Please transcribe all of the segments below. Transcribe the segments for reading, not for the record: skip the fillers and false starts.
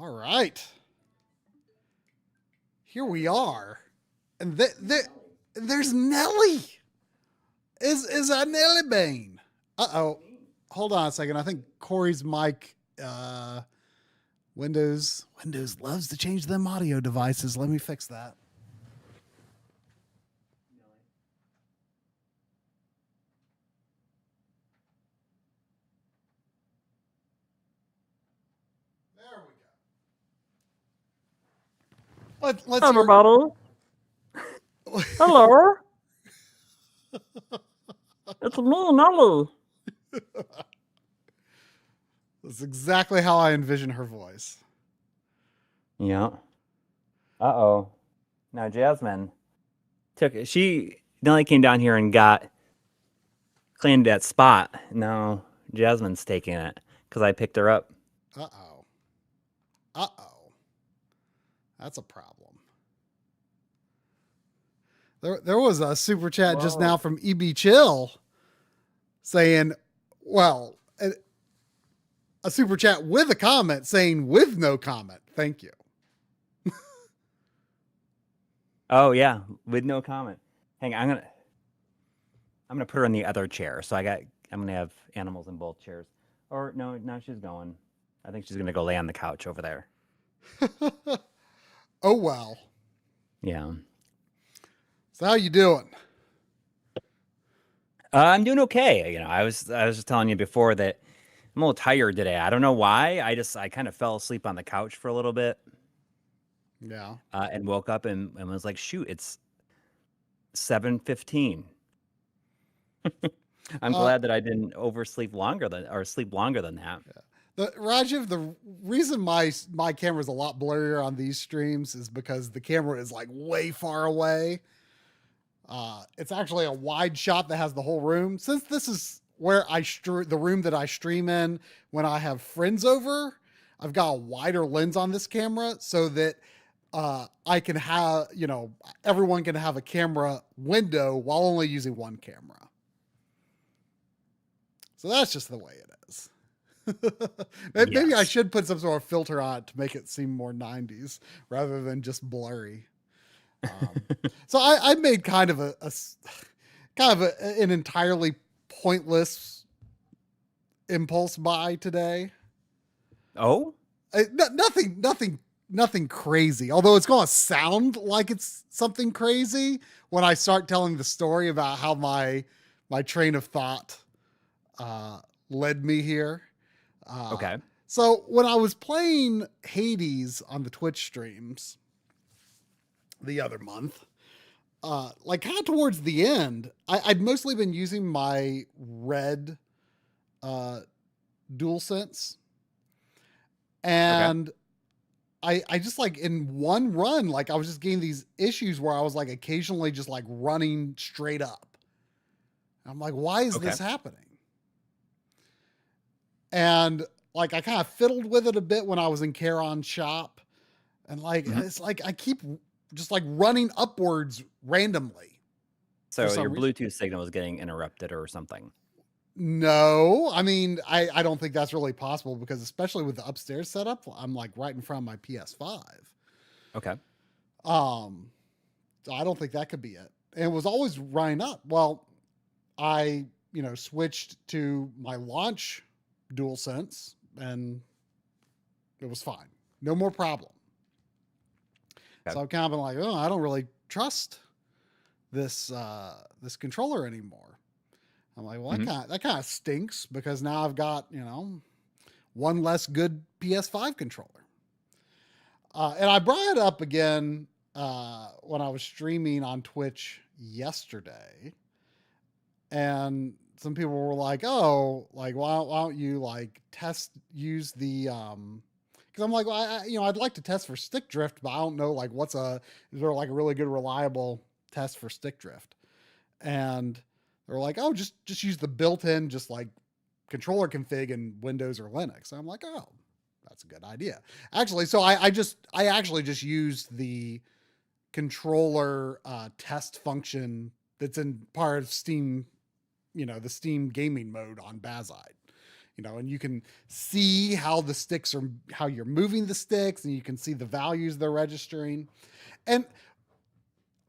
All right. Here we are. And there's Nelly. Is that Nelly Bane? Uh-oh. Hold on a second. I think Coury's mic, Windows loves to change them audio devices. Let me fix that. There we go. Let's everybody. Hello. It's me, Nelly. That's exactly how I envision her voice. Yeah. Uh-oh. Now Jasmine Nelly came down here and claimed that spot. Now Jasmine's taking it because I picked her up. Uh-oh. That's a problem. There was a super chat just now from EB Chill saying, well, a super chat with a comment saying with no comment. Thank you. Oh yeah, with no comment. Hang on, I'm gonna put her in the other chair. So I'm gonna have animals in both chairs. Or no, now she's going. I think she's gonna go lay on the couch over there. Oh well. Yeah. So how you doing? I'm doing okay. I was just telling you before that I'm a little tired today. I don't know why. I kind of fell asleep on the couch for a little bit. Yeah. And woke up and was like, shoot, it's 7:15. I'm glad that I didn't sleep longer than that. Yeah. Rajiv, the reason my camera's a lot blurrier on these streams is because the camera is like way far away. It's actually a wide shot that has the whole room. Since this is where the room that I stream in when I have friends over, I've got a wider lens on this camera so that I can have, everyone can have a camera window while only using one camera. So that's just the way it is. Maybe yes. I should put some sort of filter on it to make it seem more 90s rather than just blurry. So I made kind of an entirely pointless impulse buy today. Oh, nothing crazy. Although it's going to sound like it's something crazy when I start telling the story about how my train of thought led me here. Okay. So when I was playing Hades on the Twitch streams the other month, like kind of towards the end, I'd mostly been using my red DualSense. And okay. I just like in one run, like I was just getting these issues where I was like occasionally just like running straight up. I'm like, why is this happening? And like, I kind of fiddled with it a bit when I was in Charon's shop. And like, it's like, I keep just like running upwards randomly. So your Bluetooth signal is getting interrupted or something. No, I mean, I don't think that's really possible because especially with the upstairs setup, I'm like right in front of my PS5. Okay. So I don't think that could be it. And it was always running up. Well, I, switched to my launch DualSense and it was fine. No more problem. Okay. So I've kind of been like, oh, I don't really trust this controller anymore. I'm like, well, that kind of stinks because now I've got, one less good PS5 controller. And I brought it up again when I was streaming on Twitch yesterday. And some people were like, oh, like, why don't you like use the, because I'm like, well, I'd like to test for stick drift, but I don't know, like, is there like a really good, reliable test for stick drift? And they're like, oh, just use the built-in, just like controller config in Windows or Linux. And I'm like, oh, that's a good idea. Actually, so I actually just used the controller test function that's in part of Steam, the Steam gaming mode on Bazide. and you can see how how you're moving the sticks, and you can see the values they're registering. And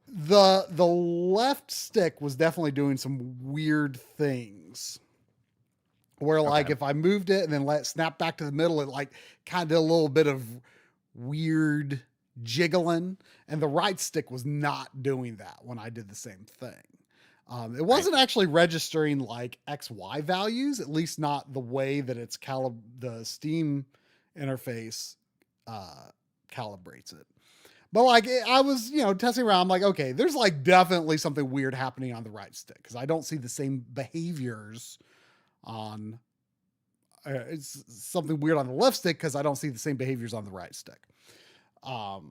the left stick was definitely doing some weird things where like if I moved it and then let it snap back to the middle, it like kind of did a little bit of weird jiggling, and the right stick was not doing that when I did the same thing. It wasn't actually registering like XY values, at least not the way that it's the Steam interface calibrates it. But like I was, testing around. I'm like, okay, there's like definitely something weird happening on the right stick because I don't see the same behaviors on. It's something weird on the left stick because I don't see the same behaviors on the right stick. So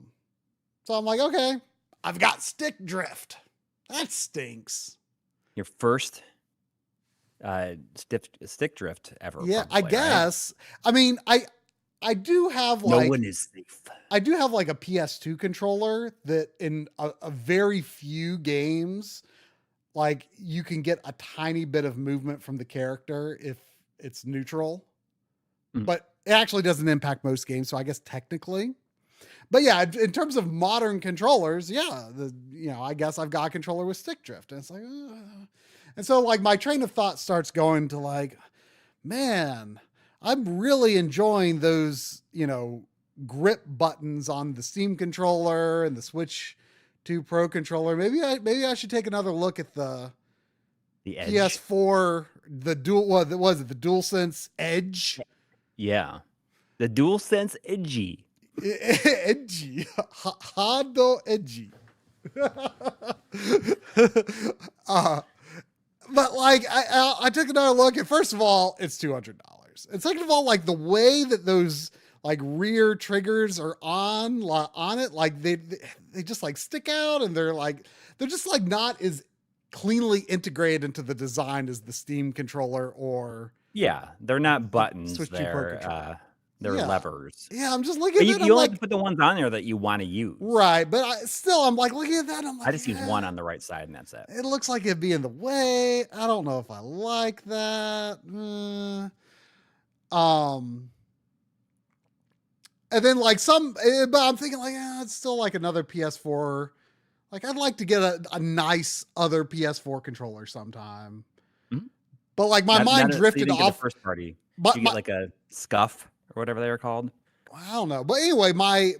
I'm like, okay, I've got stick drift. That stinks. Your first stick drift ever. Yeah, probably, I guess. Right? I mean, I do have like no one is safe. I do have like a PS2 controller that in a very few games, like you can get a tiny bit of movement from the character if it's neutral, but it actually doesn't impact most games. So I guess technically, but yeah, in terms of modern controllers, yeah, I guess I've got a controller with stick drift, and it's like, and so like my train of thought starts going to like, man, I'm really enjoying those, grip buttons on the Steam controller and the Switch 2 Pro controller. Maybe I should take another look at the Edge. PS4, the DualSense Edge. Yeah, the DualSense Edgy. Edgy, Hondo Edgy. But like I took another look, and first of all, it's $200, and second of all, like the way that those like rear triggers are on it, like they just like stick out, and they're just like not as cleanly integrated into the design as the Steam controller or they're not buttons. They're levers. Yeah, I'm just looking at it. You only have to put the ones on there that you want to use. Right, but I'm like looking at that. I'm like, I just use one on the right side, and that's it. It looks like it'd be in the way. I don't know if I like that. And then like but I'm thinking like, it's still like another PS4. Like I'd like to get a nice other PS4 controller sometime. Mm-hmm. But like my mind drifted off. First party. Did you get like a Scuff or whatever they were called? I don't know. But anyway, my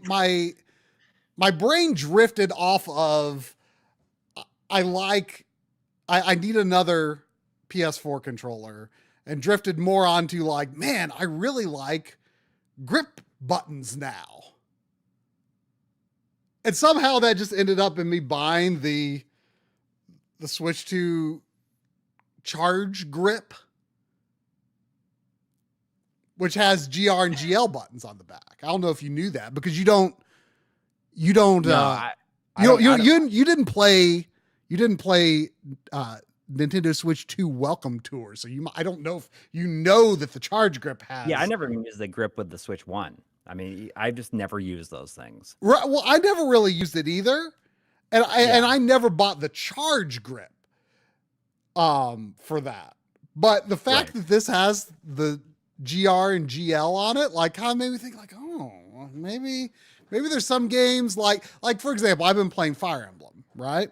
brain drifted off of I need another PS4 controller, and drifted more onto like, man, I really like grip buttons now. And somehow that just ended up in me buying the Switch 2 Charge Grip, which has GR and GL buttons on the back. I don't know if you knew that, because you didn't play Nintendo Switch 2 Welcome Tour. So I don't know if you know that the Charge Grip has. Yeah, I never even used the grip with the Switch 1. I mean, I just never used those things. Right. Well, I never really used it either. And I never bought the Charge Grip for that. But the fact that this has the GR and GL on it, like, kind of made me think like, oh, maybe there's some games like for example, I've been playing Fire Emblem, right?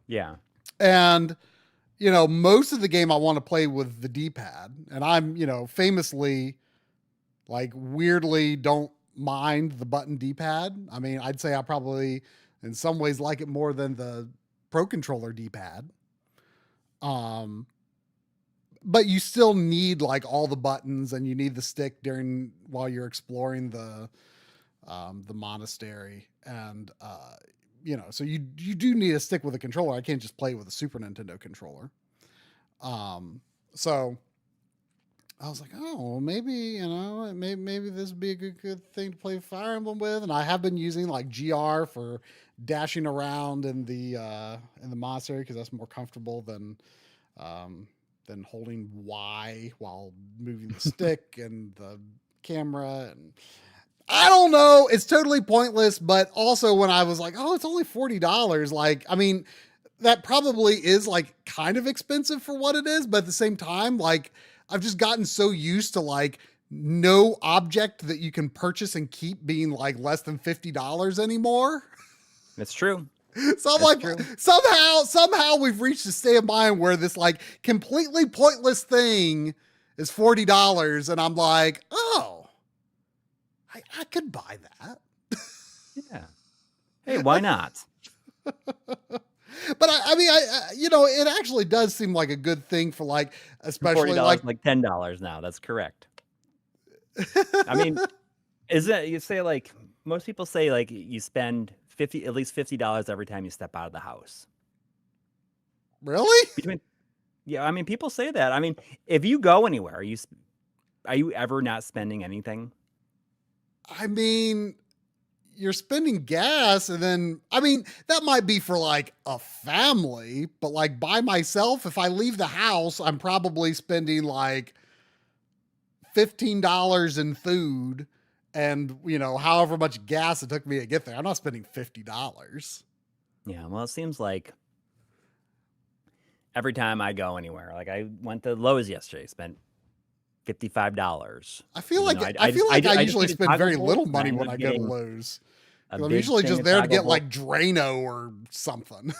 Yeah. And most of the game I want to play with the D-pad, and I'm, famously like weirdly don't mind the button D-pad. I mean, I'd say I probably in some ways like it more than the Pro Controller D-pad. But you still need like all the buttons, and you need the stick while you're exploring the monastery, and so you do need a stick with a controller. I can't just play with a Super Nintendo controller. So I was like, oh, maybe this would be a good thing to play Fire Emblem with. And I have been using like GR for dashing around in the monastery, because that's more comfortable than holding Y while moving the stick and the camera. And I don't know, it's totally pointless. But also when I was like, oh, it's only $40, like, I mean, that probably is like kind of expensive for what it is, but at the same time, like, I've just gotten so used to like no object that you can purchase and keep being like less than $50 anymore. It's true. So I'm That's like, true. somehow we've reached a state of mind where this like completely pointless thing is $40, and I'm like, oh, I could buy that. Yeah. Hey, why not? But I mean, you know, it actually does seem like a good thing for like, especially $40, like $10 now. That's correct. I mean, is it, you say like, most people say like you spend at least $50 every time you step out of the house. Really? Yeah, I mean, people say that. I mean, if you go anywhere, are you ever not spending anything? I mean, you're spending gas, and then, I mean, that might be for like a family, but like by myself, if I leave the house, I'm probably spending like $15 in food and, you know, however much gas it took me to get there. I'm not spending $50. Yeah, well, it seems like every time I go anywhere, like I went to Lowe's yesterday, spent $55. I feel like I usually spend very little money when I go to Lowe's. I'm usually just there to get like Drano or something.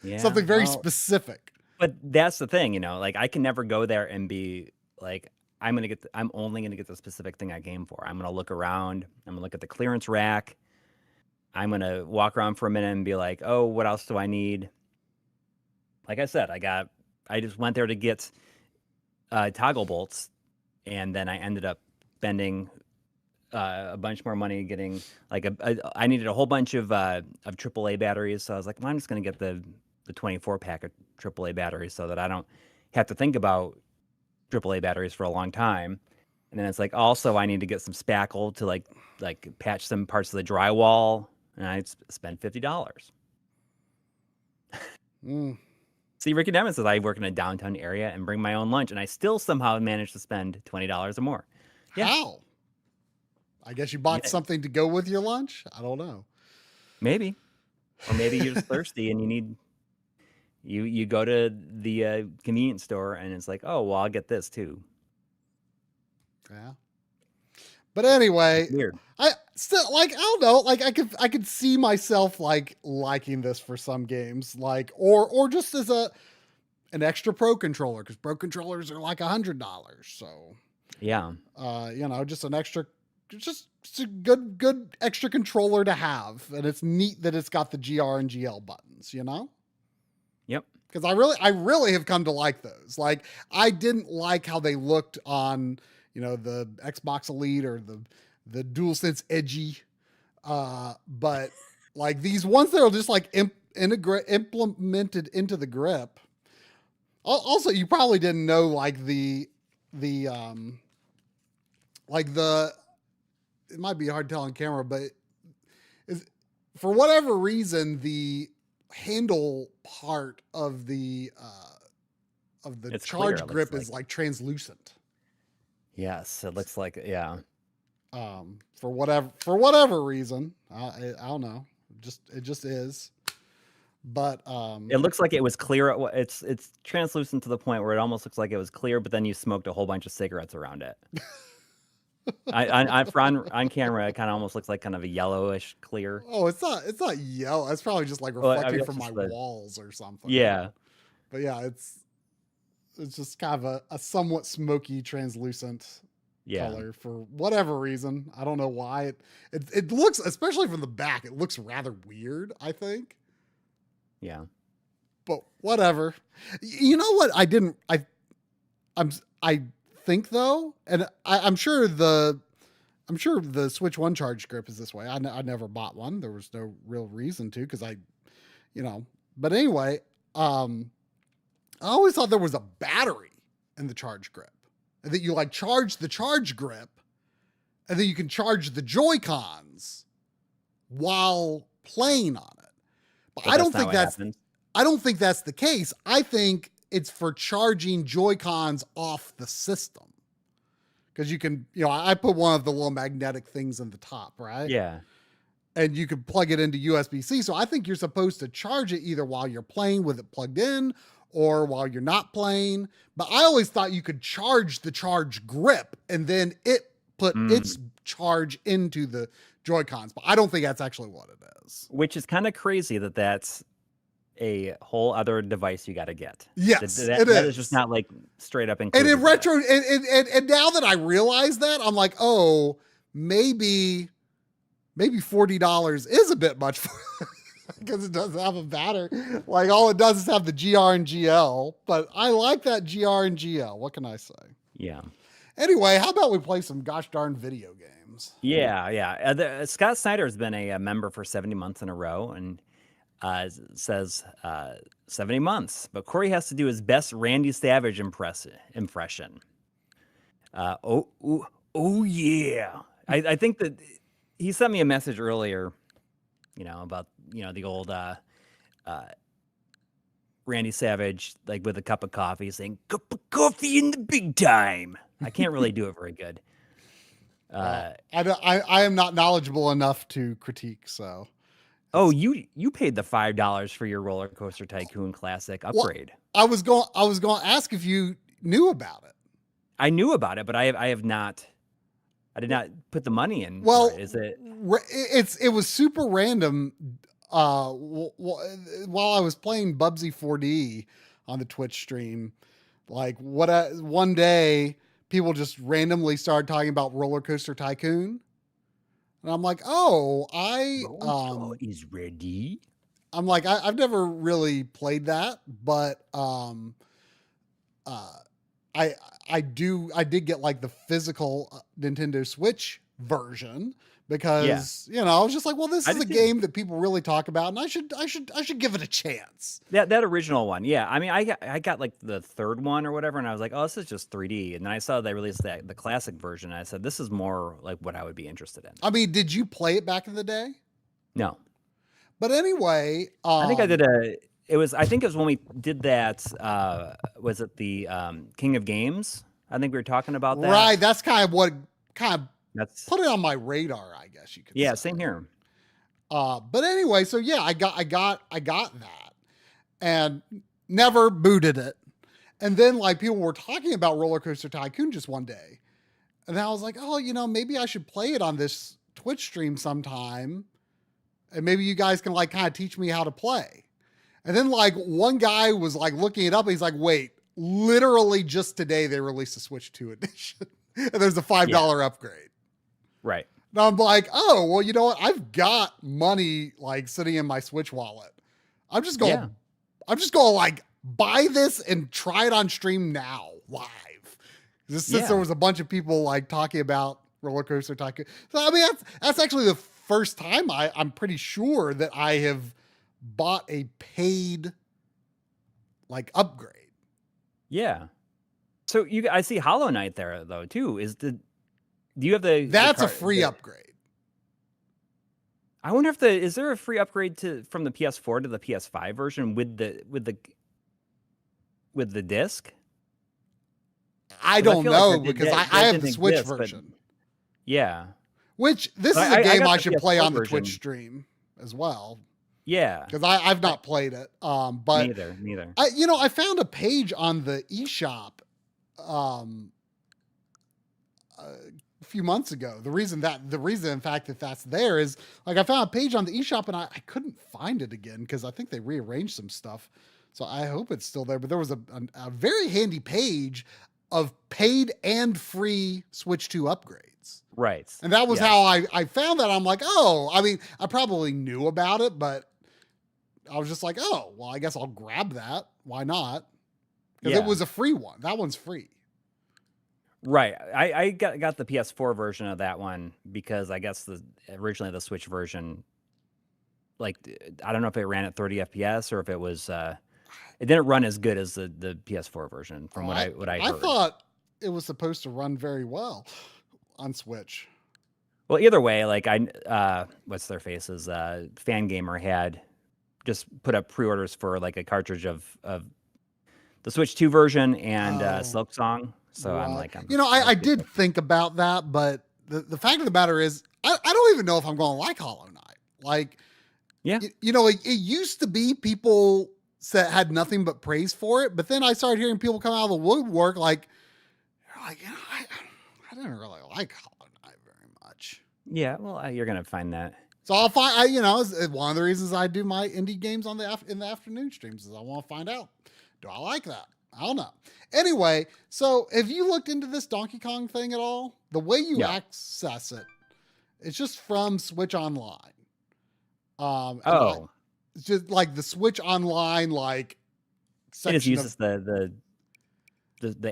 Yeah, something very specific. But that's the thing, you know, like I can never go there and be like, I'm only going to get the specific thing I came for. I'm going to look around. I'm going to look at the clearance rack. I'm going to walk around for a minute and be like, oh, what else do I need? Like I said, I just went there to get toggle bolts, and then I ended up spending a bunch more money getting like I needed a whole bunch of AAA batteries. So I was like, well, I'm just going to get the 24 pack of AAA batteries so that I don't have to think about AAA batteries for a long time. And then it's like, also I need to get some spackle to like patch some parts of the drywall, and I spent $50. See, Ricky Devin says I work in a downtown area and bring my own lunch, and I still somehow manage to spend $20 or more. Yeah. How? I guess you bought something to go with your lunch? I don't know. Maybe. Or maybe you're just thirsty and you need you go to the convenience store and it's like, oh, well, I'll get this too. Yeah. But anyway, it's weird. I still like, I don't know, like I could see myself like liking this for some games, like or just as an extra pro controller, because pro controllers are like $100. So yeah, you know, just an extra, just a good extra controller to have, and it's neat that it's got the GR and GL buttons, you know. Yep. Because I really have come to like those. Like I didn't like how they looked on, you know, the Xbox Elite or the DualSense Edgy, but like these ones that are just like implemented into the grip. Also, you probably didn't know like it might be hard to tell on camera, but for whatever reason, the handle part of the charge grip is like translucent. Yes, it looks like, yeah. For whatever reason, I don't know. It just is. But it looks like it was clear. It's translucent to the point where it almost looks like it was clear, but then you smoked a whole bunch of cigarettes around it. On camera, it kind of almost looks like kind of a yellowish clear. Oh, it's not yellow. It's probably just like reflecting from my walls or something. Yeah. But yeah, it's just kind of a somewhat smoky, translucent color for whatever reason. I don't know why it looks, especially from the back, it looks rather weird, I think. Yeah. But whatever. You know what? I think though, and I'm sure the Switch 1 charge grip is this way. I never bought one. There was no real reason to, because but anyway, I always thought there was a battery in the charge grip, and that you like charge the charge grip, and then you can charge the Joy-Cons while playing on it. But I don't think that's the case. I think it's for charging Joy-Cons off the system. Because you can, I put one of the little magnetic things in the top, right? Yeah. And you can plug it into USB-C. So I think you're supposed to charge it either while you're playing with it plugged in, or while you're not playing. But I always thought you could charge the charge grip and then it put its charge into the Joy-Cons. But I don't think that's actually what it is. Which is kind of crazy that that's a whole other device you got to get. Yes, that is just not like straight up included. And in retro, and now that I realize that, I'm like, oh, maybe $40 is a bit much for because it doesn't have a battery. Like all it does is have the GR and GL, but I like that GR and GL. What can I say? Yeah. Anyway, how about we play some gosh darn video games? Yeah. Scott Snyder has been a member for 70 months in a row, and says 70 months, but Coury has to do his best Randy Savage impression. Oh yeah. I think that he sent me a message earlier, about, the old Randy Savage, like with a cup of coffee saying, cup of coffee in the big time. I can't really do it very good. I am not knowledgeable enough to critique, so. Oh, you paid the $5 for your Roller Coaster Tycoon Classic upgrade. Well, I was going to ask if you knew about it. I knew about it, but I have not. I did not put the money in. Well, is it? It was super random. While I was playing Bubsy 4D on the Twitch stream, like one day people just randomly started talking about Roller Coaster Tycoon. And I'm like, oh, is ready. I'm like, I've never really played that, but I did get like the physical Nintendo Switch version because I was just like, well, this is a game that people really talk about, and I should give it a chance. That original one, yeah. I mean, I got like the third one or whatever, and I was like, oh, this is just 3D. And then I saw they released the classic version, and I said, this is more like what I would be interested in. I mean, did you play it back in the day? No. But anyway, I think I did I think it was when we did that. Was it the King of Games? I think we were talking about that. Right. That's kind of what put it on my radar, I guess you could say. Yeah, same here. But anyway, so yeah, I got that and never booted it. And then like people were talking about Roller Coaster Tycoon just one day. And I was like, oh, maybe I should play it on this Twitch stream sometime. And maybe you guys can like kind of teach me how to play. And then like one guy was like looking it up. And he's like, wait, literally just today they released a Switch 2 edition. And there's a $5 upgrade. Right. And I'm like, oh, well, you know what? I've got money like sitting in my Switch wallet. I'm just going to like buy this and try it on stream now live. Since there was a bunch of people like talking about Roller Coaster Tycoon. So I mean, that's actually the first time I'm pretty sure that I have bought a paid like upgrade. Yeah. So I see Hollow Knight there though too. Do you have the? That's a free upgrade. I wonder if is there a free upgrade from the PS4 to the PS5 version with the disc? I don't know because I have the Switch version. Yeah. Which this is a game I should play on the version. Twitch stream as well. Yeah. Because I've not played it. But neither. I found a page on the eShop a few months ago. The reason in fact that that's there is like I found a page on the eShop and I couldn't find it again because I think they rearranged some stuff. So I hope it's still there. But there was a very handy page of paid and free Switch 2 upgrades. Right. And that was how I found that. I'm like, oh, I mean, I probably knew about it, but I was just like, oh, well, I guess I'll grab that. Why not? Because it was a free one. That one's free. Right. I got the PS4 version of that one because I guess originally the Switch version, like, I don't know if it ran at 30 FPS or if it was, it didn't run as good as the PS4 version from what I heard. I thought it was supposed to run very well on Switch. Well, either way, like what's their faces? Fangamer had just put up pre-orders for like a cartridge of the Switch 2 version and Silk Song. So I'm like, I did think about that, but the fact of the matter is, I don't even know if I'm going to like Hollow Knight. Like, yeah, it used to be people had nothing but praise for it. But then I started hearing people come out of the woodwork like, I didn't really like Hollow Knight very much. Yeah, well, you're gonna find that. So I'll find, it's one of the reasons I do my indie games in the afternoon streams is I want to find out, do I like that? I don't know. Anyway, so have you looked into this Donkey Kong thing at all? The way you access it, it's just from Switch Online. It's just like the Switch Online, like it just uses the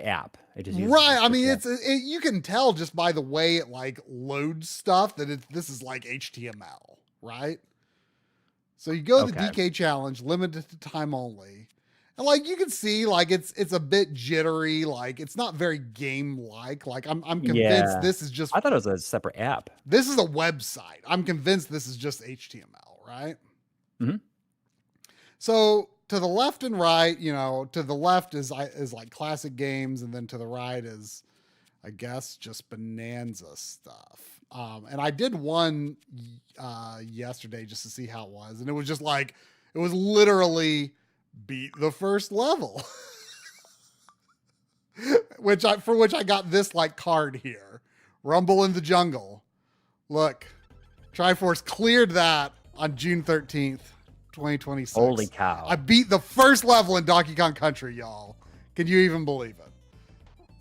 app. It just uses right. I mean, you can tell just by the way it like loads stuff that this is like HTML, right? So you go to the DK challenge, limited to time only. And like you can see, like it's a bit jittery, like it's not very game-like. Like I'm convinced this is just. I thought it was a separate app. This is a website. I'm convinced this is just HTML, right? Mm-hmm. So to the left and right, to the left is like classic games, and then to the right is, I guess, just Bonanza stuff. And I did one yesterday just to see how it was, and it was just like it was literally beat the first level, for which I got this like card here, Rumble in the Jungle. Look, Triforce cleared that on June 13th, 2026. Holy cow! I beat the first level in Donkey Kong Country, y'all. Can you even believe it?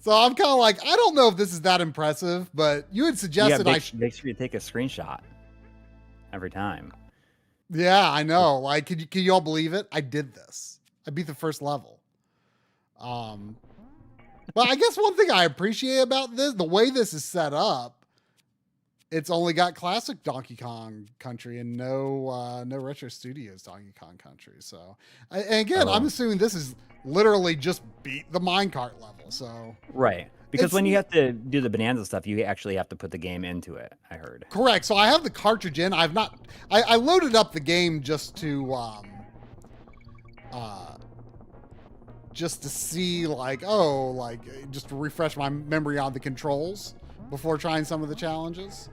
So I'm kind of like, I don't know if this is that impressive, but you had suggested make sure you take a screenshot every time. Yeah, I know. Like, can you all believe it? I did this. I beat the first level. But I guess one thing I appreciate about this, the way this is set up, it's only got classic Donkey Kong Country and no Retro Studios Donkey Kong Country. So, and again, I'm assuming this is literally just beat the minecart level. So right. Because when you have to do the Bonanza stuff, you actually have to put the game into it, I heard. Correct. So I have the cartridge in. I loaded up the game just to see just to refresh my memory on the controls before trying some of the challenges.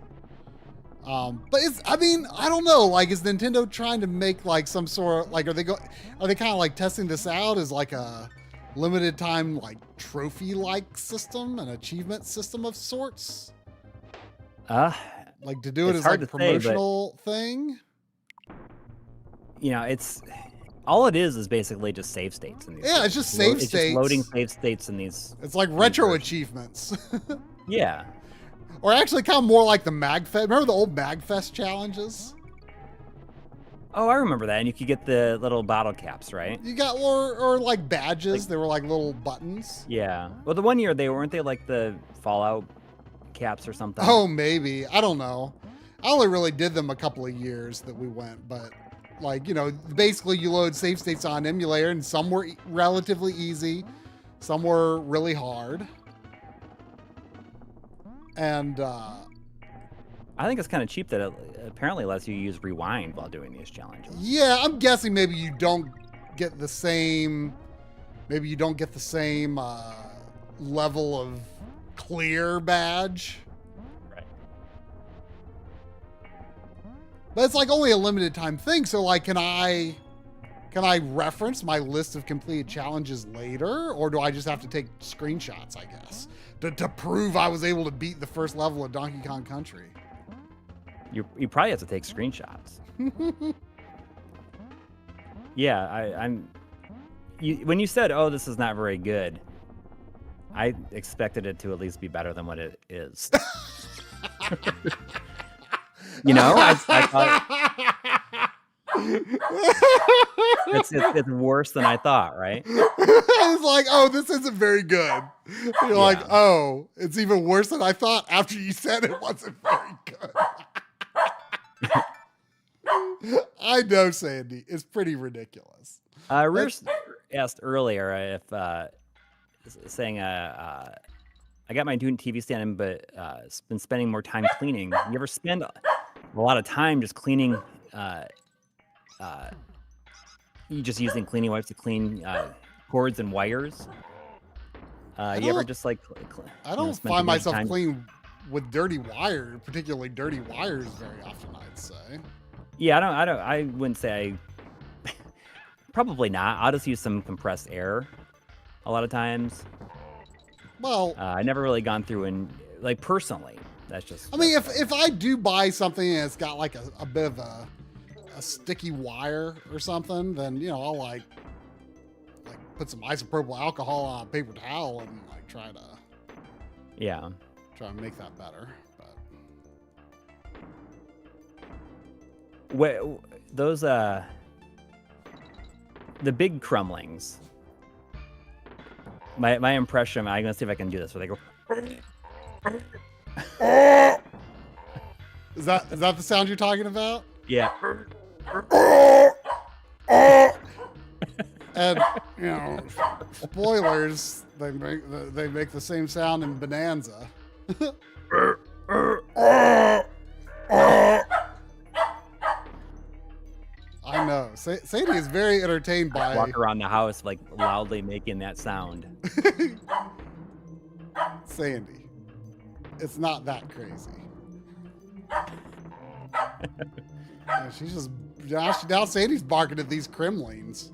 But I don't know. Like, is Nintendo trying to make like some sort of like, are they kind of like testing this out as like a limited time like trophy like system, an achievement system of sorts? Like to do it as like a promotional thing? It's all it is basically just save states in these. Yeah, it's just save states. It's just loading save states in these. It's like retro achievements. Yeah. Or actually kind of more like the MagFest. Remember the old MagFest challenges? Oh, I remember that. And you could get the little bottle caps, right? You got, or like badges. They were like little buttons. Yeah. Well, the one year weren't they like the Fallout caps or something? Oh, maybe. I don't know. I only really did them a couple of years that we went, but like, basically you load save states on emulator, and some were relatively easy. Some were really hard. And I think it's kind of cheap that it apparently lets you use rewind while doing these challenges. Yeah, I'm guessing maybe you don't get the same level of clear badge. Right. But it's like only a limited time thing, so like can I reference my list of completed challenges later, or do I just have to take screenshots, I guess, to prove I was able to beat the first level of Donkey Kong Country? You probably have to take screenshots. Yeah, when you said, "Oh, this is not very good," I expected it to at least be better than what it is. I thought it's worse than I thought, right? It's like, oh, this isn't very good. You're like, oh, it's even worse than I thought after you said it wasn't very good. I know, Sandy. It's pretty ridiculous. Rears asked earlier if saying I got my new TV stand in, but been spending more time cleaning. You ever spend a lot of time just cleaning? You just using cleaning wipes to clean cords and wires? You ever just like? I don't find myself cleaning with dirty wire, particularly dirty wires, very often. I'd say. Yeah, I wouldn't say Probably not. I'll just use some compressed air a lot of times. Well, I never really gone through and like personally. That's just. I mean, if I do buy something and it's got like a bit of a sticky wire or something, then I'll like put some isopropyl alcohol on a paper towel and like try to make that better. But those the big crumblings. My impression. I'm gonna see if I can do this. Where they go. Is that the sound you're talking about? Yeah. And spoilers, they make the same sound in Bonanza. I know. Sadie is very entertained by Walk around the house like loudly making that sound. Sandy. It's not that crazy. She's just now Sandy's barking at these Kremlings.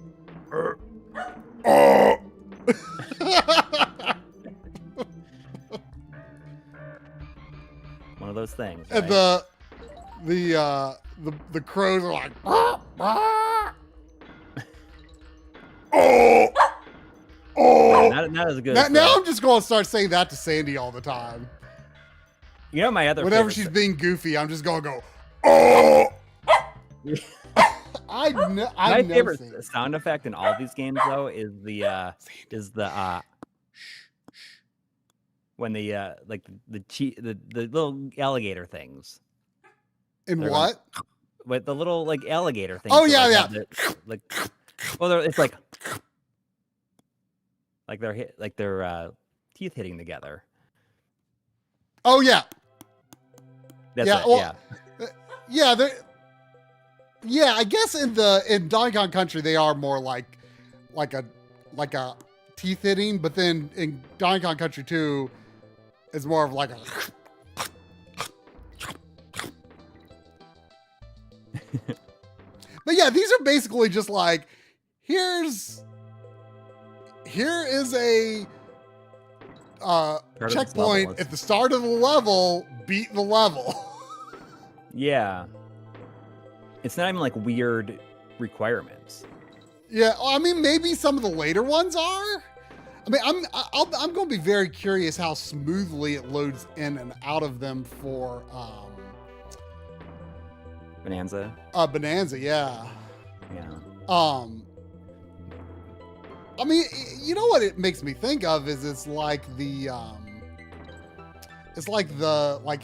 One of those things. And right? the crows are like not as good. Now I'm just going to start saying that to Sandy all the time. My other whenever she's being goofy, I'm just going to go oh. My favorite sound effect in all these games though is the when the like the little alligator things. In what? With the little like alligator things. Oh yeah. It's like their teeth hitting together. Oh yeah. That's it. Yeah, I guess in Donkey Kong Country they are more like a teeth hitting, but then in Donkey Kong Country 2 it's more of like a But yeah, these are basically just like here is a checkpoint at the start of the level, beat the level. Yeah. It's not even like weird requirements. Yeah, I mean, maybe some of the later ones are. I mean, I'm going to be very curious how smoothly it loads in and out of them for Bonanza. Bonanza, yeah. Yeah. I mean, you know what it makes me think of is it's like the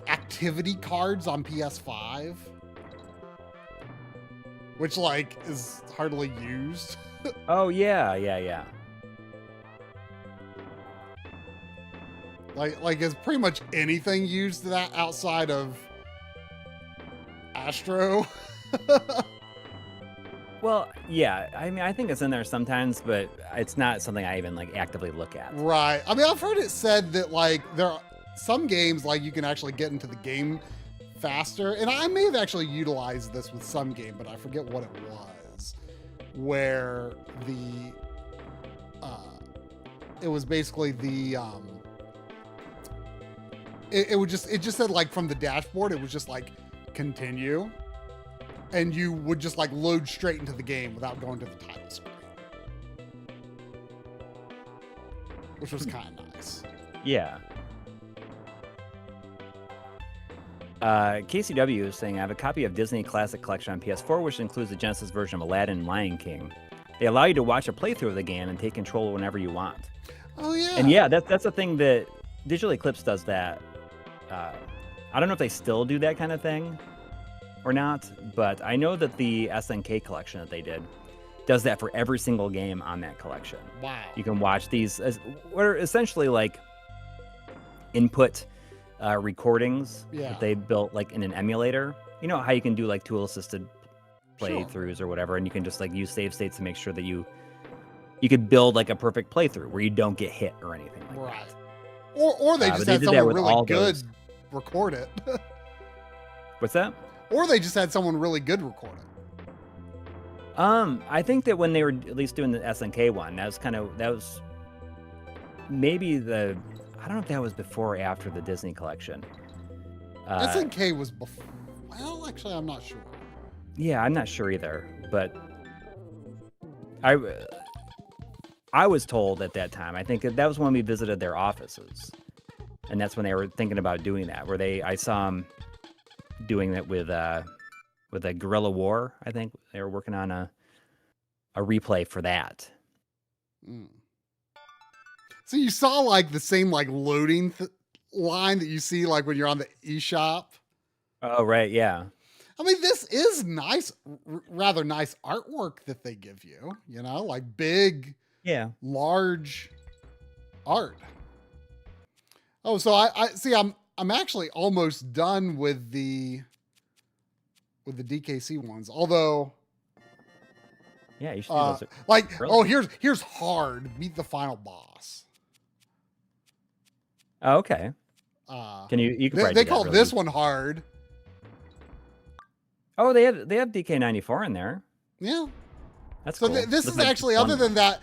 activity cards on PS5. Which like is hardly used. Oh yeah. Like is pretty much anything used to that outside of Astro? Well, yeah. I mean, I think it's in there sometimes, but it's not something I even like actively look at. Right. I mean, I've heard it said that like there are some games like you can actually get into the game faster, and I may have actually utilized this with some game, but I forget what it was, where it was basically it just said like from the dashboard it was just like continue, and you would just like load straight into the game without going to the title screen, which was kind of nice. Yeah. KCW is saying, I have a copy of Disney Classic Collection on PS4, which includes the Genesis version of Aladdin and Lion King. They allow you to watch a playthrough of the game and take control whenever you want. Oh, yeah. And yeah, that's the thing that Digital Eclipse does that. I don't know if they still do that kind of thing or not, but I know that the SNK collection that they did does that for every single game on that collection. Wow. You can watch these, what are essentially like input recordings that they built like in an emulator. You know how you can do like tool assisted playthroughs or whatever, and you can just like use save states to make sure that you could build like a perfect playthrough where you don't get hit or anything like that. Or they just had someone really good record it. What's that? Or they just had someone really good record it. I think that when they were at least doing the SNK one, that was maybe I don't know if that was before or after the Disney collection. SNK was before. Well, actually, I'm not sure. Yeah, I'm not sure either, but I was told at that time. I think that was when we visited their offices, and that's when they were thinking about doing that. I saw them doing that with a Guerrilla War. I think they were working on a replay for that. So you saw like the same like loading line that you see like when you're on the eShop. Oh right, yeah. I mean, this is nice, rather nice artwork that they give you. You know, like big, large art. Oh, so I see. I'm actually almost done with the DKC ones. Although, yeah, you should do those. Like, really? Oh, here's hard. Meet the final boss. Oh, okay. Can you can they call this one hard. Oh, they have DK94 in there. Yeah, that's so. Cool. This is actually, other than that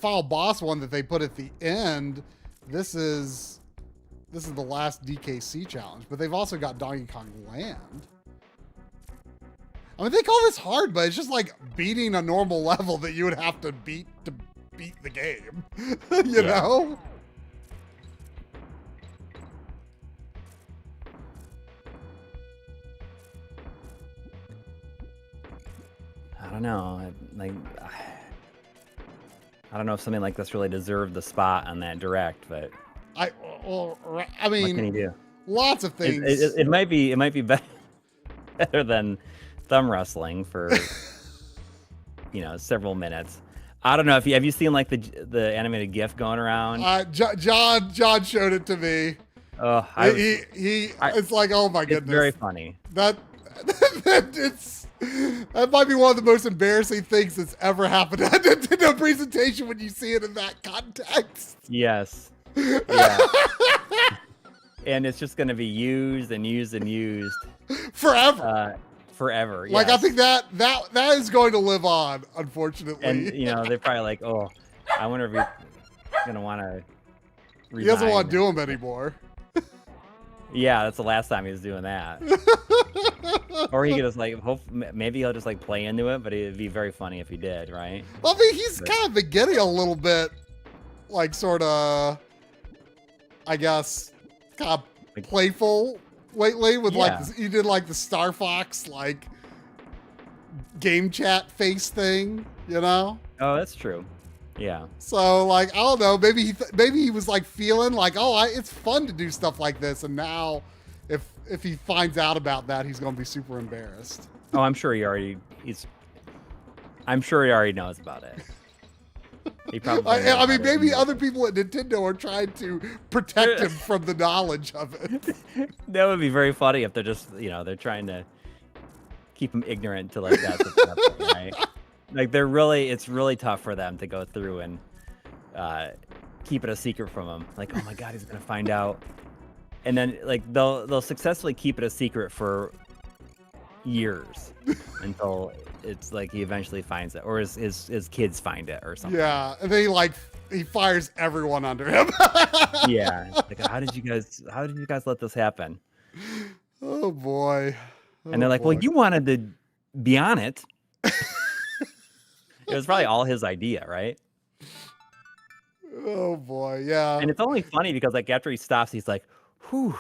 final boss one that they put at the end. This is the last DKC challenge, but they've also got Donkey Kong Land. I mean, they call this hard, but it's just like beating a normal level that you would have to beat the game. you know? I don't know. I don't know if something like this really deserved the spot on that direct, but I mean, what can you do? Lots of things. It might be better than thumb wrestling for several minutes. I don't know if have you seen like the animated GIF going around? John showed it to me. Oh, it's like, oh my goodness, it's very funny. That might be one of the most embarrassing things that's ever happened at a Nintendo presentation when you see it in that context. Yes. Yeah. And it's just going to be used and used and used forever. Forever. Like, yes. I think that is going to live on, unfortunately. And they're probably like, oh, I wonder if he's going to want to. He doesn't want to do them anymore. Yeah, that's the last time he was doing that. Or he could just like maybe he'll just like play into it, but it'd be very funny if he did, right? Well, I mean, he's kind of been getting a little bit like sort of, I guess, kind of playful lately with like he did like the Star Fox like game chat face thing, you know? Oh, that's true. Yeah. So like, I don't know, maybe he was like feeling like, oh, it's fun to do stuff like this, and now if he finds out about that, he's going to be super embarrassed. Oh, I'm sure he already knows about it. He probably. I mean, maybe other people at Nintendo are trying to protect him from the knowledge of it. That would be very funny if they're just, they're trying to keep him ignorant to like that, right? Like it's really tough for them to go through and keep it a secret from him. Like, oh my God, he's gonna find out. And then like they'll successfully keep it a secret for years until it's like he eventually finds it, or his kids find it or something. Yeah, and then he fires everyone under him. Yeah, like how did you guys let this happen? Oh boy. And they're like, well, you wanted to be on it. It was probably all his idea, right? Oh boy, yeah. And it's only funny because like after he stops, he's like, whew.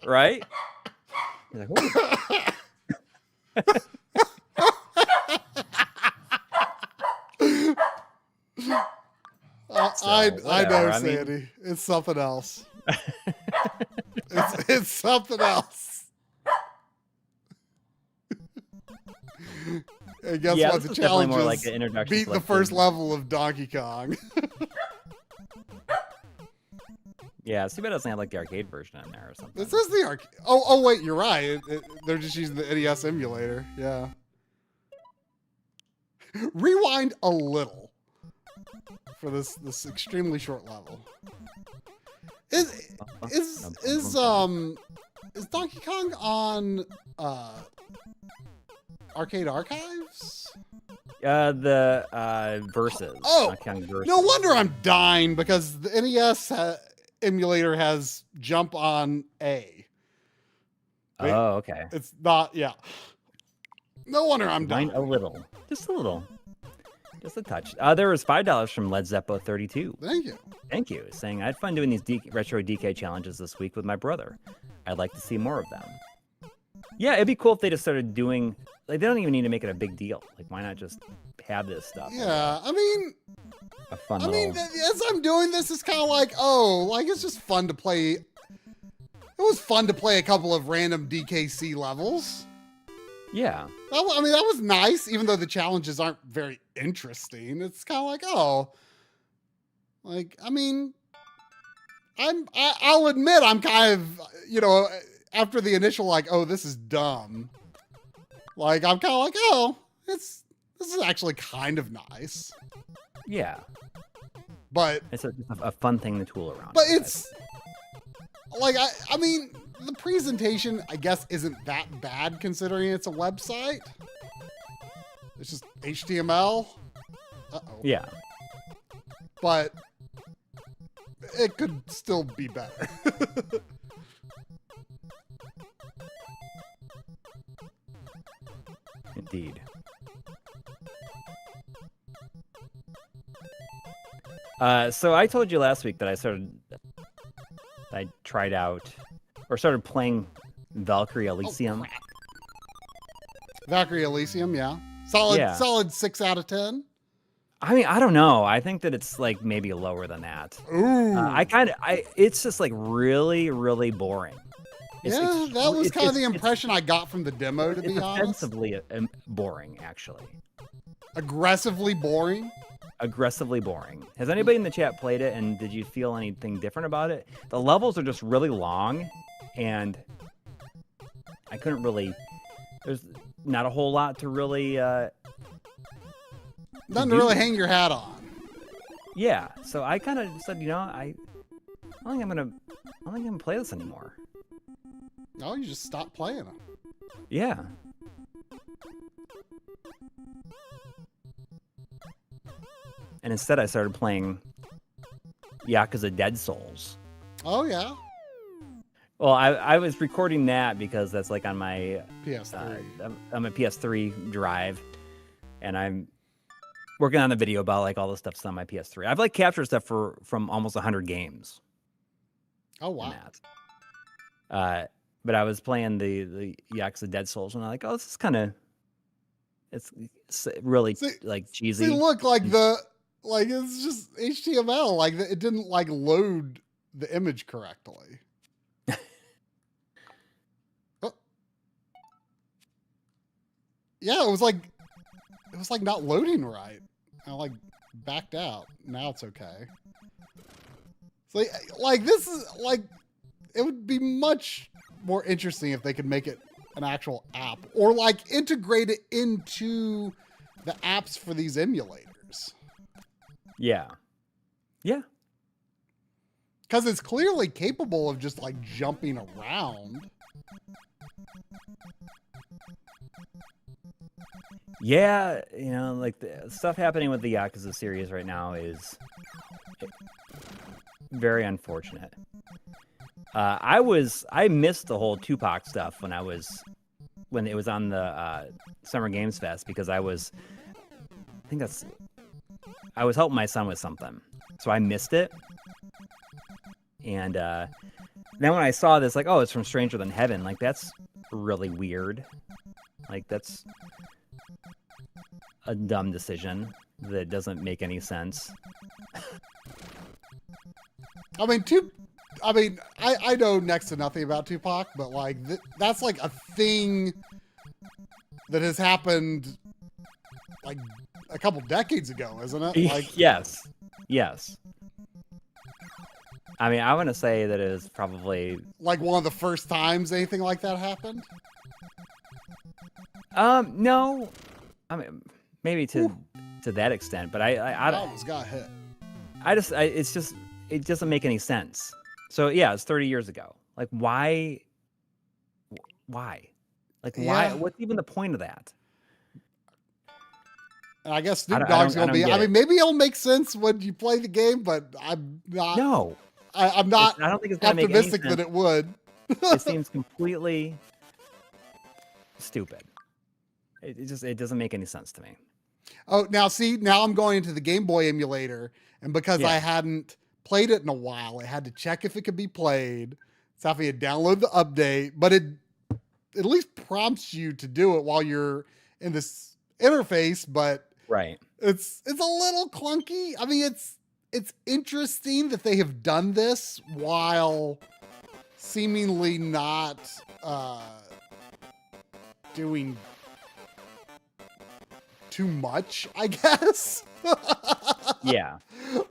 Right? He's like, I know, Sandy. It's something else. It's something else. And guess what? The challenge is like beat the first level of Donkey Kong. Yeah, see if it doesn't have like the arcade version in there or something. This is the arcade. Oh wait, you're right. They're just using the NES emulator. Yeah. Rewind a little for this extremely short level. Is Donkey Kong on Arcade Archives? The Versus. Oh, Donkey Kong Versus. no wonder I'm dying, because the NES emulator has jump on A. Oh, okay. It's not, yeah. No wonder I'm dying. A little. Just a little. Just a touch. There was $5 from Led Zeppo 32. Thank you. Thank you. Saying, I had fun doing these retro DK challenges this week with my brother. I'd like to see more of them. Yeah, it'd be cool if they just started doing, like, they don't even need to make it a big deal. Like, why not just have this stuff? Yeah, I mean, a fun as I'm doing this, it's kind of like, oh, like, it's just fun to play. It was fun to play a couple of random DKC levels. Yeah. I mean, that was nice, even though the challenges aren't very interesting. It's kind of like, oh, like, I mean, I'll admit I'm kind of, you know, after the initial, like, oh, this is dumb. Like, I'm kind of like, oh, this is actually kind of nice. Yeah. But it's a fun thing to tool around. But it's like, I mean, the presentation, I guess, isn't that bad considering it's a website. It's just HTML. Uh-oh. Yeah. But it could still be better. Indeed. So I told you last week that I tried out or started playing Valkyrie Elysium. Oh, Valkyrie Elysium, yeah. Solid 6 out of 10. I mean, I don't know. I think that it's like maybe lower than that. Ooh. It's just like really, really boring. Yeah, that was kind of the impression I got from the demo, to be honest. Offensively boring, actually. Aggressively boring? Aggressively boring. Has anybody in the chat played it, and did you feel anything different about it? The levels are just really long, and I couldn't really... There's not a whole lot to really... Nothing to really hang your hat on. Yeah, so I kind of said, you know, I don't think I'm gonna play this anymore. No, you just stop playing them. Yeah. And instead I started playing Yakuza Dead Souls. Oh, yeah. Well, I was recording that because that's like on my PS3. I'm a PS3 drive, and I'm working on the video about like all the stuff's on my PS3. I've like captured stuff from almost 100 games. Oh, wow. But I was playing the Yakuza Dead Souls, and I'm like, oh, this is kind of, it's really like cheesy. See, look, like it's just HTML. Like it didn't like load the image correctly. Oh. Yeah, it was like not loading right. I like backed out. Now it's okay. So like this is like, it would be much more interesting if they could make it an actual app, or like integrate it into the apps for these emulators. Yeah. Yeah. Because it's clearly capable of just like jumping around. Yeah, you know, like the stuff happening with the Yakuza series right now is very unfortunate. I missed the whole Tupac stuff when it was on the Summer Games Fest, because I was helping my son with something, so I missed it. And then when I saw this, like, oh, it's from Stranger Than Heaven, like that's really weird. Like that's a dumb decision that doesn't make any sense. I mean, I know next to nothing about Tupac, but like that's like a thing that has happened like a couple decades ago, isn't it? Like, yes. I mean, I want to say that it is probably like one of the first times anything like that happened. No, I mean maybe to that extent, but I almost got hit. it doesn't make any sense. So yeah, it's 30 years ago. Like why? Why? Like why? Yeah. What's even the point of that? And I guess I Snoop don't, I Dogg's don't, I gonna don't be. get I mean, it. maybe it'll make sense when you play the game, but I'm not. No, I'm not I don't think it's gonna make any optimistic sense. that it would. It seems completely stupid. It doesn't make any sense to me. Oh, now see, now I'm going into the Game Boy emulator, and because I Yeah. hadn't played it in a while, I had to check if it could be played. So I have to download the update, but it at least prompts you to do it while you're in this interface, but Right. it's a little clunky. I mean, it's interesting that they have done this while seemingly not doing too much, I guess. Yeah.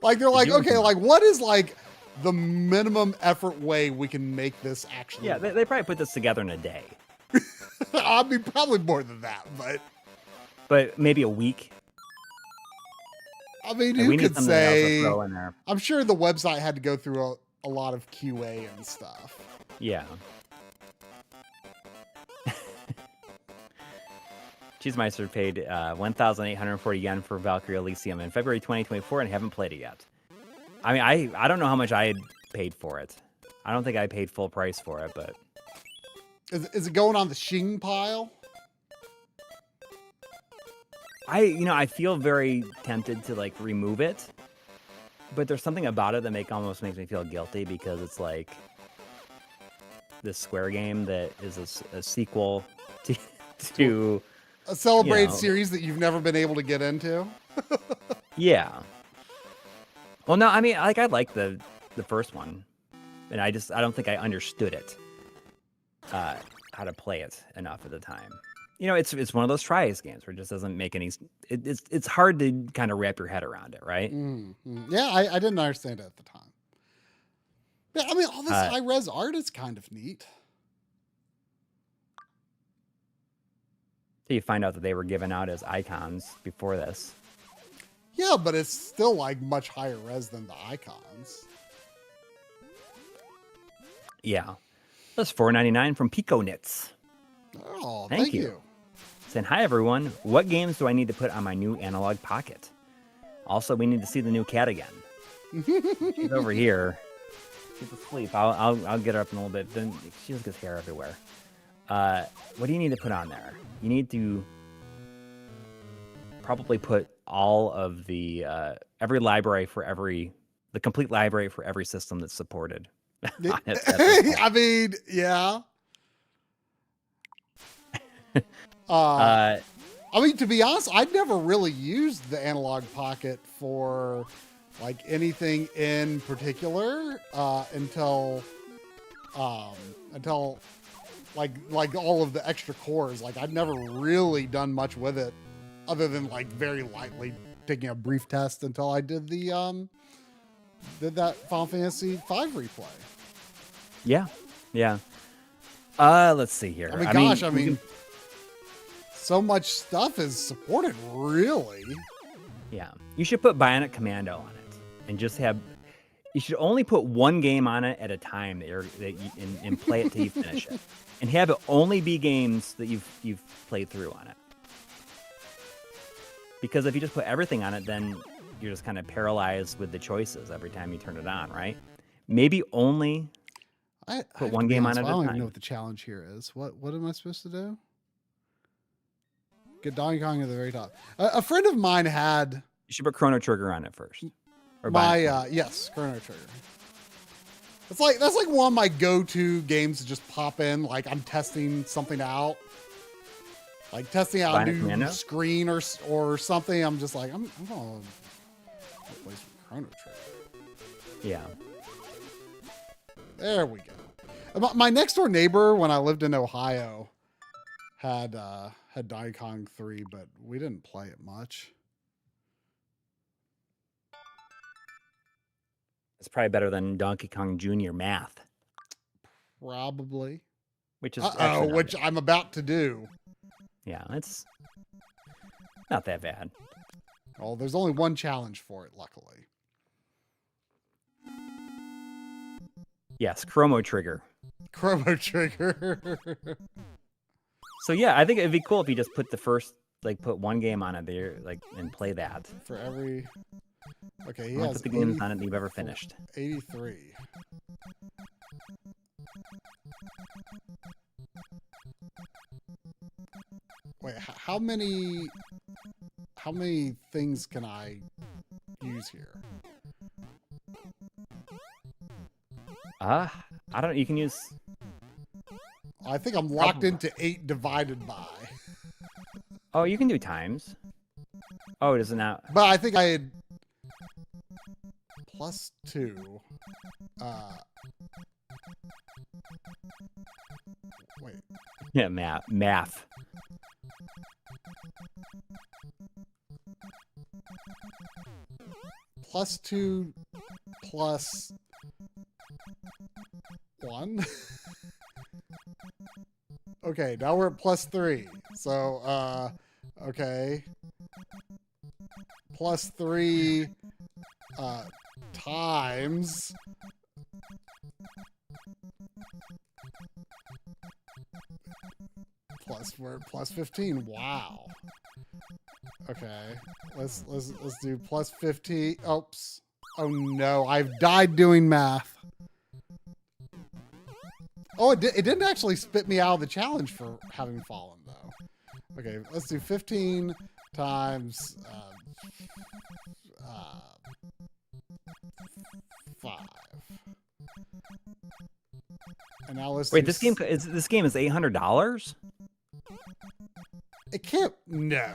Like they're like, doing okay, too like what is like the minimum effort way we can make this actually Yeah. work? They probably put this together in a day, I mean, probably more than that, but maybe a week. I mean, And who we need could something else to say? throw in there. I'm sure the website had to go through a lot of QA and stuff. Yeah. Cheesemeister paid 1,840 yen for Valkyrie Elysium in February 2024 and haven't played it yet. I mean, I don't know how much I had paid for it. I don't think I paid full price for it, but Is it going on the Shing pile? I feel very tempted to like remove it, but there's something about it that almost makes me feel guilty because it's like this Square game that is a sequel to A celebrated know. series that you've never been able to get into? Yeah. Well, no, I mean, like I like the first one, and I don't think I understood it, how to play it enough at the time. You know, it's one of those try-ace games where it just doesn't make any. It's hard to kind of wrap your head around it, right? Yeah, I didn't understand it at the time. Yeah, I mean, all this Uh, high-res art is kind of neat. So you find out that they were given out as icons before this. Yeah, but it's still like much higher res than the icons. Yeah, that's $4.99 from Pico Knits. Oh, Thank thank you. you. Saying, hi everyone, what games do I need to put on my new analog pocket? Also, we need to see the new cat again. She's over here. She's asleep. I'll get her up in a little bit. Then she just gets hair everywhere. What do you need to put on there? You need to probably put all of the every library for the complete library for every system that's supported. On it at this point. I mean, yeah. Uh, I mean, to be honest, I'd never really used the analog pocket for like anything in particular until like all of the extra cores. Like I'd never really done much with it other than like very lightly taking a brief test until I did did that Final Fantasy V replay. yeah. Let's see here. I mean, so much stuff is supported, really. Yeah. You should put Bionic Commando on it and just have. You should only put one game on it at a time and play it till you finish it, and have it only be games that you've played through on it. Because if you just put everything on it, then you're just kind of paralyzed with the choices every time you turn it on, right? Maybe only put one game on it at I don't a even time. know what the challenge here is. What am I supposed to do? Get Donkey Kong at the very top. A friend of mine had You should put Chrono Trigger on it first. Or my Bionic. yes, Chrono Trigger. That's like one of my go-to games to just pop in. Like I'm testing something out, like testing out Bionic a new Commando? screen or something. I'm just like I'm gonna play some Chrono Trigger. Yeah. There we go. My next door neighbor, when I lived in Ohio, had Donkey Kong 3, but we didn't play it much. It's probably better than Donkey Kong Jr. Math, Probably. which is actually not Which bad. I'm about to do. Yeah, it's not that bad. Oh, there's only one challenge for it, luckily. Yes, Chromo Trigger. Chromo Trigger. So yeah, I think it'd be cool if you just put the first, like, put one game on it there, like, and play that. For every... Okay, he Only has put the games on it that you've ever finished. 83. Wait, how many things can I use here? I don't know. You can use... I think I'm locked into 8 divided by. Oh, you can do times. Oh, does it not? But I think I had +2. Wait. Yeah, math. +2 plus 1. Okay, now we're at +3. So, okay. +3 times we're at +15. Wow. Okay. Let's do +50. Oops. Oh no, I've died doing math. Oh, it didn't actually spit me out of the challenge for having fallen, though. Okay, let's do 15 times 5. And now let's Wait, this game is $800? It can't. No,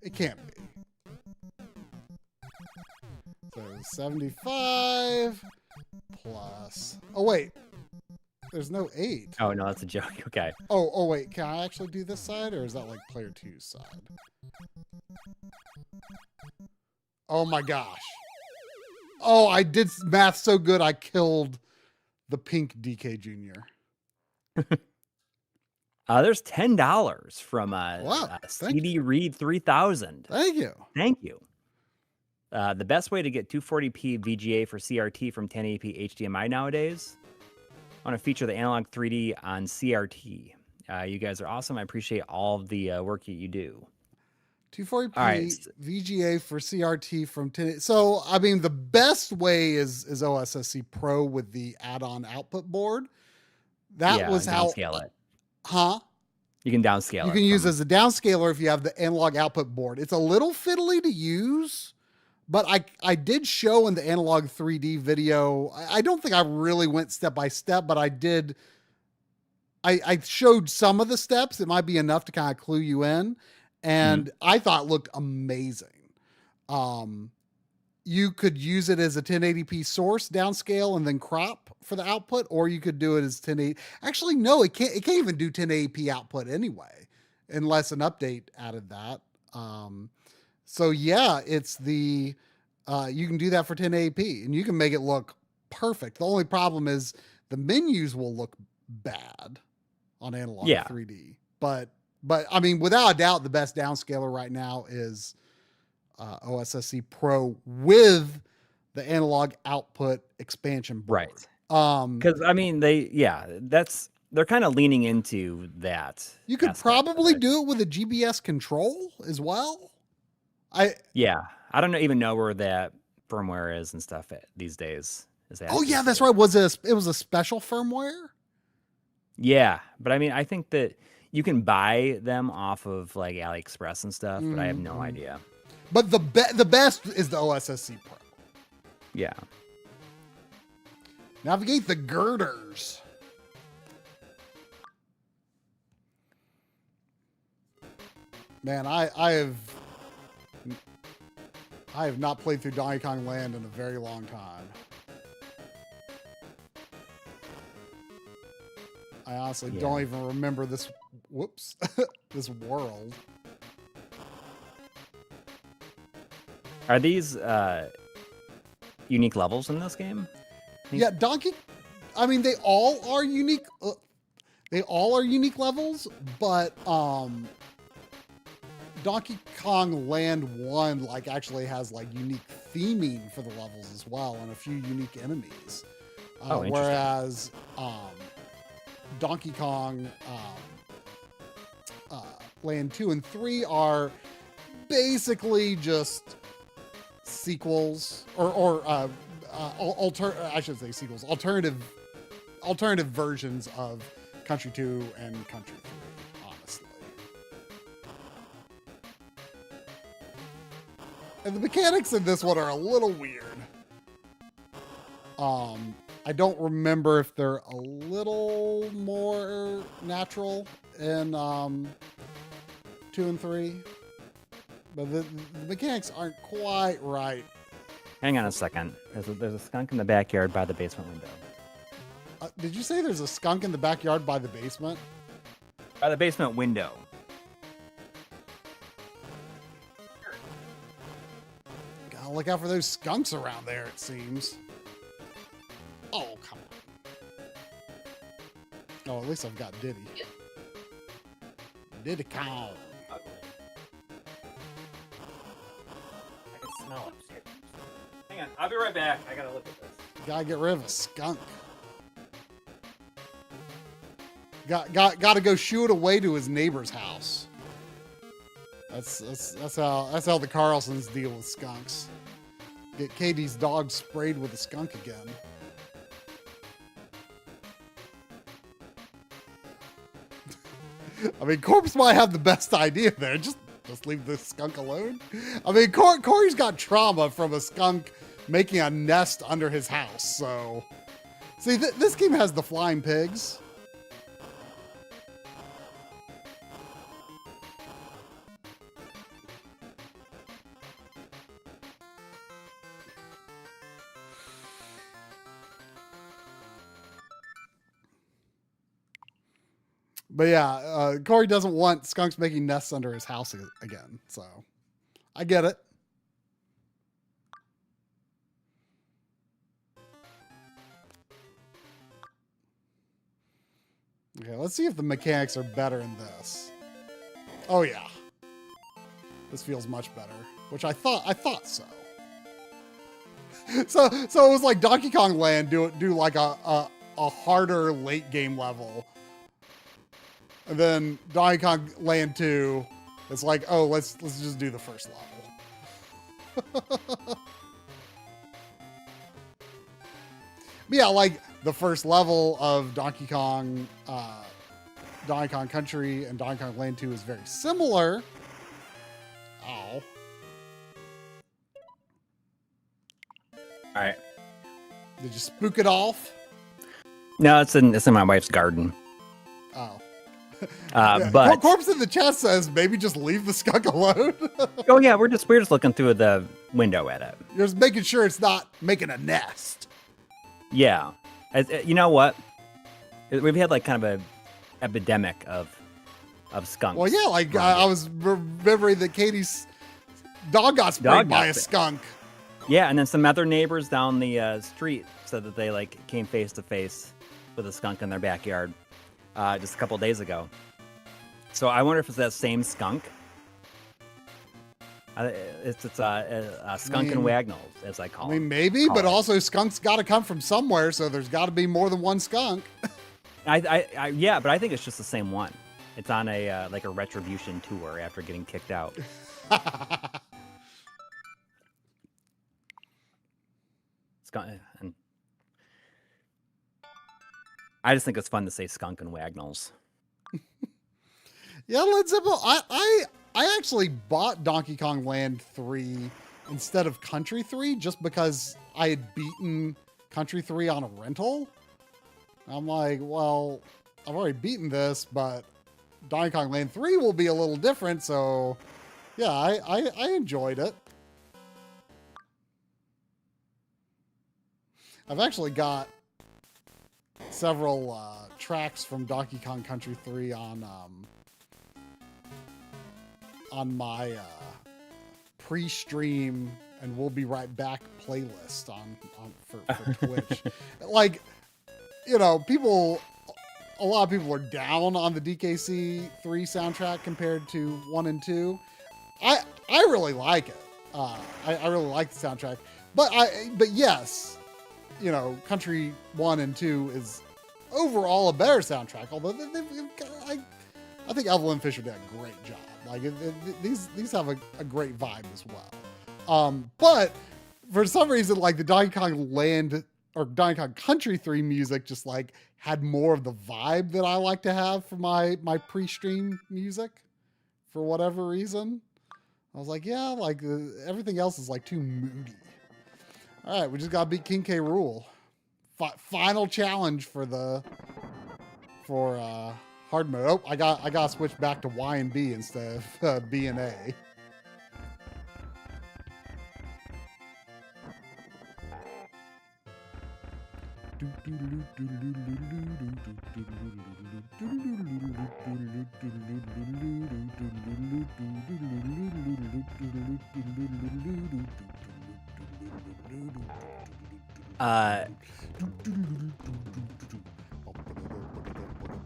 it can't be. So 75 plus. Oh wait. There's no 8. Oh, no, that's a joke. Okay. Oh, wait. Can I actually do this side, or is that like player 2's side? Oh my gosh. Oh, I did math so good I killed the pink DK Jr. There's $10 from Wow, CD Read 3000. Thank you. Thank you. The best way to get 240p VGA for CRT from 1080p HDMI nowadays. I want to feature the analog 3D on CRT. You guys are awesome. I appreciate all of the work that you do. 240p right. VGA for CRT from 10. So, I mean, the best way is OSSC Pro with the add-on output board. That was how... Downscale it. Huh? You can downscale it. You can use it as a downscaler if you have the analog output board. It's a little fiddly to use, but I did show in the analog 3D video. I don't think I really went step by step, but I did. I showed some of the steps. It might be enough to kind of clue you in, and I thought it looked amazing. You could use it as a 1080p source downscale and then crop for the output, or you could do it as 1080. Actually, no, it can't even do 1080p output anyway, unless an update added that. So yeah, it's the, you can do that for 1080p and you can make it look perfect. The only problem is the menus will look bad on analog 3D, but I mean, without a doubt, the best downscaler right now is OSSC Pro with the analog output expansion board. Right. Because I mean, they're kind of leaning into that. You could probably do it with a GBS control as well. I don't even know where that firmware is and stuff these days. Oh yeah, that's right. It was a special firmware? Yeah, but I mean, I think that you can buy them off of like AliExpress and stuff, but I have no idea. But the best is the OSSC Pro. Yeah. Navigate the girders. Man, I have not played through Donkey Kong Land in a very long time. I honestly don't even remember this. Whoops, this world. Are these unique levels in this game? Yeah, I mean, they all are unique. They all are unique levels, but Donkey Kong Land 1 actually has unique theming for the levels as well, and a few unique enemies. Oh, interesting. Whereas Donkey Kong Land 2 and 3 are basically just sequels or I should say sequels, alternative versions of Country 2 and Country 3, honestly. And the mechanics in this one are a little weird. I don't remember if they're a little more natural in 2 and 3, but the mechanics aren't quite right. Hang on a second. There's a skunk in the backyard by the basement window. Did you say there's a skunk in the backyard by the basement? By the basement window. Gotta look out for those skunks around there, it seems. Oh, come on. Oh, at least I've got Diddy. Diddy Kong. I can smell it. Hang on, I'll be right back. I gotta look at this. Gotta get rid of a skunk. Gotta go shoo it away to his neighbor's house. That's how the Carlsons deal with skunks. Get Katie's dog sprayed with a skunk again. I mean, Corpse might have the best idea there. Just leave the skunk alone. I mean, Corey's got trauma from a skunk making a nest under his house. So, see, this game has the flying pigs. But yeah, Corey doesn't want skunks making nests under his house again. So I get it. Okay, let's see if the mechanics are better in this. Oh yeah. This feels much better, which I thought so. So it was like Donkey Kong Land do like a harder late game level. And then Donkey Kong Land 2, it's like, oh, let's just do the first level. Yeah, like the first level of Donkey Kong Country and Donkey Kong Land 2 is very similar. Ow. All right. Did you spook it off? No, it's in my wife's garden. Oh. Yeah. But Corpse in the chat says maybe just leave the skunk alone. oh yeah, we're just looking through the window at it. You're just making sure it's not making a nest. Yeah, you know what? We've had like kind of a epidemic of skunks. Well, yeah, like I was remembering that Katie's dog got sprayed by a skunk. Yeah, and then some other neighbors down the street said that they like came face to face with a skunk in their backyard. Just a couple of days ago. So I wonder if it's that same skunk. It's a skunk and wagnalls, as I call it. I mean, maybe, but also skunks got to come from somewhere, so there's got to be more than one skunk. Yeah, but I think it's just the same one. It's on a like a retribution tour after getting kicked out. Skunk, and I just think it's fun to say skunk and wagnalls. Yeah, Led Zeppelin. I actually bought Donkey Kong Land 3 instead of Country 3 just because I had beaten Country 3 on a rental. I'm like, well, I've already beaten this, but Donkey Kong Land 3 will be a little different. So, yeah, I enjoyed it. I've actually got several tracks from Donkey Kong Country 3 on my pre-stream and we'll be right back playlist for Twitch. Like, you know, a lot of people are down on the DKC 3 soundtrack compared to 1 and 2. I really like it. I really like the soundtrack, but yes, you know, Country 1 and 2 is overall a better soundtrack. Although I think Evelyn Fisher did a great job. Like these have a great vibe as well. But for some reason, like the Donkey Kong Land or Donkey Kong Country 3 music just like had more of the vibe that I like to have for my pre-stream music for whatever reason. I was like, yeah, like everything else is like too moody. All right, we just got to beat King K. Rool. Final challenge for hard mode. Oh, I got to switch back to Y and B instead of B and A.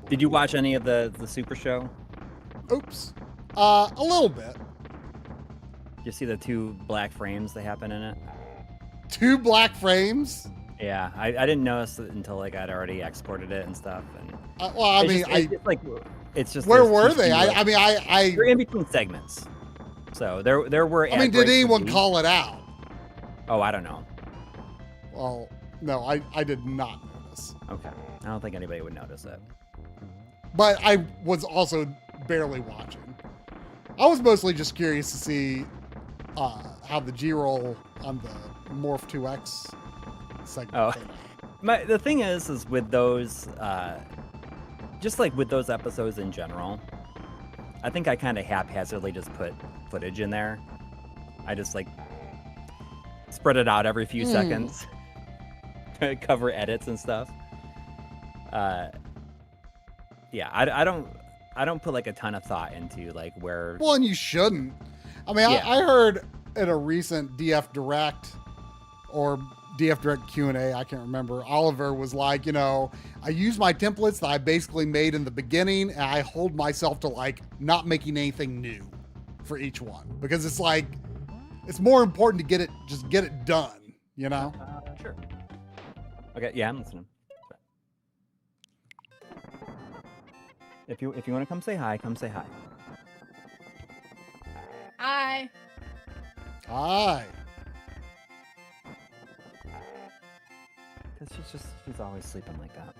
Did you watch any of the Super Show? Oops. A little bit. Did you see the 2 black frames that happen in it? 2 black frames? Yeah, I didn't notice it until like I'd already exported it and stuff. And well, I mean, it's just where were they? I they're in between segments. So there were. I mean, did anyone call it out? Oh, I don't know. Well, no, I did not notice. Okay, I don't think anybody would notice it. But I was also barely watching. I was mostly just curious to see how the G-roll on the Morph 2X segment came out. The thing is with those, just like with those episodes in general, I think I kind of haphazardly just put footage in there. I just like spread it out every few seconds, cover edits and stuff. Yeah, I don't put like a ton of thought into like where. Well, and you shouldn't. I mean, yeah. I heard at a recent DF Direct or DF Direct Q&A, I can't remember. Oliver was like, you know, I use my templates that I basically made in the beginning, and I hold myself to like not making anything new for each one because it's like it's more important to get it done, you know? Sure. Okay, yeah, I'm listening. If you want to come say hi, come say hi. Hi. Hi. Because she's always sleeping like that.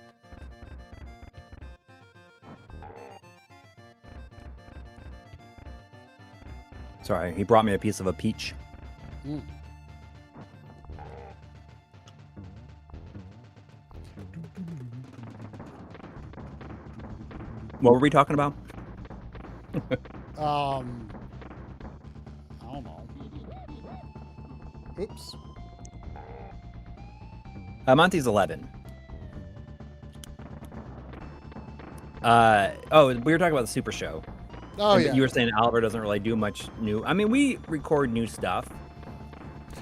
Sorry, he brought me a piece of a peach. Mm. What were we talking about? I don't know. Oops. Monty's 11. We were talking about the Super Show. Oh, yeah. You were saying Oliver doesn't really do much new. I mean, we record new stuff.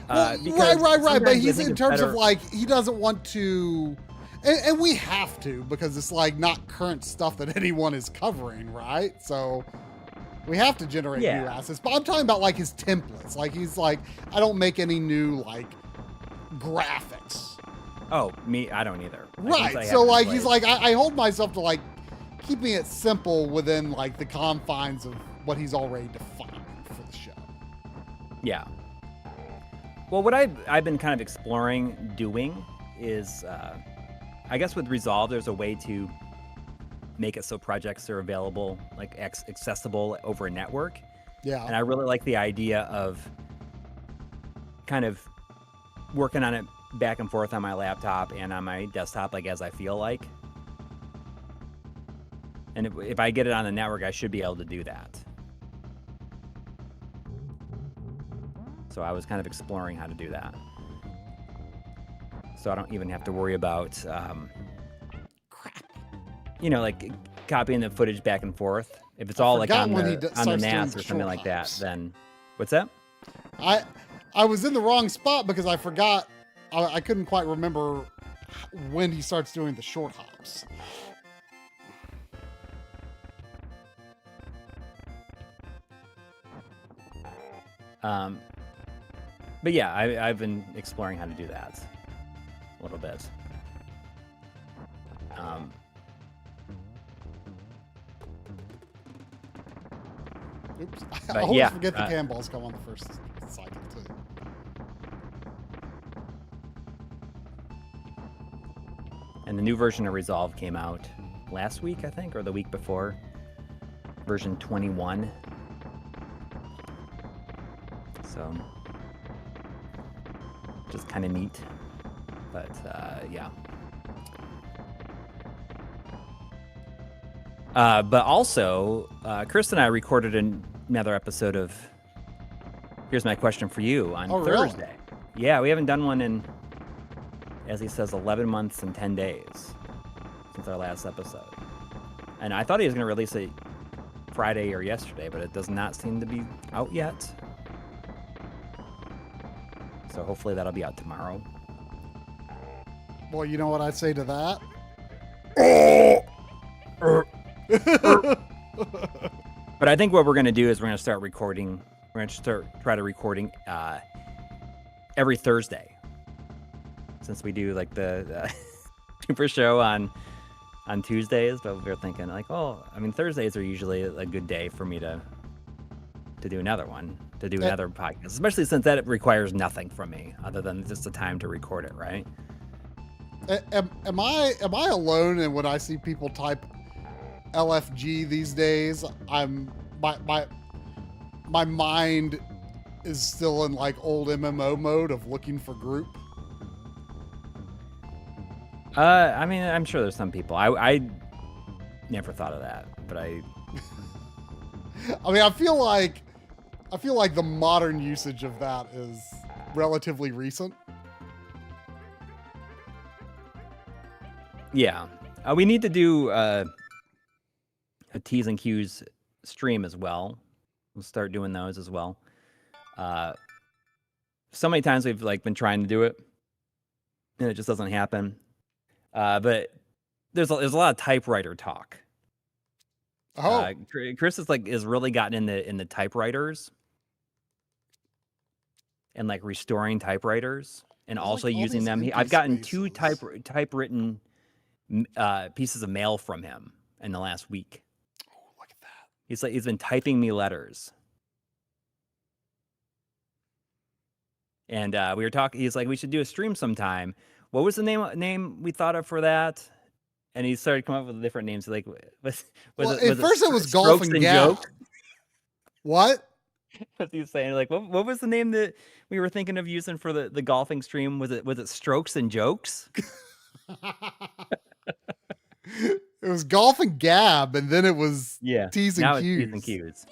Well, right. But he's in terms of like, he doesn't want to, and we have to because it's like not current stuff that anyone is covering, right? So we have to generate new assets. But I'm talking about like his templates. Like he's like, I don't make any new like graphics. Oh, I don't either. Right. So like he's like, I hold myself to like keeping it simple within like the confines of what he's already defined for the show. Yeah. Well, what I've been kind of exploring doing is, I guess with Resolve, there's a way to make it so projects are available, like accessible over a network. Yeah. And I really like the idea of kind of working on it back and forth on my laptop and on my desktop, like as I feel like. And if I get it on the network, I should be able to do that. So I was kind of exploring how to do that. So I don't even have to worry about, like copying the footage back and forth. If it's all like on the NAS or something like that, then what's that? I was in the wrong spot because I forgot. I couldn't quite remember when he starts doing the short hops. But yeah, I've been exploring how to do that. a little bit. Oops. I But always yeah, forget the cam balls come on the first cycle, too. And the new version of Resolve came out last week, I think, or the week before. Version 21. So, just kind of neat. But, yeah. But also, Chris and I recorded another episode of Here's My Question for You on Thursday. Really? Yeah, we haven't done one in, as he says, 11 months and 10 days since our last episode. And I thought he was going to release it Friday or yesterday, but it does not seem to be out yet. So hopefully that'll be out tomorrow. Well, you know what I'd say to that? But I think what we're going to do is we're going to start recording. We're going to try to recording every Thursday, since we do like the super show on Tuesdays. But we're thinking like, oh, I mean, Thursdays are usually a good day for me to do another one, to do another podcast, especially since that requires nothing from me other than just the time to record it, right? Am I alone? And when I see people type LFG these days, my mind is still in like old MMO mode of looking for group. I mean, I'm sure there's some people. I never thought of that, but I mean, I feel like the modern usage of that is relatively recent. Yeah. We need to do a T's and Q's stream as well. We'll start doing those as well. So many times we've like been trying to do it, and it just doesn't happen. But there's a lot of typewriter talk. Oh, Chris is really gotten in the typewriters and like restoring typewriters and also like all using these them. empty I've gotten spaces. 2 typewritten pieces of mail from him in the last week. Oh, look at that. He's been typing me letters. And we were talking. He's like, we should do a stream sometime. What was the name we thought of for that? And he started coming up with different names. Like, was At first it was Golf Strokes and Gab. Jokes? What? What he was saying? Like, what was the name that we were thinking of using for the golfing stream? Was it Strokes and Jokes? It was Golf and Gab, and then it was T's and now Q's. It's T's and Q's.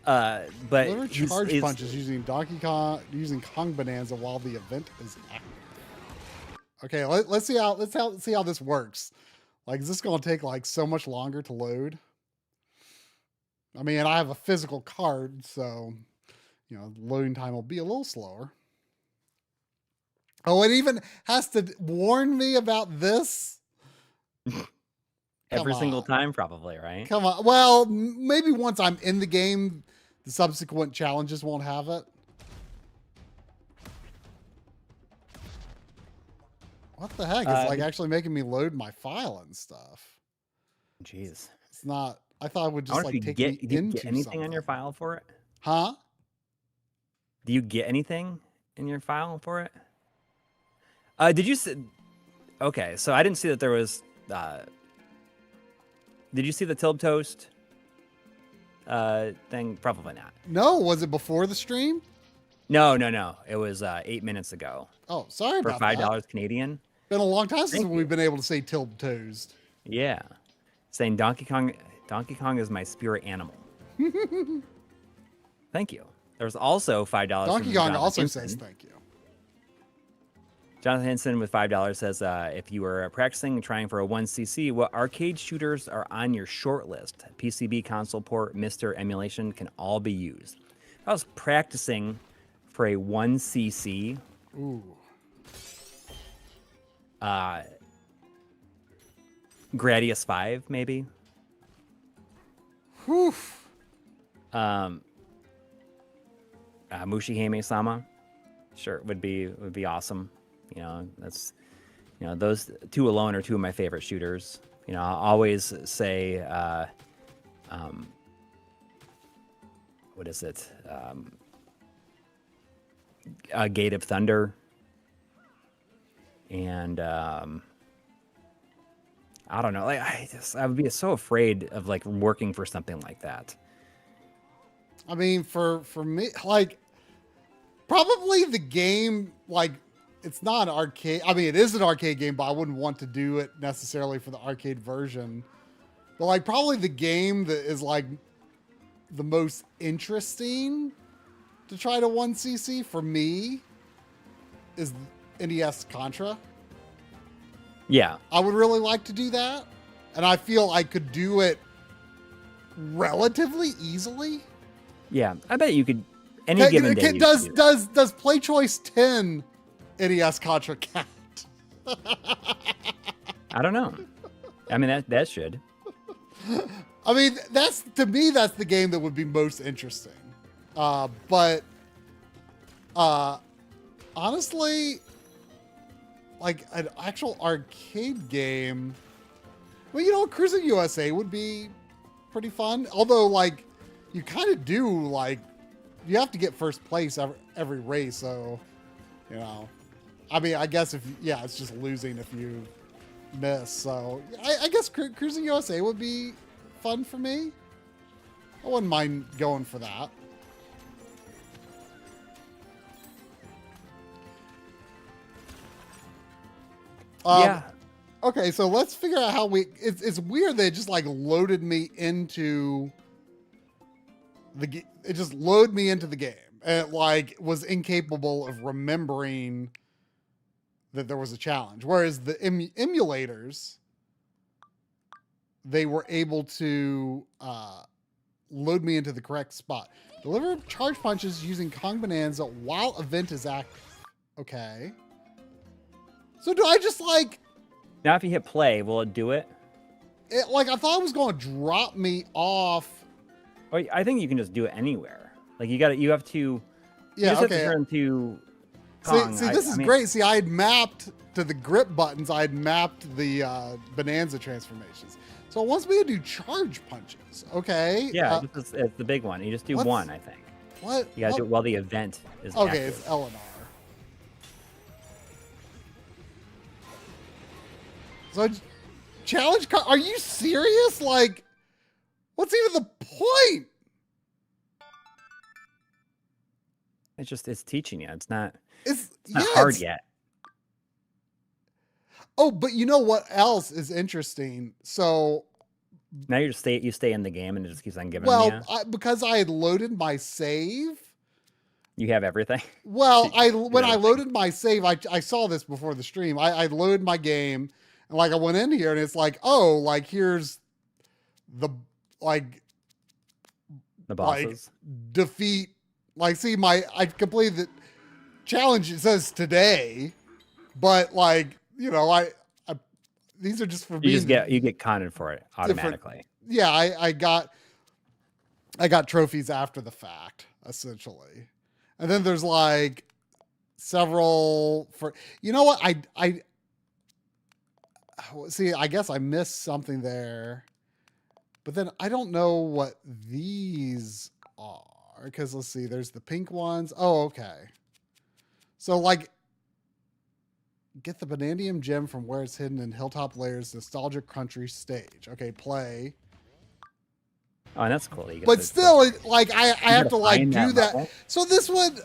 But Deliver charge punches using Kong Bonanza while the event is active. Okay, let's see how this works. Like, is this going to take like so much longer to load? I mean, I have a physical card, so loading time will be a little slower. Oh, it even has to warn me about this every single time, probably, right? Come on. Well, maybe once I'm in the game, the subsequent challenges won't have it. What the heck? It's like actually making me load my file and stuff. Jeez. It's not. I thought it would just like take me into do you get anything something. on your file for it? Huh? Do you get anything in your file for it? Did you see? Okay, so I didn't see that there was. Did you see the Tilb Toast thing? Probably not. No, was it before the stream? No. It was 8 minutes ago. Oh, sorry for about $5 Canadian. Been a long time since we've been able to say Tilb Toast. Yeah, saying Donkey Kong is my spirit animal. Thank you. There's also $5. Donkey Kong also says thank you. Jonathan Henson with $5 says, if you were practicing and trying for a 1cc, what arcade shooters are on your short list? PCB, console port, MiSTer, emulation can all be used. If I was practicing for a 1cc, ooh, Gradius 5, maybe. Whew. Mushihime-sama Sure, would be awesome. You know, that's those two alone are two of my favorite shooters. You know, I'll always say, what is it? Gate of Thunder, and I don't know. Like I would be so afraid of like working for something like that. I mean, for me, like probably the game, like it's not an arcade. I mean, it is an arcade game, but I wouldn't want to do it necessarily for the arcade version. But like probably the game that is like the most interesting to try to 1cc for me is NES Contra. Yeah. I would really like to do that. And I feel I could do it relatively easily. Yeah. I bet you could any given day. Does Play Choice 10 NES Contra count? I don't know. I mean that should. I mean, to me that's the game that would be most interesting. But honestly, like an actual arcade game, well, you know, Cruising USA would be pretty fun. Although, like, you kind of do, like, you have to get first place every race. So, you know, I mean, I guess it's just losing if you miss. So, I guess Cruising USA would be fun for me. I wouldn't mind going for that. Yeah. Okay, so let's figure out how it's weird that it just like loaded me into it just loaded me into the game. And it like was incapable of remembering that there was a challenge. Whereas the emulators, they were able to load me into the correct spot. Deliver charge punches using Kong Bonanza while event is active. Okay. So do I just like... Now if you hit play, will it do it? Like I thought it was going to drop me off. Or I think you can just do it anywhere. Like you have to... Yeah, you just have to turn to Kong. See, this is great. See, I had mapped to the grip buttons. I had mapped the Bonanza transformations. So it wants me to do charge punches. Okay. Yeah, it's the big one. You just do one, I think. What? You gotta do it while the event is okay, active. it's Eleanor. So challenge, are you serious? Like, what's even the point? It's teaching you. It's not yeah, hard yet. Oh, but you know what else is interesting? So now you stay in the game and it just keeps on giving you. Because I had loaded my save. You have everything. Well, when I loaded my save, I saw this before the stream. I loaded my game. And like I went in here and it's like, oh, like here's the bosses. Like, defeat. Like, see, I completed the challenge. It says today, but like, you know, I these are just for you get content for it automatically. Yeah, I got trophies after the fact, essentially. And then there's like several for, you know what? I see, I guess I missed something there, but then I don't know what these are because let's see, there's the pink ones. Oh, okay. So like get the Bananium gem from where it's hidden in Hilltop Layers Nostalgia Country stage. Okay, play. Oh, and that's cool. But still, like I have to like do that. Level. So this would,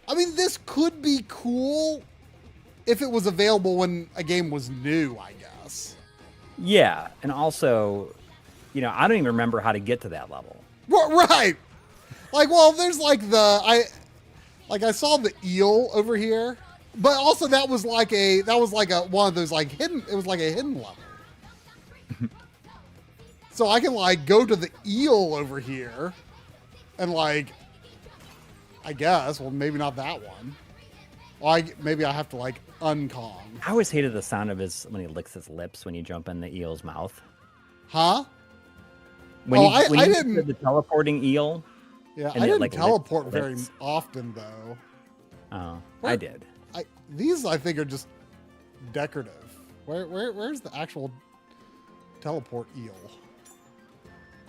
I mean, this could be cool if it was available when a game was new, I guess. Yeah, and also, you know, I don't even remember how to get to that level. Right. Like, well, there's like I saw the eel over here, but also that was like one of those like hidden. It was like a hidden level. So I can like go to the eel over here, and like, I guess, well, maybe not that one. Well, maybe I have to like uncong. I always hated the sound of when he licks his lips when you jump in the eel's mouth. Huh? I didn't. The teleporting eel. Yeah, I didn't teleport very often though. Oh, Where- I did. These I think are just decorative. Where's the actual teleport eel?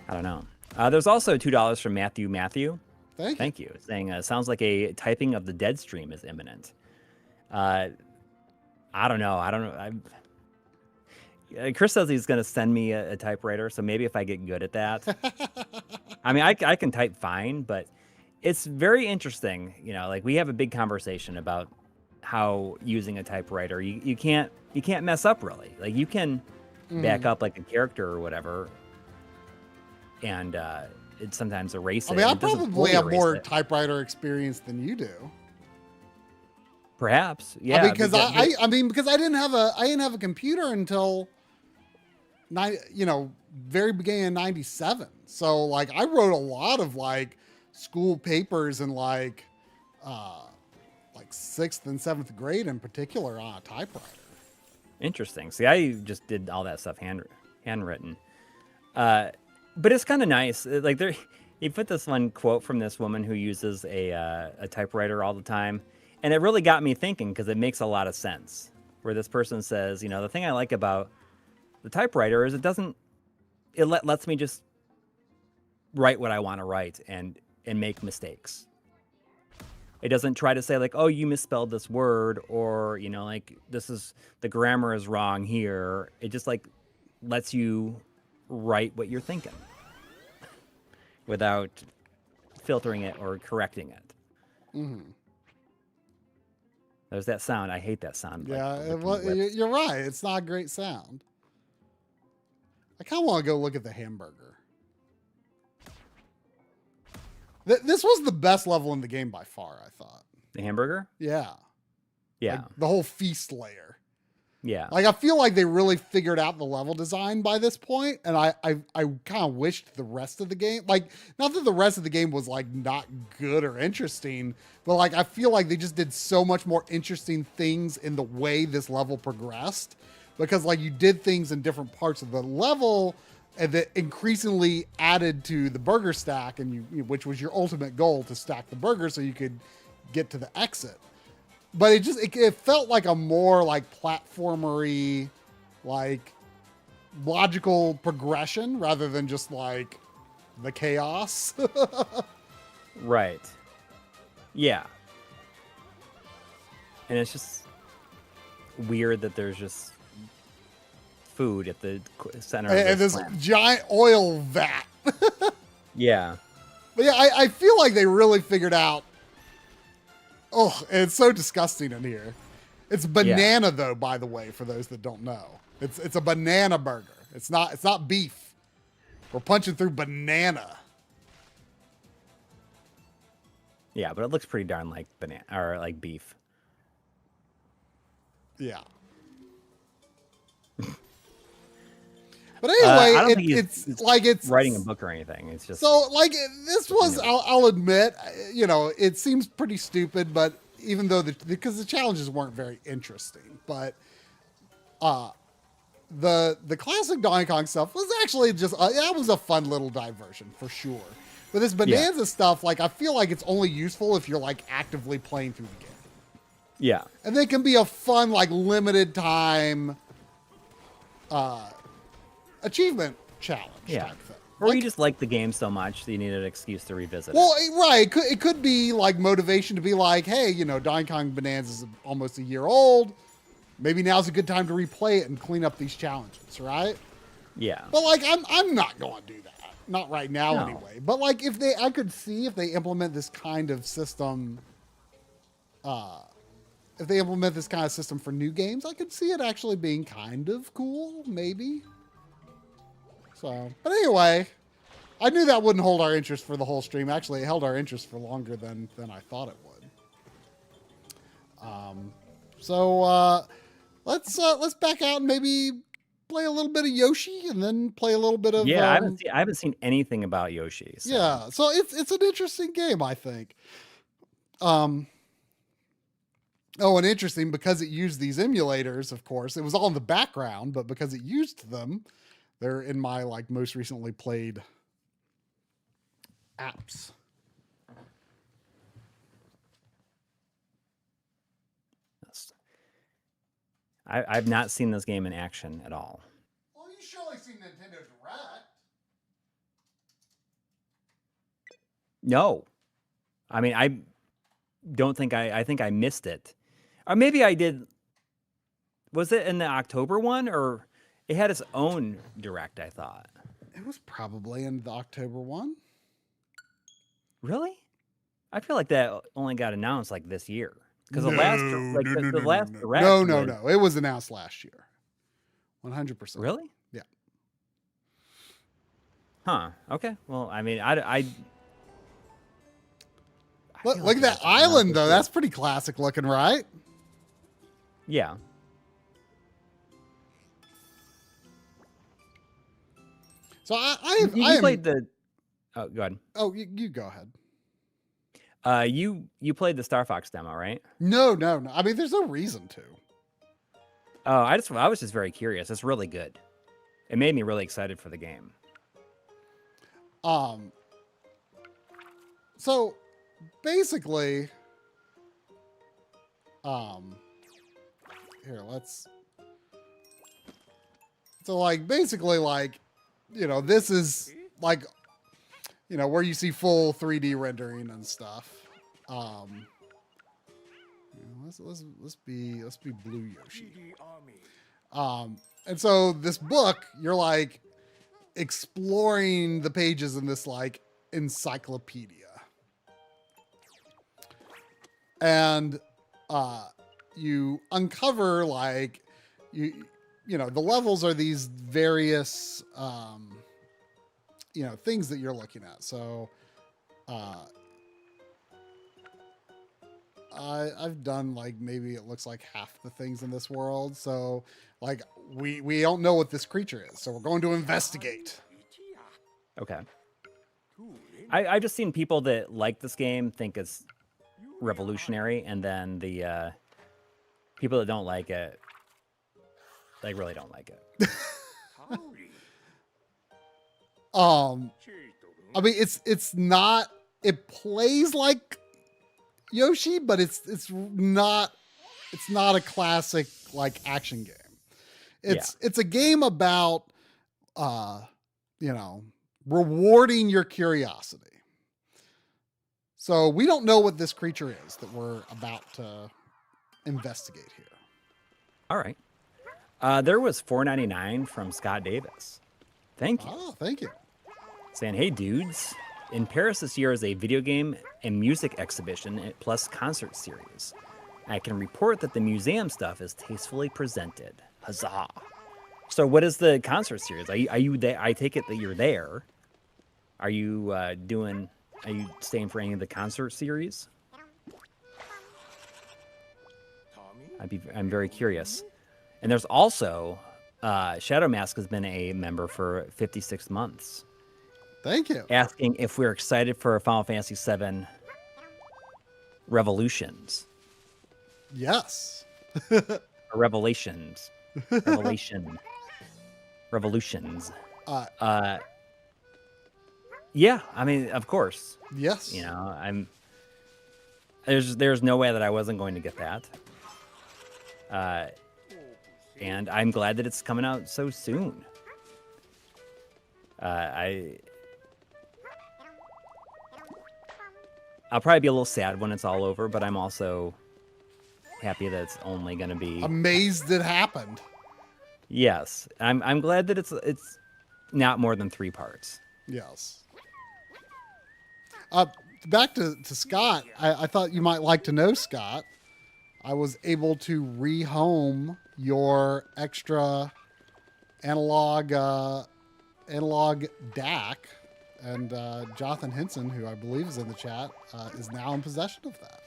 I don't know. There's also $2 from Matthew. Thank you. Thank you. Saying, sounds like a typing of the dead stream is imminent. I don't know. Chris says he's going to send me a typewriter, so maybe if I get good at that. I mean, I can type fine, but it's very interesting. You know, like we have a big conversation about how using a typewriter, you can't mess up really. Like you can back up like a character or whatever, and it sometimes erase it. I mean, I It doesn't probably fully have erase more it. typewriter experience than you do. Perhaps, yeah. I mean, because because I didn't have a computer until very beginning of '97. So like I wrote a lot of like school papers in like 6th and 7th grade in particular on a typewriter. Interesting. See, I just did all that stuff handwritten. But it's kind of nice. Like he put this one quote from this woman who uses a typewriter all the time, and it really got me thinking because it makes a lot of sense. Where this person says, you know, the thing I like about the typewriter is it lets me just write what I want to write and make mistakes. It doesn't try to say like, oh, you misspelled this word, or, you know, like the grammar is wrong here. It just like lets you write what you're thinking without filtering it or correcting it. Mm-hmm. There's that sound. I hate that sound. Yeah, you're right. It's not a great sound. I kind of want to go look at the hamburger. This was the best level in the game by far, I thought. The hamburger? Yeah. Yeah. Like the whole feast layer. Yeah. Like I feel like they really figured out the level design by this point, and I kind of wished the rest of the game, like not that the rest of the game was like not good or interesting, but like I feel like they just did so much more interesting things in the way this level progressed, because like you did things in different parts of the level and that increasingly added to the burger stack, and which was your ultimate goal, to stack the burger so you could get to the exit. But it felt like a more like platformery, like logical progression rather than just like the chaos. Right. Yeah. And it's just weird that there's just food at the center and this giant oil vat. Yeah. But yeah, I feel like they really figured out. Oh, it's so disgusting in here. It's banana though, by the way, for those that don't know. It's a banana burger. It's not beef. We're punching through banana. Yeah, but it looks pretty darn like banana or like beef. Yeah. But anyway, I don't think it's like it's writing a book or anything. It's just so like this was. I'll admit, it seems pretty stupid, but even though because the challenges weren't very interesting, but the classic Donkey Kong stuff was actually just it was a fun little diversion for sure. But this Bonanza stuff, like I feel like it's only useful if you're like actively playing through the game. Yeah, and they can be a fun like limited time achievement challenge type thing. Or you just like the game so much that you need an excuse to revisit well, it. Well, right. It could be like motivation to be like, hey, Donkey Kong Bonanza is almost a year old. Maybe now's a good time to replay it and clean up these challenges, right? Yeah. But like, I'm not going to do that. Not right now, anyway. But like, I could see if they implement this kind of system. If they implement this kind of system for new games, I could see it actually being kind of cool, maybe. So, but anyway, I knew that wouldn't hold our interest for the whole stream. Actually, it held our interest for longer than I thought it would. So let's back out and maybe play a little bit of Yoshi, and then play a little bit of I haven't seen anything about Yoshi. So. Yeah, so it's an interesting game, I think. Oh, and interesting because it used these emulators, of course. It was all in the background, but because it used them, they're in my like most recently played apps. I've not seen this game in action at all. Well, you surely seen Nintendo Direct. No. I mean, I don't think I think I missed it. Or maybe I did. Was it in the October one, or it had its own direct, I thought. It was probably in the October one. Really? I feel like that only got announced like this year. Because the last direct. No. It was announced last year. 100%. Really? Yeah. Huh. Okay. Well, I mean, I Look, feel look like at it that was announced island, this though. year. That's pretty classic looking, right? Yeah. So You played the. Oh, go ahead. Oh, you go ahead. You played the Star Fox demo, right? No. I mean, there's no reason to. Oh, I was just very curious. It's really good. It made me really excited for the game. So basically, here, let's. So like, basically, like, you know, this is like, you know, where you see full 3D rendering and stuff. You know, let's be Blue Yoshi. And so this book, you're like exploring the pages in this like encyclopedia. And you uncover like you know, the levels are these various you know, things that you're looking at. So I've done like, maybe it looks like half the things in this world. So like we don't know what this creature is. So we're going to investigate. Okay. I've just seen people that like this game think it's revolutionary, and then the people that don't like it, like, really don't like it. I mean, it's not, it plays like Yoshi, but it's not a classic like action game. It's a game about you know, rewarding your curiosity. So we don't know what this creature is that we're about to investigate here. All right. There was $4.99 from Scott Davis. Thank you. Oh, thank you. Saying, hey, dudes. In Paris this year is a video game and music exhibition plus concert series. I can report that the museum stuff is tastefully presented. Huzzah. So what is the concert series? Are you there? I take it that you're there. Are you are you staying for any of the concert series? I'm very curious. And there's also Shadow Mask has been a member for 56 months. Thank you. Asking if we're excited for Final Fantasy VII Revolutions. Yes. Or Revelations. Revolutions. Yeah, I mean, of course. Yes. You know, there's no way that I wasn't going to get that. And I'm glad that it's coming out so soon. I'll probably be a little sad when it's all over, but I'm also happy that it's only going to be amazed it happened. Yes, I'm glad that it's not more than 3 parts. Yes. Back to Scott. I thought you might like to know, Scott. I was able to rehome your extra analog DAC, and Jonathan Henson, who I believe is in the chat, is now in possession of that.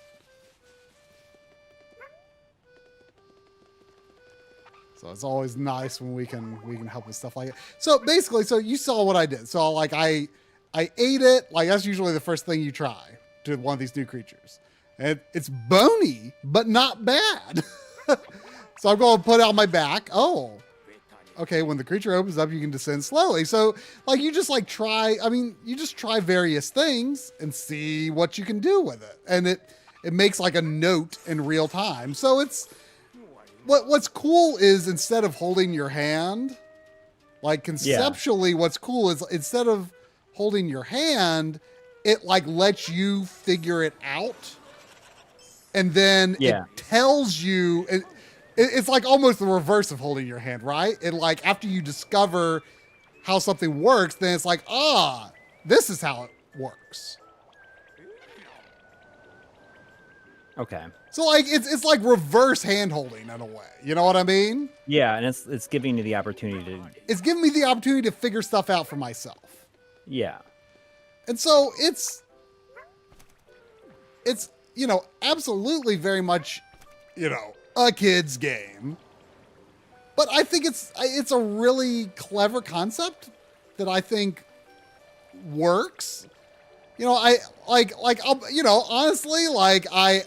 So it's always nice when we can help with stuff like it. So basically, so you saw what I did. So like I ate it. Like that's usually the first thing you try to one of these new creatures. And it's bony, but not bad. So I'm going to put out my back. Oh, okay. When the creature opens up, you can descend slowly. So like you just like try. I mean, you just try various things and see what you can do with it. And it makes like a note in real time. So it's what's cool is instead of holding your hand, like conceptually, what's cool is instead of holding your hand, it like lets you figure it out, and then it tells you. It's like almost the reverse of holding your hand, right? And like after you discover how something works, then it's like, this is how it works. Okay. So like it's like reverse hand holding in a way. You know what I mean? Yeah, and it's giving you the opportunity to. It's giving me the opportunity to figure stuff out for myself. Yeah. And so it's absolutely very much, a kid's game. But I think it's a really clever concept that I think works. Honestly, like I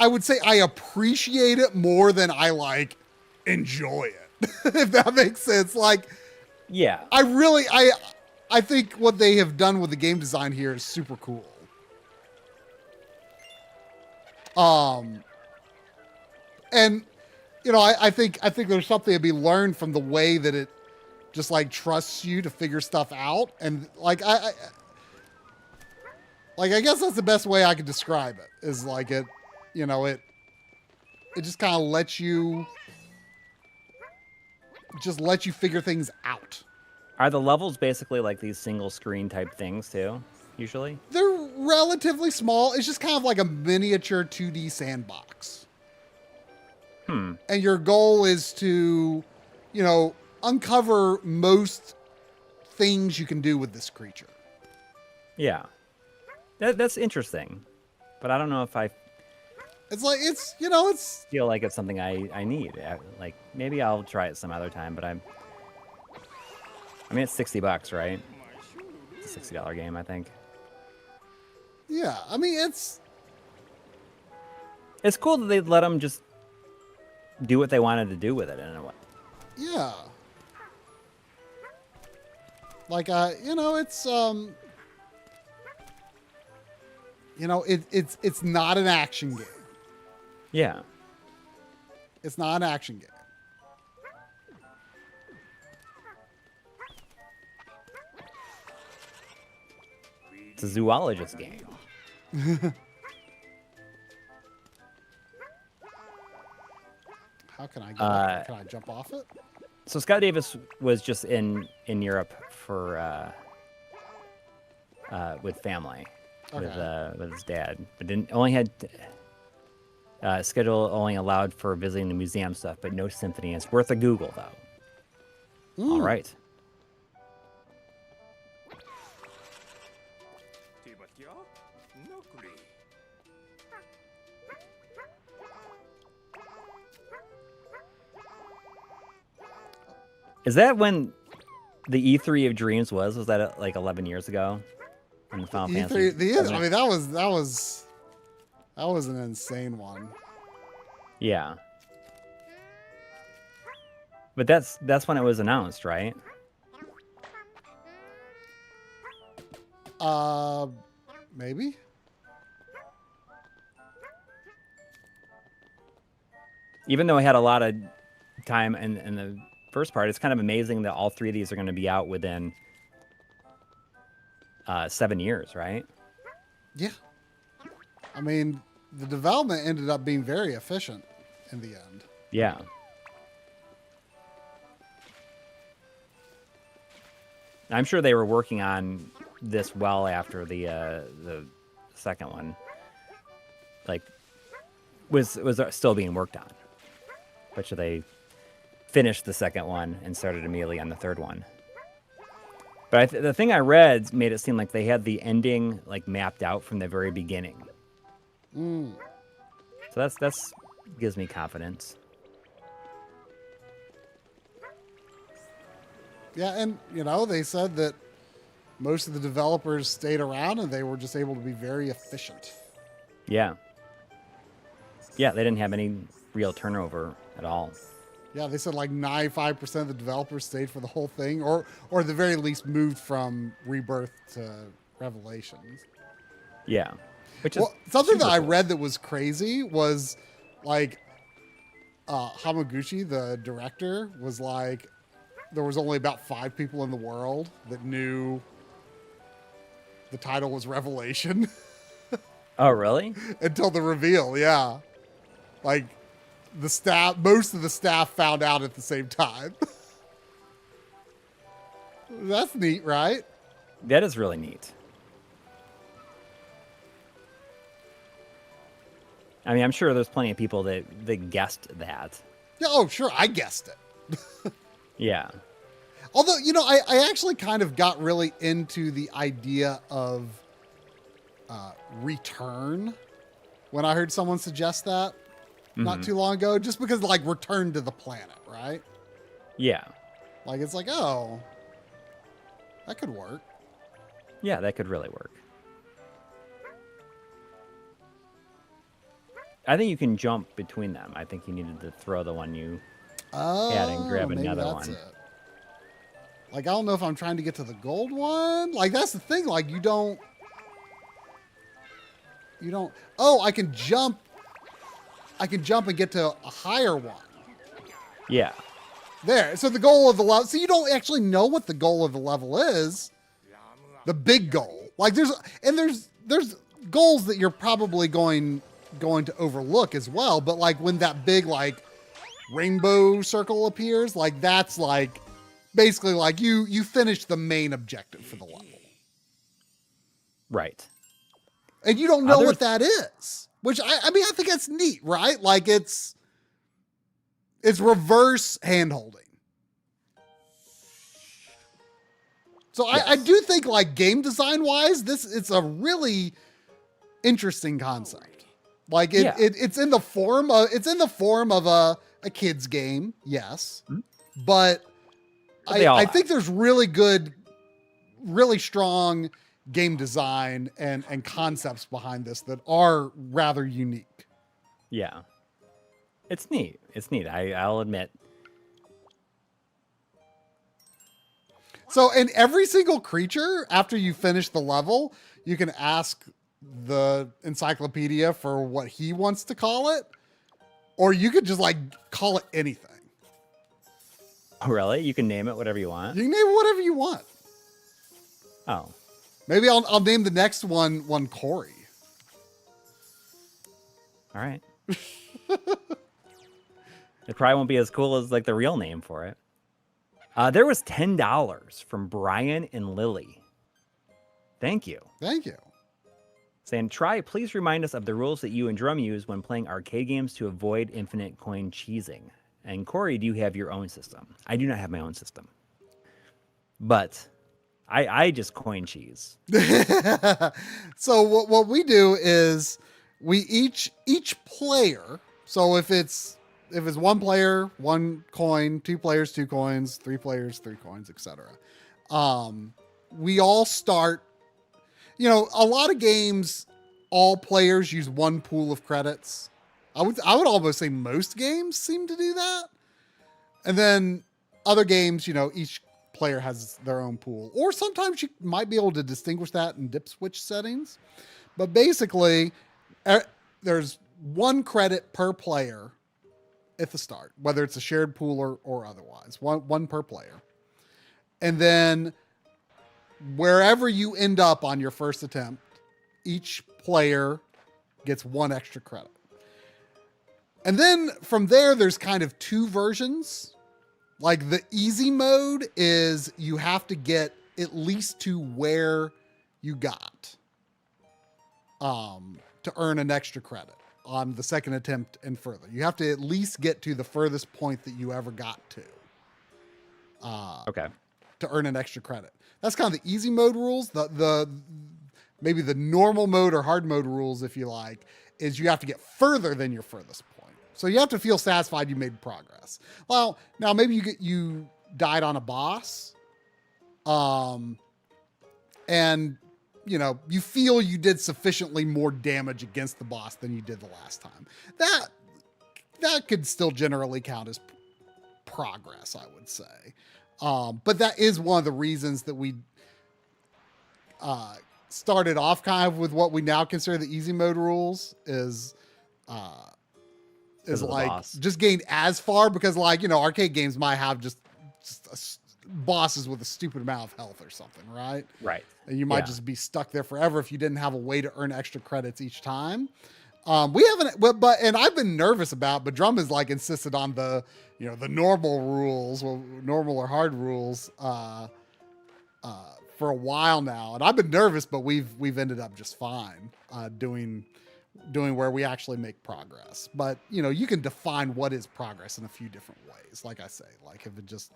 would say I appreciate it more than I like enjoy it. If that makes sense. Like, yeah, I think what they have done with the game design here is super cool. And I think there's something to be learned from the way that it just like trusts you to figure stuff out, and like I guess that's the best way I could describe it. Is like it just kind of lets you figure things out. Are the levels basically like these single screen type things too? Usually they're relatively small. It's just kind of like a miniature 2D sandbox. And your goal is to, uncover most things you can do with this creature. Yeah. That's interesting. But I don't know if I feel like it's something I need. Like maybe I'll try it some other time, but it's $60, right? It's a $60 game, I think. Yeah, I mean it's cool that they let them just do what they wanted to do with it in a way. Yeah. Like it's not an action game. Yeah. It's not an action game. It's a zoologist game. How can I get can I jump off it? So Scott Davis was just in Europe for with family, with his dad, but only had schedule only allowed for visiting the museum stuff, but no symphony. It's worth a Google though. All right. Is that when the E3 of Dreams was? Was that like 11 years ago? When the Final Fantasy? I mean, that was an insane one. Yeah. But that's when it was announced, right? Maybe. Even though I had a lot of time in the first part, it's kind of amazing that all three of these are going to be out within 7 years, right? Yeah. I mean, the development ended up being very efficient in the end. Yeah. I'm sure they were working on this well after the second one, like, was still being worked on. Bet you they finished the second one and started immediately on the third one. But the thing I read made it seem like they had the ending like mapped out from the very beginning. So that's gives me confidence. Yeah, and they said that most of the developers stayed around and they were just able to be very efficient. Yeah. Yeah, they didn't have any real turnover at all. Yeah, they said like 95% of the developers stayed for the whole thing, or at the very least moved from Rebirth to Revelations. Yeah. Which is something that I cool. read that was crazy was like Hamaguchi, the director, was like, there was only about 5 people in the world that knew the title was Revelation Oh, really? until the reveal. Yeah. Like the staff, most of the staff found out at the same time. That's neat, right? That is really neat. I mean, I'm sure there's plenty of people that guessed that. Yeah, oh, sure. I guessed it. Yeah. Although, you know, I actually kind of got really into the idea of return when I heard someone suggest that not too long ago, just because, like, return to the planet, right? Yeah. Like, it's like, oh, that could work. Yeah, that could really work. I think you can jump between them. I think you needed to throw the one you had and grab maybe another that's one. it. Like, I don't know if I'm trying to get to the gold one. Like, that's the thing. Like, you don't. Oh, I can jump. I can jump and get to a higher one. Yeah. There. So the goal of the level. So you don't actually know what the goal of the level is. The big goal. Like, there's goals that you're probably going to overlook as well. But like when that big like rainbow circle appears, like that's like basically like you finish the main objective for the level. Right. And you don't know what that is. Which I mean, I think that's neat, right? Like it's reverse hand holding. So yes. I do think like game design wise, it's a really interesting concept. Like it's in the form of a kid's game, yes. Mm-hmm. But I think there's really good, really strong game design and concepts behind this that are rather unique. Yeah. It's neat. It's neat. I'll admit. So in every single creature, after you finish the level, you can ask the encyclopedia for what he wants to call it, or you could just like call it anything. Oh, really? You can name it whatever you want? You can name it whatever you want. Oh. Maybe I'll name the next one Coury. All right. It probably won't be as cool as like the real name for it. There was $10 from Brian and Lily. Thank you. Thank you. Saying, please remind us of the rules that you and Drum use when playing arcade games to avoid infinite coin cheesing. And Coury, do you have your own system? I do not have my own system. But I just coin cheese. So what we do is we each player. So if it's one player, 1 coin, 2 players, 2 coins, 3 players, 3 coins, etc. We all start. You know, a lot of games, all players use 1 pool of credits. I would almost say most games seem to do that. And then other games, you know, each player has their own pool. Or sometimes you might be able to distinguish that in dip switch settings. But basically, there's 1 credit per player at the start, whether it's a shared pool or otherwise. One per player. And then wherever you end up on your first attempt, each player gets 1 extra credit. And then from there, there's kind of 2 versions. Like the easy mode is you have to get at least to where you got to earn an extra credit on the second attempt and further. You have to at least get to the furthest point that you ever got to. Okay. To earn an extra credit. That's kind of the easy mode rules. The maybe the normal mode or hard mode rules, if you like, is you have to get further than your furthest point. So you have to feel satisfied you made progress. Well, now maybe you died on a boss, and you know you feel you did sufficiently more damage against the boss than you did the last time. That could still generally count as progress, I would say. But that is one of the reasons that we started off kind of with what we now consider the easy mode rules is is of the like boss. just gained as far because like, you know, arcade games might have just bosses with a stupid amount of health or something, right? Right. And you might Yeah. just be stuck there forever if you didn't have a way to earn extra credits each time. We haven't, but and I've been nervous about, but Drum has like insisted on the, you know, the normal rules, well, normal or hard rules, for a while now, and I've been nervous, but we've ended up just fine, doing where we actually make progress. But you know, you can define what is progress in a few different ways. Like I say, like if it just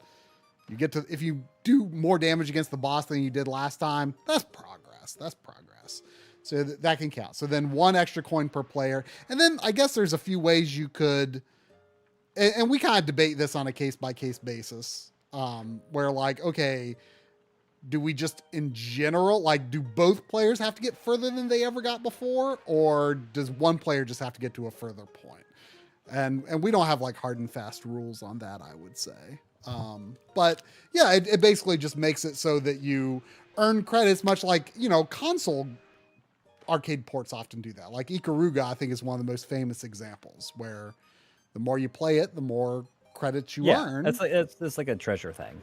if you do more damage against the boss than you did last time, that's progress. That's progress. So that can count. So then 1 extra coin per player. And then I guess there's a few ways you could, and we kind of debate this on a case by case basis, where like, okay, do we just in general, like do both players have to get further than they ever got before? Or does one player just have to get to a further point? And we don't have like hard and fast rules on that, I would say. But yeah, it basically just makes it so that you earn credits, much like, you know, console arcade ports often do that. Like Ikaruga, I think, is one of the most famous examples where the more you play it, the more credits you earn. It's like a treasure thing.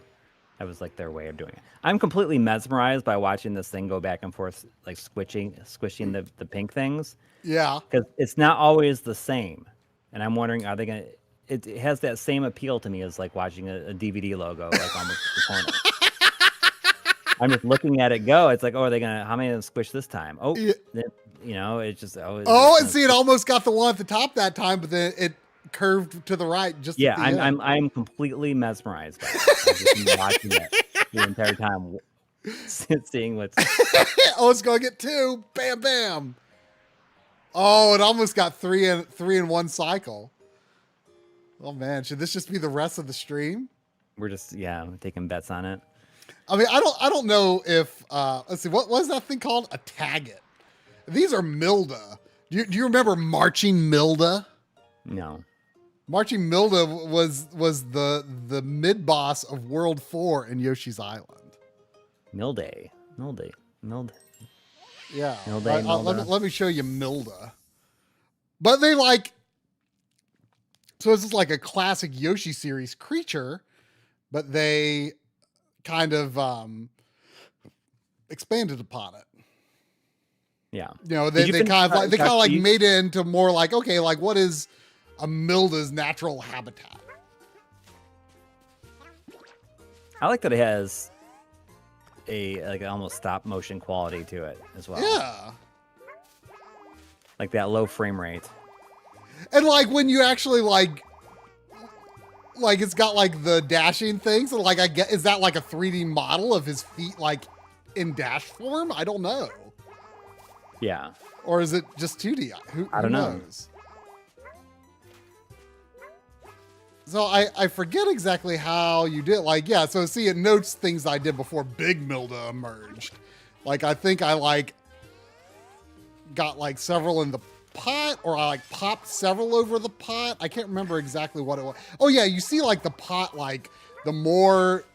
That was like their way of doing it. I'm completely mesmerized by watching this thing go back and forth, like squishing the pink things. Yeah. Because it's not always the same. And I'm wondering, are they going to... It has that same appeal to me as like watching a DVD logo, like almost the corner. I'm just looking at it go. It's like, oh, are they going to... How many of them squish this time? Oh, Yeah. You know, it's just... and see, it almost got the one at the top that time, but then it curved to the right just at the end. I'm completely mesmerized by it. I've just been watching it the entire time, seeing what's... Oh, it's gonna get 2. Bam, bam. Oh, it almost got 3 in one cycle. Oh man, should this just be the rest of the stream? We're just taking bets on it. I mean, I don't know if let's see, what was that thing called? A Taggart. These are Milda. Do you remember Marching Milda? No. Marching Milda was the mid boss of World 4 in Yoshi's Island. Milde. Yeah. Milda. Let me show you Milda. But they like, so it's just like a classic Yoshi series creature, but they kind of expanded upon it. Yeah. You know, they kind of like made it into more like, okay, like what is a Milda's natural habitat? I like that it has a like almost stop motion quality to it as well. Yeah. Like that low frame rate. And like when you actually like it's got like the dashing things, and like I get, is that like a 3D model of his feet like in dash form? I don't know. Yeah. Or is it just 2D? Who don't know. knows? So I forget exactly how you did. Like, yeah, so see, it notes things I did before Big Milda emerged. Like, I think I like got like several in the pot, or I like popped several over the pot. I can't remember exactly what it was. Oh yeah, you see like the pot, like the more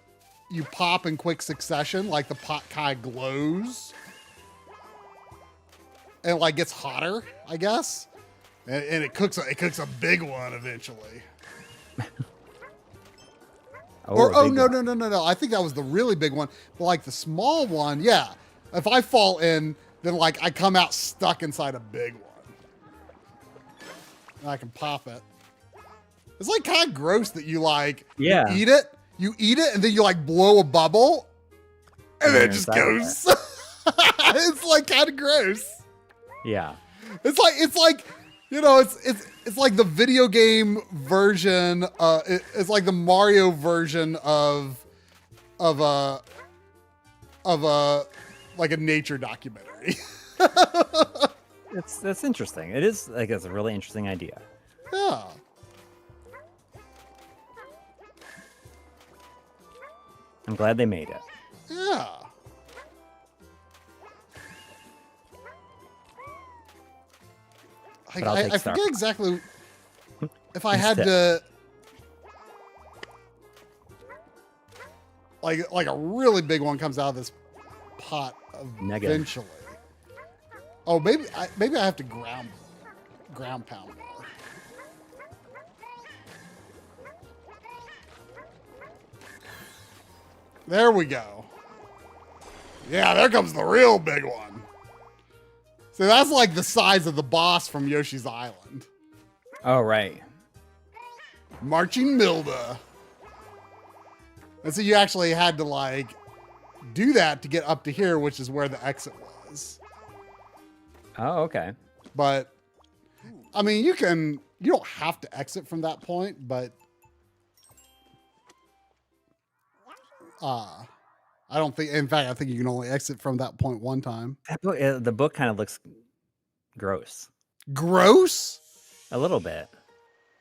you pop in quick succession, like the pot kind of glows. And like gets hotter, I guess. And it cooks a big one eventually. No. I think that was the really big one. But like the small one, yeah. If I fall in, then like I come out stuck inside a big one. And I can pop it. It's like kind of gross that you like you eat it, and then you like blow a bubble, and then it just goes. It's like kind of gross. Yeah. It's like you know, it's like the video game version. It's like the Mario version of a like a nature documentary. That's interesting. It is like it's a really interesting idea. Yeah. I'm glad they made it. Yeah. I forget exactly if I had to like a really big one comes out of this pot eventually. Oh, maybe I have to ground pound more. There we go. Yeah, there comes the real big one. So that's like the size of the boss from Yoshi's Island. Oh, right. Marching Milda. And so you actually had to like do that to get up to here, which is where the exit was. Oh, okay. But I mean, you don't have to exit from that point, but I don't think, in fact, I think you can only exit from that point one time. That book, the book kind of looks gross. Gross? A little bit.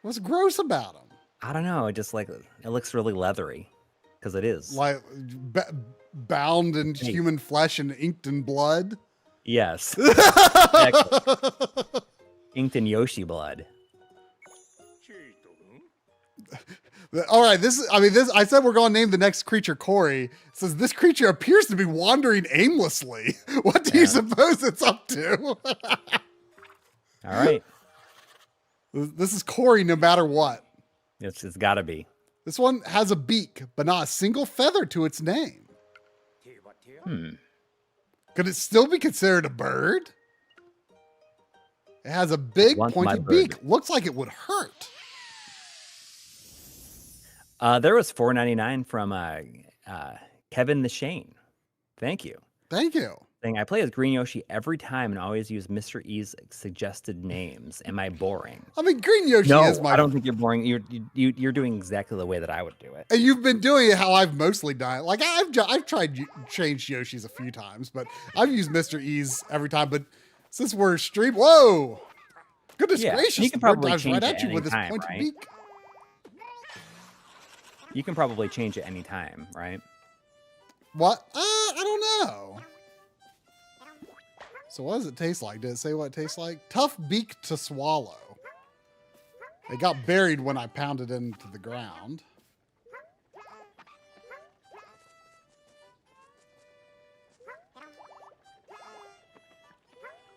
What's gross about them? I don't know. It just like, it looks really leathery because it is. Like bound in human flesh and inked in blood? Yes. Exactly. Inked in Yoshi blood. All right, I said we're going to name the next creature Coury. It says this creature appears to be wandering aimlessly. What do you suppose it's up to? All right. This is Coury no matter what. It's got to be. This one has a beak, but not a single feather to its name. Could it still be considered a bird? It has a big pointy beak. Looks like it would hurt. There was $4.99 from Kevin the Shane. Thank you. Thank you. I play as Green Yoshi every time and always use Mr. E's suggested names. Am I boring? I mean, Green Yoshi is my... I don't think you're boring. You're doing exactly the way that I would do it. And you've been doing it how I've mostly done it. Like, I've tried changed Yoshi's a few times, but I've used Mr. E's every time. But since we're stream... Whoa! Goodness gracious. You can probably dives change right it at you with this anytime, pointy right? beak. You can probably change it anytime, right? What? I don't know. So what does it taste like? Did it say what it tastes like? Tough beak to swallow. It got buried when I pounded into the ground.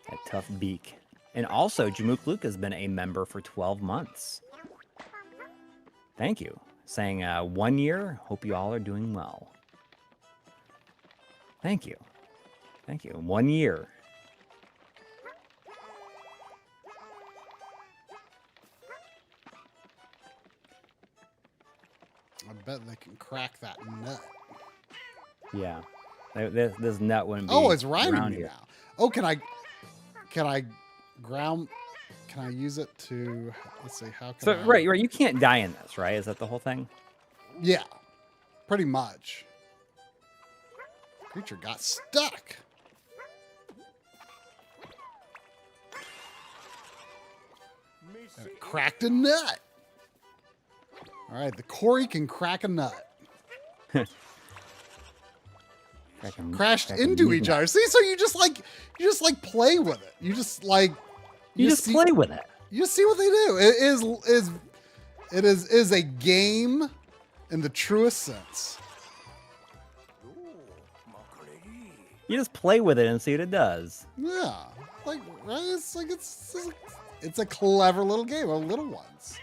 That tough beak. And also, Jamook Luke has been a member for 12 months. Thank you. Saying 1 year. Hope you all are doing well. Thank you. Thank you. 1 year. I bet they can crack that nut. Yeah. This nut wouldn't be. Oh, it's rhyming around me here. now. Oh, can I ground? Can I use it to? Let's see. How can I? Right. You can't die in this, right? Is that the whole thing? Yeah, pretty much. Creature got stuck. And it cracked a nut. All right, the Coury can crack a nut. Crashed into each other. See, so you just like play with it. You just like you just play with it. You just see what they do. It is a game in the truest sense. You just play with it and see what it does. Yeah, like right. It's a clever little game of little ones.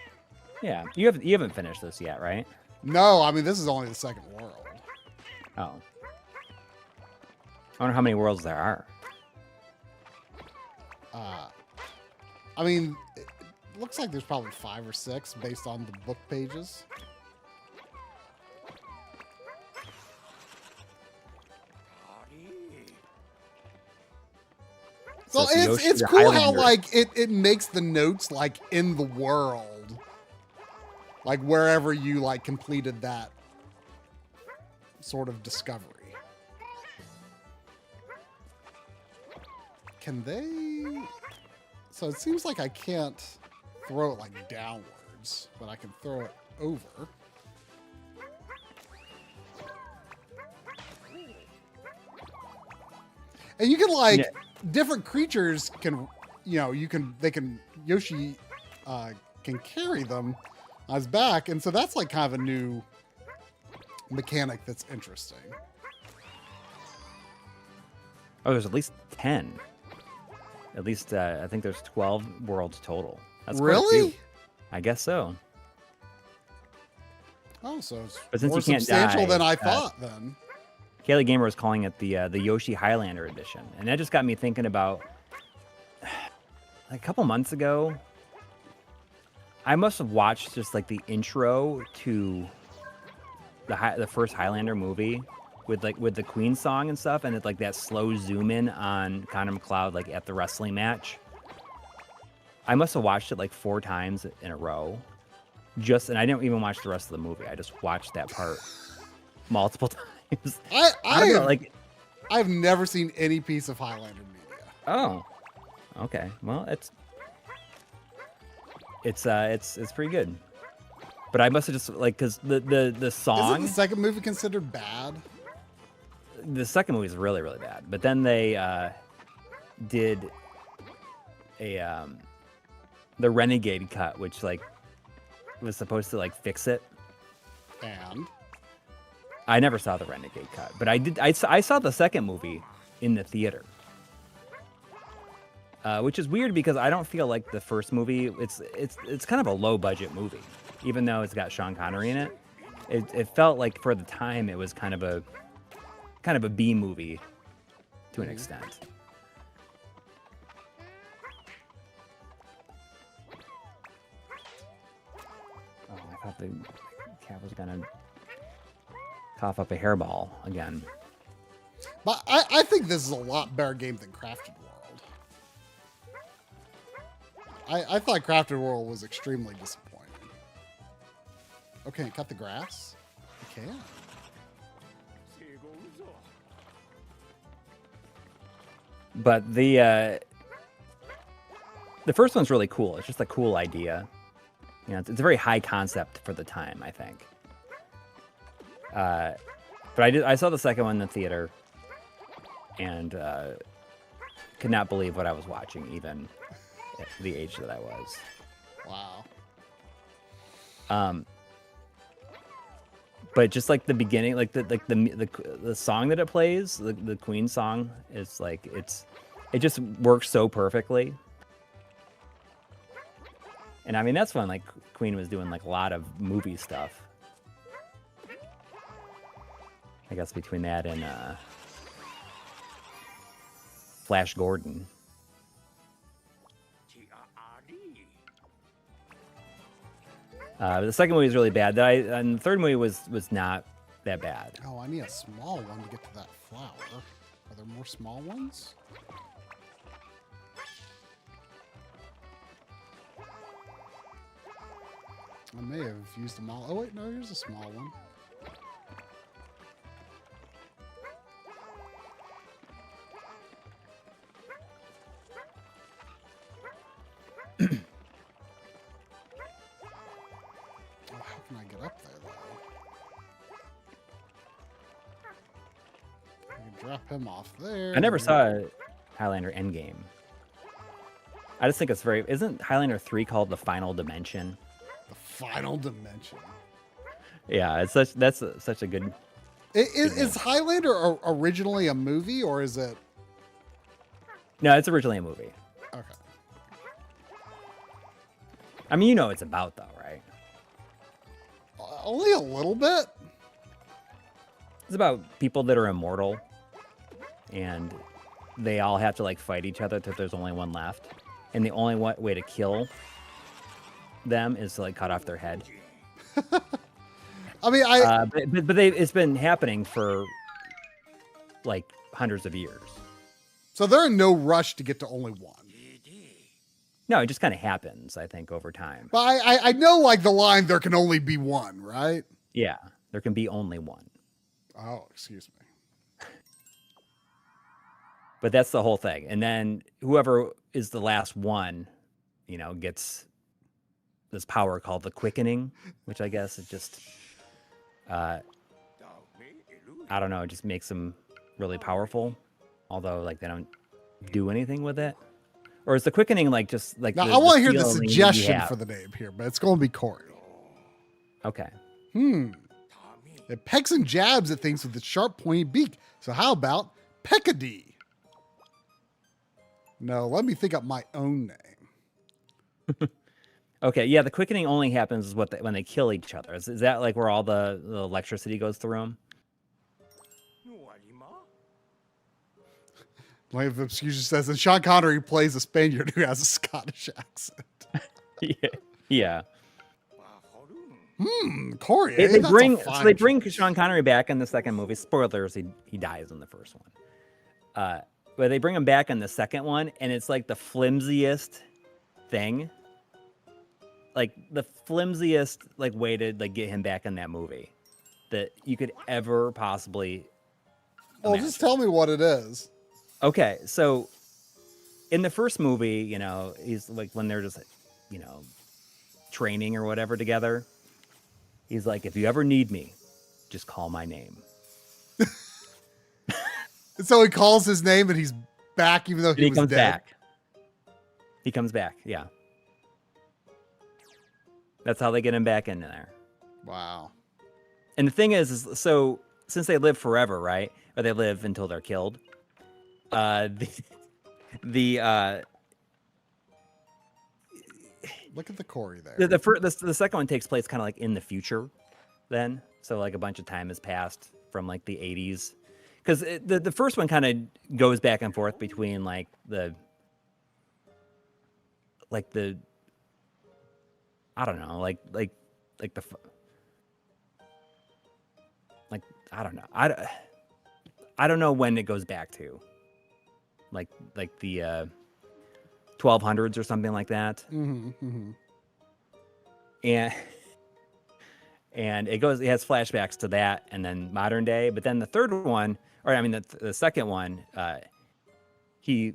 Yeah, you haven't finished this yet, right? No, I mean this is only the second world. Oh, I wonder how many worlds there are. I mean, it looks like there's probably 5 or 6 based on the book pages. So it's cool how like it makes the notes like in the world, like wherever you like completed that sort of discovery. Can they? So it seems like I can't throw it like downwards, but I can throw it over. And you can like different creatures can, Yoshi can carry them on his back. And so that's like kind of a new mechanic that's interesting. Oh, there's at least 10. At least I think there's 12 worlds total. That's quite a few. Really? I guess so. Oh, so it's But since more you can't substantial die, than I thought. Then. Kaylee Gamer was calling it the Yoshi Highlander edition, and that just got me thinking about like a couple months ago. I must have watched just like the intro to the first Highlander movie with the Queen song and stuff, and it's like that slow zoom in on Connor McLeod like at the wrestling match. I must have watched it like 4 times in a row, and I didn't even watch the rest of the movie. I just watched that part multiple times. I've never seen any piece of Highlander media. Oh, okay. Well, it's pretty good. But I must have just like because the song. Isn't the second movie considered bad? The second movie is really really bad. But then they did the Renegade cut, which like was supposed to like fix it. And I never saw the Renegade cut, but I saw the second movie in the theater. Which is weird because I don't feel like the first movie. It's kind of a low budget movie, even though it's got Sean Connery in it. It felt like for the time it was kind of a B movie to an extent. Oh, I thought the cat was gonna cough up a hairball again. But I think this is a lot better game than Crafted World. I thought Crafted World was extremely disappointing. Okay, cut the grass? You can. But the first one's really cool. It's just a cool idea. You know, it's a very high concept for the time, I think. But I saw the second one in the theater, and could not believe what I was watching, even at the age that I was. Wow. But just like the beginning, like the song that it plays, the Queen song is like it just works so perfectly. And I mean that's when like Queen was doing like a lot of movie stuff. I guess between that and Flash Gordon. The second movie was really bad. And the third movie was not that bad. Oh, I need a small one to get to that flower. Are there more small ones? I may have used them all. Oh, wait, no, here's a small one. How can I get up there, though? I can drop him off there. I never saw Highlander Endgame. I just think it's isn't Highlander 3 called The Final Dimension? The Final Dimension. Yeah, it's such a good... Is Highlander originally a movie, or is it... No, it's originally a movie. Okay. I mean, you know what it's about, though, right? Only a little bit. It's about people that are immortal, and they all have to like fight each other till there's only one left, and the only way to kill them is to like cut off their head. I mean, but it's been happening for like hundreds of years. So they're in no rush to get to only one. No, it just kind of happens, I think, over time. But I know, like, the line, there can only be one, right? Yeah, there can be only one. Oh, excuse me. But that's the whole thing. And then whoever is the last one, you know, gets this power called the quickening, which I guess it just, I don't know, it just makes them really powerful. Although, like, they don't do anything with it. Or is the quickening like just like... Now, I want to hear the suggestion for the name here, but it's going to be Coury. Okay. It pecks and jabs at things with its sharp, pointy beak. So how about Peckadee? No, let me think up my own name. Okay, yeah, the quickening only happens when they kill each other. Is that like where all the electricity goes through them? Like Obscusion says, and Sean Connery plays a Spaniard who has a Scottish accent. Yeah. Yeah. Coury, They that's bring a fine they bring choice. Sean Connery back in the second movie. Spoilers, he dies in the first one. But they bring him back in the second one, and it's like the flimsiest thing. Like the flimsiest like way to like get him back in that movie that you could ever possibly Well, just tell me what it is. Okay, so in the first movie, you know, he's like when they're just, you know, training or whatever together, he's like, if you ever need me, just call my name. And so he calls his name and he's back even though he was comes dead. back. He comes back, yeah. That's how they get him back into there. Wow. And the thing is so since they live forever, right? Or they live until they're killed. The Look at the Coury there. the second one takes place kind of like in the future then. So like a bunch of time has passed from like the 80s. Because the first one kind of goes back and forth between like the I don't know, like the like I don't know. I don't know when it goes back to. Like the 1200s or something like that. And it has flashbacks to that and then modern day. But then the third one, or I mean the second one, he's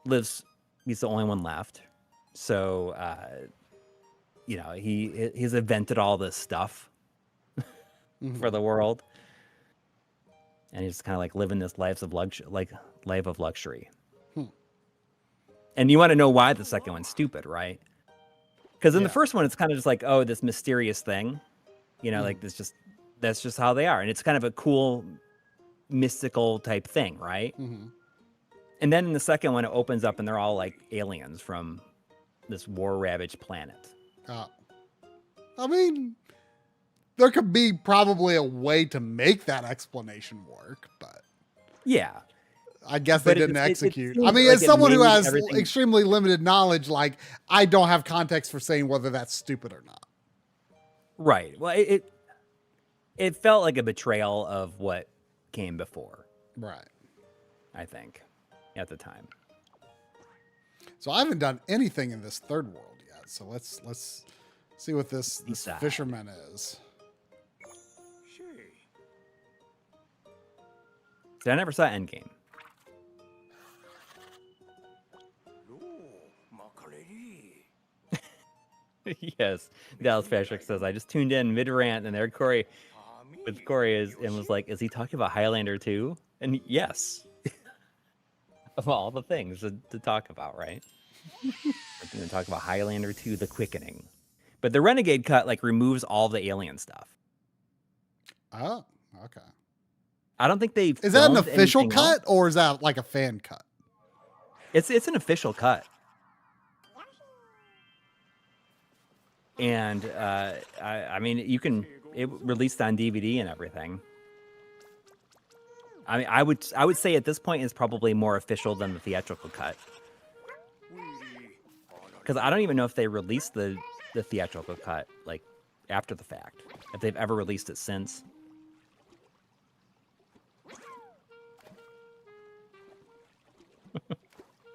the only one left. So you know, he's invented all this stuff for the world. And he's kind of like living this life of luxury. And you want to know why the second one's stupid, right? Because in the first one, it's kind of just like, oh, this mysterious thing, you know, like that's just how they are. And it's kind of a cool, mystical type thing, right? And then in the second one, it opens up and they're all like aliens from this war-ravaged planet. I mean, there could be probably a way to make that explanation work, but yeah, I guess they didn't execute. I mean, like as someone who has everything... extremely limited knowledge, like I don't have context for saying whether that's stupid or not. Right. Well, it felt like a betrayal of what came before. Right. I think at the time. So I haven't done anything in this third world yet. So let's see what this fisherman is. See, I never saw Endgame. Yes. Dallas Patrick says, I just tuned in mid-rant and there Coury was like, is he talking about Highlander 2? And yes. Of all the things to talk about, right? We're going to talk about Highlander 2, The Quickening. But the Renegade cut like removes all the alien stuff. Oh, okay. I don't think they Is that an official cut or is that like a fan cut? It's an official cut. And I mean, it released on DVD and everything. I mean, I would say at this point it's probably more official than the theatrical cut. Because I don't even know if they released the theatrical cut like after the fact, if they've ever released it since.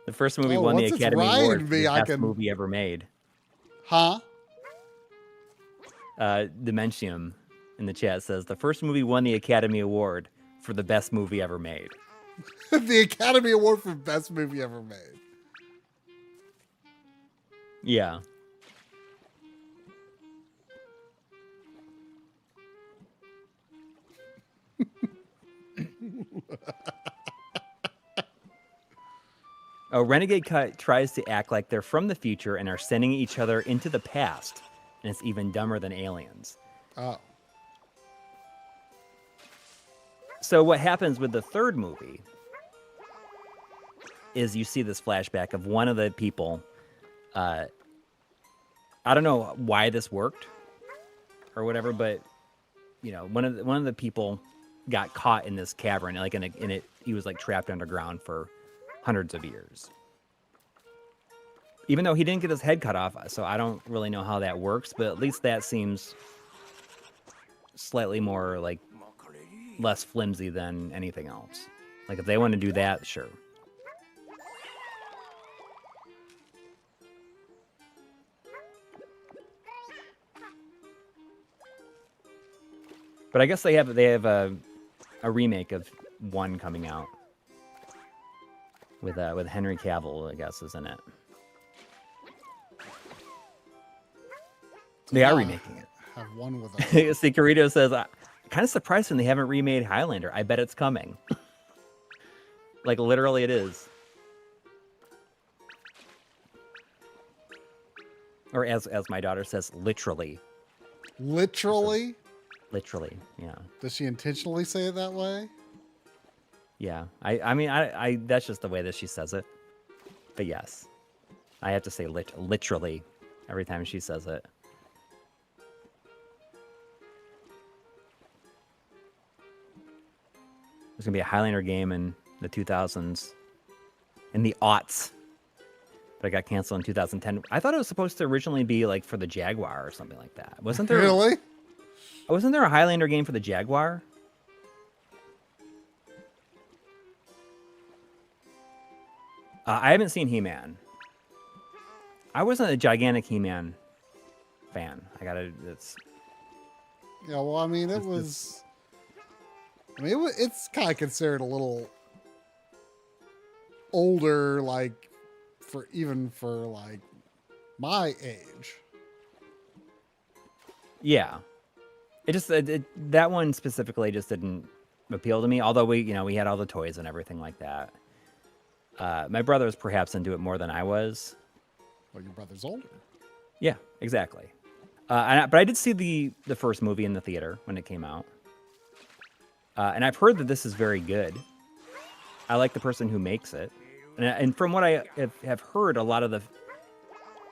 The first movie won the Academy Award for the best movie ever made. Huh? Dementium in the chat says the first movie won the Academy Award for the best movie ever made. The Academy Award for best movie ever made. Yeah. A Renegade Cut tries to act like they're from the future and are sending each other into the past, and it's even dumber than aliens. Oh. So what happens with the third movie is you see this flashback of one of the people I don't know why this worked or whatever, but you know, one of the people got caught in this cavern, like in it, he was like trapped underground for hundreds of years. Even though he didn't get his head cut off, so I don't really know how that works, but at least that seems slightly more like less flimsy than anything else. Like if they want to do that, sure. But I guess they have a remake of 1 coming out with Henry Cavill, I guess, is in it. They are remaking it. Have one with a... See, Corito says, I'm kind of surprised when they haven't remade Highlander. I bet it's coming. Like, literally it is. Or as my daughter says, literally. Literally? Literally, yeah. Does she intentionally say it that way? Yeah. I mean, that's just the way that she says it. But yes. I have to say literally every time she says it. There's going to be a Highlander game in the 2000s. In the aughts. But it got canceled in 2010. I thought it was supposed to originally be like for the Jaguar or something like that. Wasn't there? Really? Wasn't there a Highlander game for the Jaguar? I haven't seen He-Man. I wasn't a gigantic He-Man fan. It's... Yeah, well, I mean, it's kind of considered a little older, like, for like my age. Yeah. It just, that one specifically just didn't appeal to me. Although we had all the toys and everything like that. My brother was perhaps into it more than I was. Well, your brother's older. Yeah, exactly. But I did see the first movie in the theater when it came out. And I've heard that this is very good. I like the person who makes it. And from what I have heard, a lot of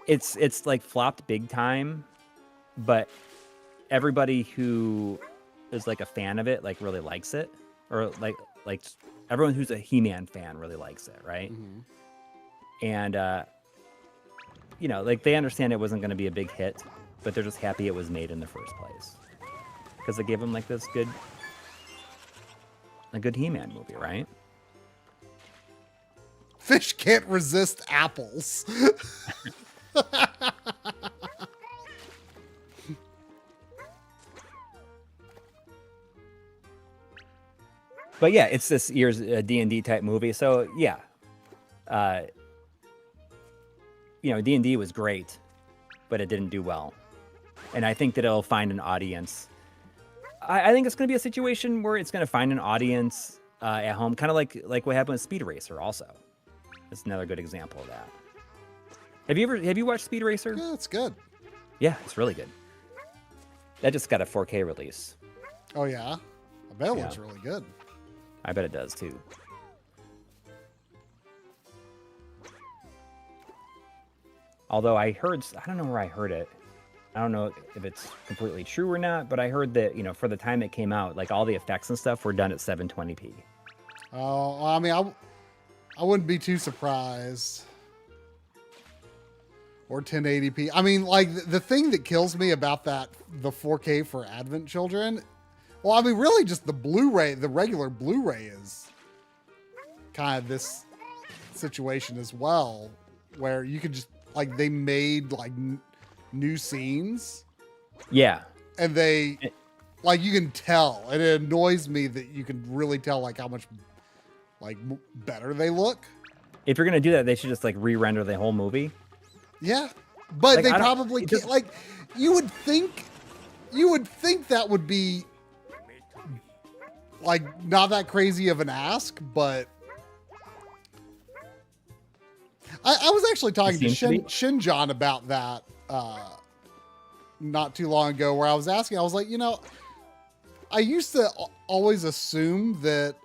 it's like flopped big time, but everybody who is like a fan of it, like really likes it, or like everyone who's a He-Man fan really likes it, right? Mm-hmm. And like they understand it wasn't going to be a big hit, but they're just happy it was made in the first place because they gave them like this a good He-Man movie, right? Fish can't resist apples. But yeah, it's this year's D&D type movie. So yeah, D&D was great, but it didn't do well. And I think that it'll find an audience. I think it's going to be a situation where it's going to find an audience at home, kind of like what happened with Speed Racer also. That's another good example of that. Have you watched Speed Racer? Yeah, it's good. Yeah, it's really good. That just got a 4K release. Oh yeah? I bet it looks really good. I bet it does too. Although I don't know where I heard it. I don't know if it's completely true or not, but I heard that, for the time it came out, like all the effects and stuff were done at 720p. Oh, I mean, I wouldn't be too surprised. Or 1080p. I mean, like, the thing that kills me about the 4K for Advent Children, well, I mean, really just the Blu-ray, the regular Blu-ray is kind of this situation as well, where you could just, like, they made, like, new scenes. Yeah. And they, like, you can tell, and it annoys me that you can really tell, like, how much, like, better they look. If you're going to do that, they should just, like, re-render the whole movie. Yeah. But like, they probably can't, like, you would think that would be, like, not that crazy of an ask, but I was actually talking to Shinjon about that not too long ago, where I was asking, I was like, I used to always assume that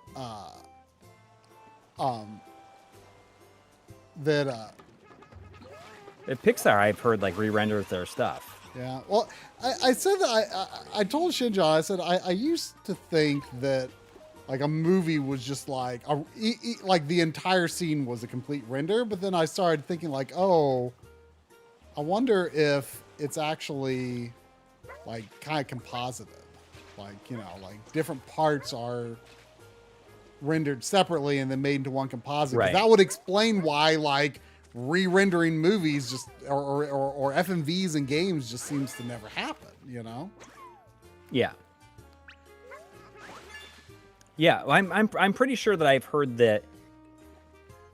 At Pixar, I've heard like re-renders their stuff. Yeah. Well, I said that I told Shinja, I said I used to think that like a movie was just like like the entire scene was a complete render, but then I started thinking like, oh, I wonder if it's actually like kind of composited, like, you know, like different parts are rendered separately and then made into one composite. 'Cause Right. that would explain why like re-rendering movies just or FMVs and games just seems to never happen, you know? Yeah. Yeah, well, I'm pretty sure that I've heard that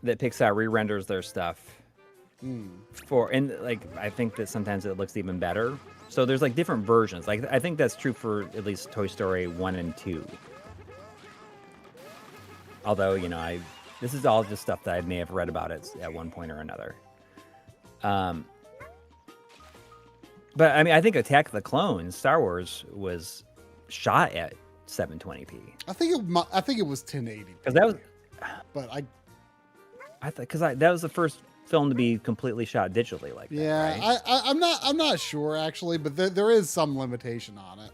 Pixar re-renders their stuff for, and like I think that sometimes it looks even better. So there's like different versions. Like I think that's true for at least Toy Story 1 and 2. Although, you know, this is all just stuff that I may have read about it at one point or another. But I mean, I think Attack of the Clones, Star Wars, was shot at 720p. I think it was 1080. Because that was, But that was the first film to be completely shot digitally like that. yeah, Right? I'm not sure actually, but there is some limitation on it.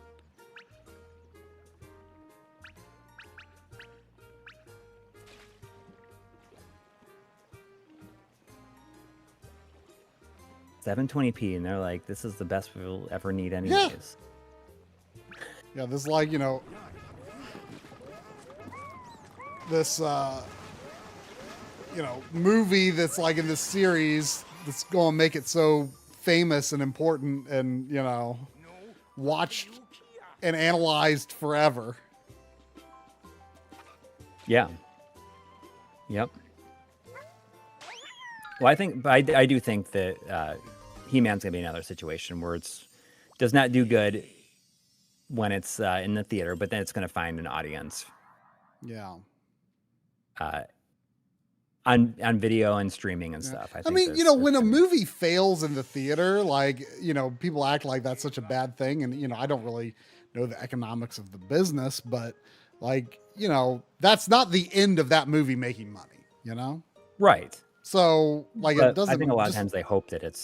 $720p, and they're like, this is the best we'll ever need anyways. Yeah, this like, you know, this you know, movie that's like in this series that's going to make it so famous and important and, you know, watched and analyzed forever. Yeah. Yep. Well, I do think that He-Man's gonna be another situation where it's does not do good when it's in the theater, but then it's gonna find an audience. Yeah. On video and streaming and stuff. I mean, you know, when a movie fails in the theater, like, you know, people act like that's such a bad thing. And, you know, I don't really know the economics of the business, but like, you know, that's not the end of that movie making money, you know? Right. So like, But it doesn't. I think a lot of times they hope that it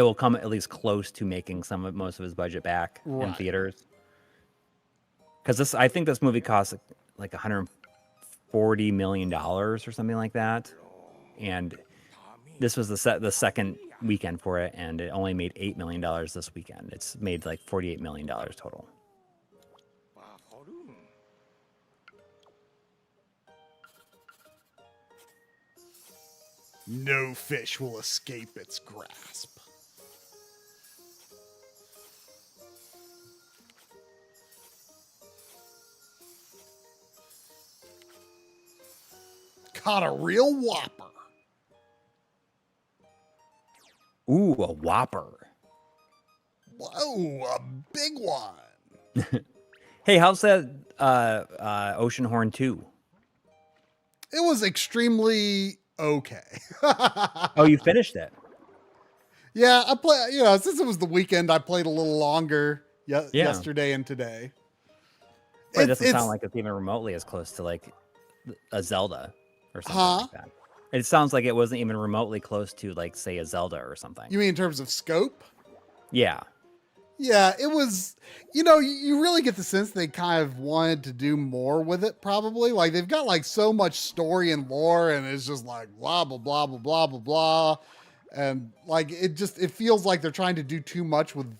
will come at least close to making most of his budget back in theaters. Because I think this movie cost like $140 million or something like that, and this was the second weekend for it, and it only made $8 million this weekend. It's made like $48 million total. No fish will escape its grasp. Caught a real whopper. Ooh, a whopper. Whoa, a big one. Hey, how's that Ocean Horn 2? It was extremely okay. Oh, you finished it? Yeah, I play. You know, since it was the weekend, I played a little longer yesterday and today. It doesn't sound like it's even remotely as close to like a Zelda or something like that. It sounds like it wasn't even remotely close to like, say, a Zelda or something. You mean in terms of scope? Yeah. Yeah, it was, you know, you really get the sense they kind of wanted to do more with it, probably. Like, they've got, like, so much story and lore, and it's just like, blah, blah, blah, blah, blah, blah, blah. And, like, it feels like they're trying to do too much with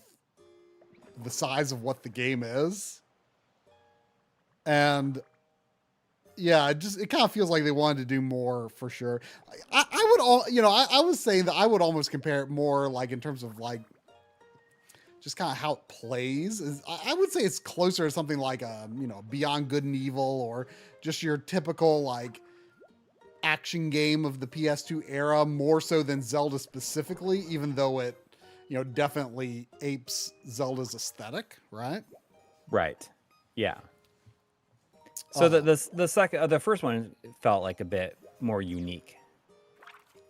the size of what the game is. And, yeah, it kind of feels like they wanted to do more, for sure. I was saying that I would almost compare it more, like, in terms of, like, just kind of how it plays. I would say it's closer to something like you know, Beyond Good and Evil, or just your typical like action game of the PS2 era, more so than Zelda specifically, even though it, you know, definitely apes Zelda's aesthetic, right? Right. Yeah. So the first one felt like a bit more unique,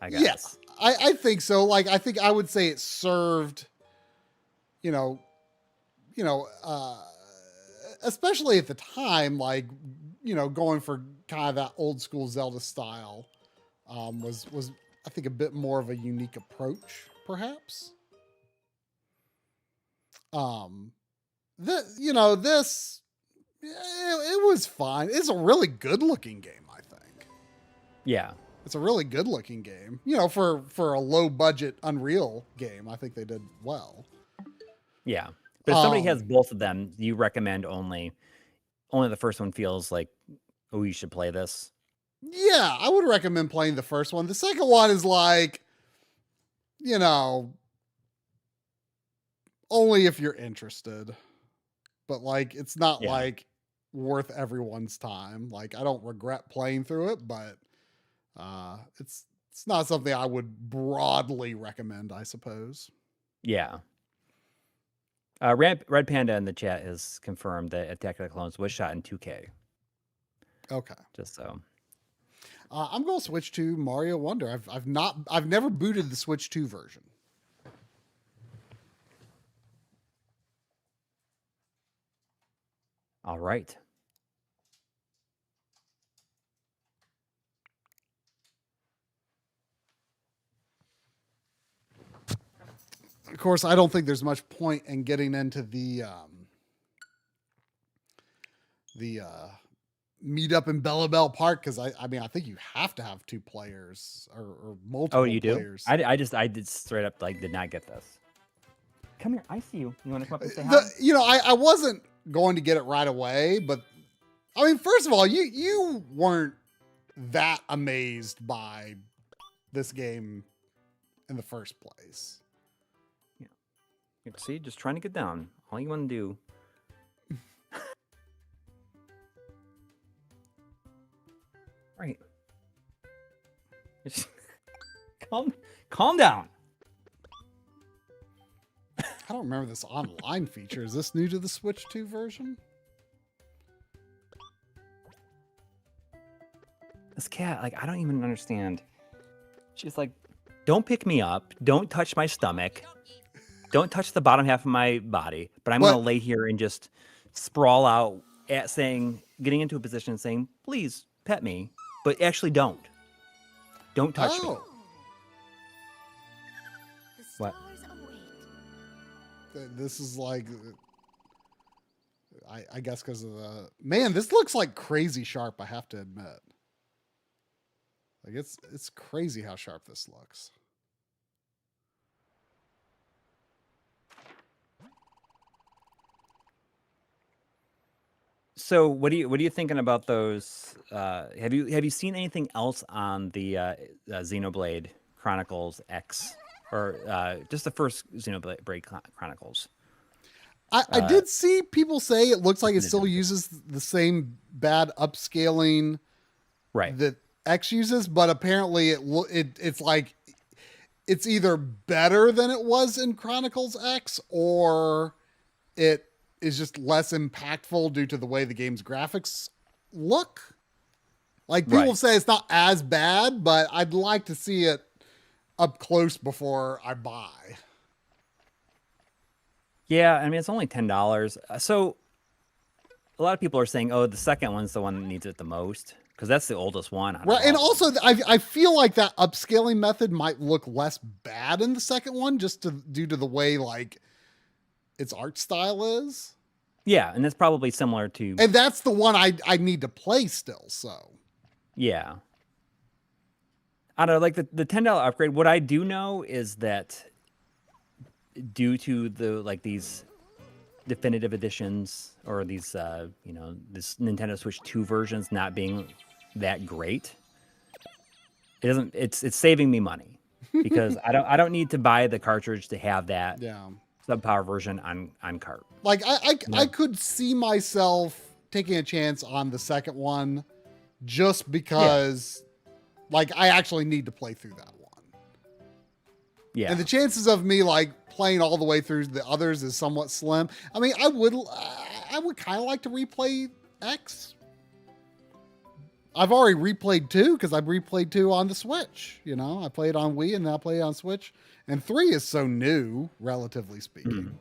I guess. Yes, I think so. Like, I think I would say it served, you know, especially at the time, like, you know, going for kind of that old school Zelda style, was I think, a bit more of a unique approach, perhaps. This, it was fine. It's a really good looking game, I think. Yeah. It's a really good looking game. For a low budget Unreal game, I think they did well. Yeah. But if somebody has both of them, you recommend only the first one feels like, oh, you should play this. Yeah, I would recommend playing the first one. The second one is like, only if you're interested. But like, it's not like worth everyone's time. Like, I don't regret playing through it, but it's not something I would broadly recommend, I suppose. Yeah. Red Panda in the chat has confirmed that Attack of the Clones was shot in 2K. Okay. Just so. I'm going to switch to Mario Wonder. I've never booted the Switch 2 version. All right. Of course, I don't think there's much point in getting into the meet up in Bella Bell Park, because I think you have to have 2 players or multiple. Oh, you do? Players. I did straight up did not get this. Come here, I see you. You want to come up and say hi? I wasn't going to get it right away, but I mean, first of all, you weren't that amazed by this game in the first place. Yeah. See, just trying to get down. All you want to do. Right. Calm down. I don't remember this online feature. Is this new to the Switch 2 version? This cat, I don't even understand. She's like, don't pick me up. Don't touch my stomach. Don't touch the bottom half of my body. But I'm going to lay here and just sprawl out getting into a position and saying, please pet me. But actually don't. Don't touch me. What? This is like, I guess because of the... Man, this looks like crazy sharp, I have to admit. Like, it's crazy how sharp this looks. So what are you thinking about those? Have you seen anything else on the Xenoblade Chronicles X, or just the first Xenoblade Chronicles? I did see people say it looks like it still uses the same bad upscaling that X uses, but apparently it's like it's either better than it was in Chronicles X, or it is just less impactful due to the way the game's graphics look. Like, people say it's not as bad, but I'd like to see it up close before I buy. Yeah, I mean, it's only $10. So a lot of people are saying, oh, the second one's the one that needs it the most, because that's the oldest one. Right, and also I feel like that upscaling method might look less bad in the second one, just due to the way its art style is. Yeah, and it's probably similar to... And that's the one I need to play still, so... Yeah. I don't know, like the $10 upgrade, what I do know is that due to these definitive editions, or these, this Nintendo Switch 2 versions not being that great, it's saving me money, because I don't need to buy the cartridge to have that subpower version on cart. Like, I could see myself taking a chance on the second one, just because like, I actually need to play through that one. Yeah. And the chances of me playing all the way through the others is somewhat slim. I mean, I would kind of like to replay X. I've already replayed 2, because I've replayed 2 on the Switch. I played on Wii and now play it on Switch. And 3 is so new, relatively speaking.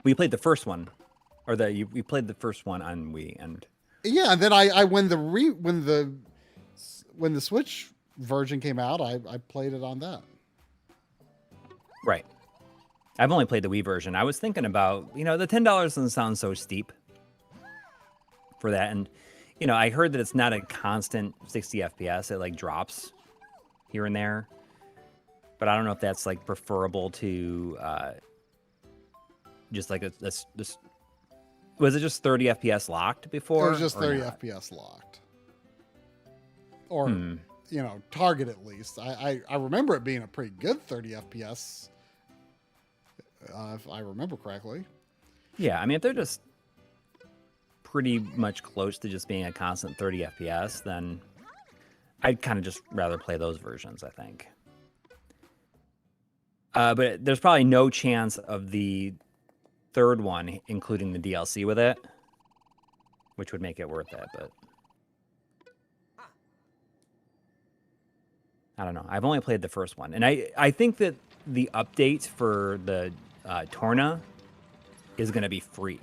We played the first one, or we played the first one on Wii, and yeah, and then when when the Switch version came out, I played it on that. Right. I've only played the Wii version. I was thinking about, the $10 doesn't sound so steep for that. And, I heard that it's not a constant 60 FPS. It like drops here and there. But I don't know if that's like preferable to just like this. Was it just 30 FPS locked before? It was just 30 FPS locked. Or, target at least. I remember it being a pretty good 30 FPS. If I remember correctly. Yeah, I mean, if they're just pretty much close to just being a constant 30 FPS, then I'd kind of just rather play those versions, I think. But there's probably no chance of the third one including the DLC with it, which would make it worth it, but I don't know. I've only played the first one, and I think that the update for the Torna is going to be free.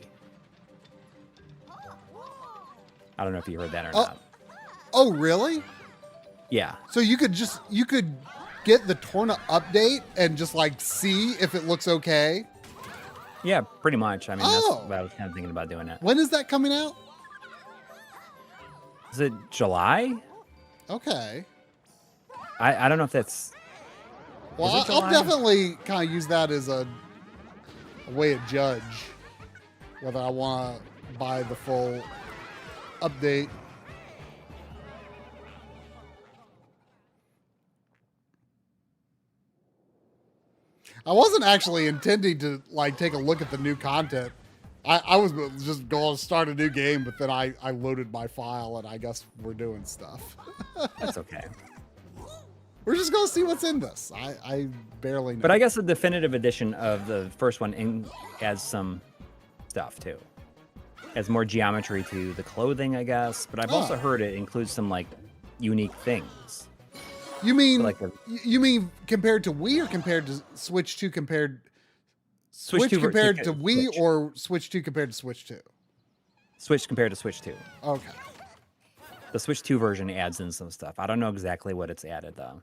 I don't know if you heard that or not. Oh, really? Yeah. So you could get the Torna update and just like see if it looks okay? Yeah, pretty much. I mean, that's what I was kind of thinking about doing it. When is that coming out? Is it July? Okay. I don't know if that's... Well, I'll definitely kind of use that as a way to judge whether I want to buy the full update. I wasn't actually intending to like take a look at the new content. I was just going to start a new game, but then I loaded my file and I guess we're doing stuff. That's okay. We're just going to see what's in this. I barely know. But I guess the definitive edition of the first one adds some stuff too. Adds more geometry to the clothing, I guess. But I've also heard it includes some like unique things. You mean so, like you mean compared to Wii or compared to Switch 2 Switch compared to Wii Switch. or Switch 2 compared to Switch 2? Switch compared to Switch 2. Okay. The Switch 2 version adds in some stuff. I don't know exactly what it's added though.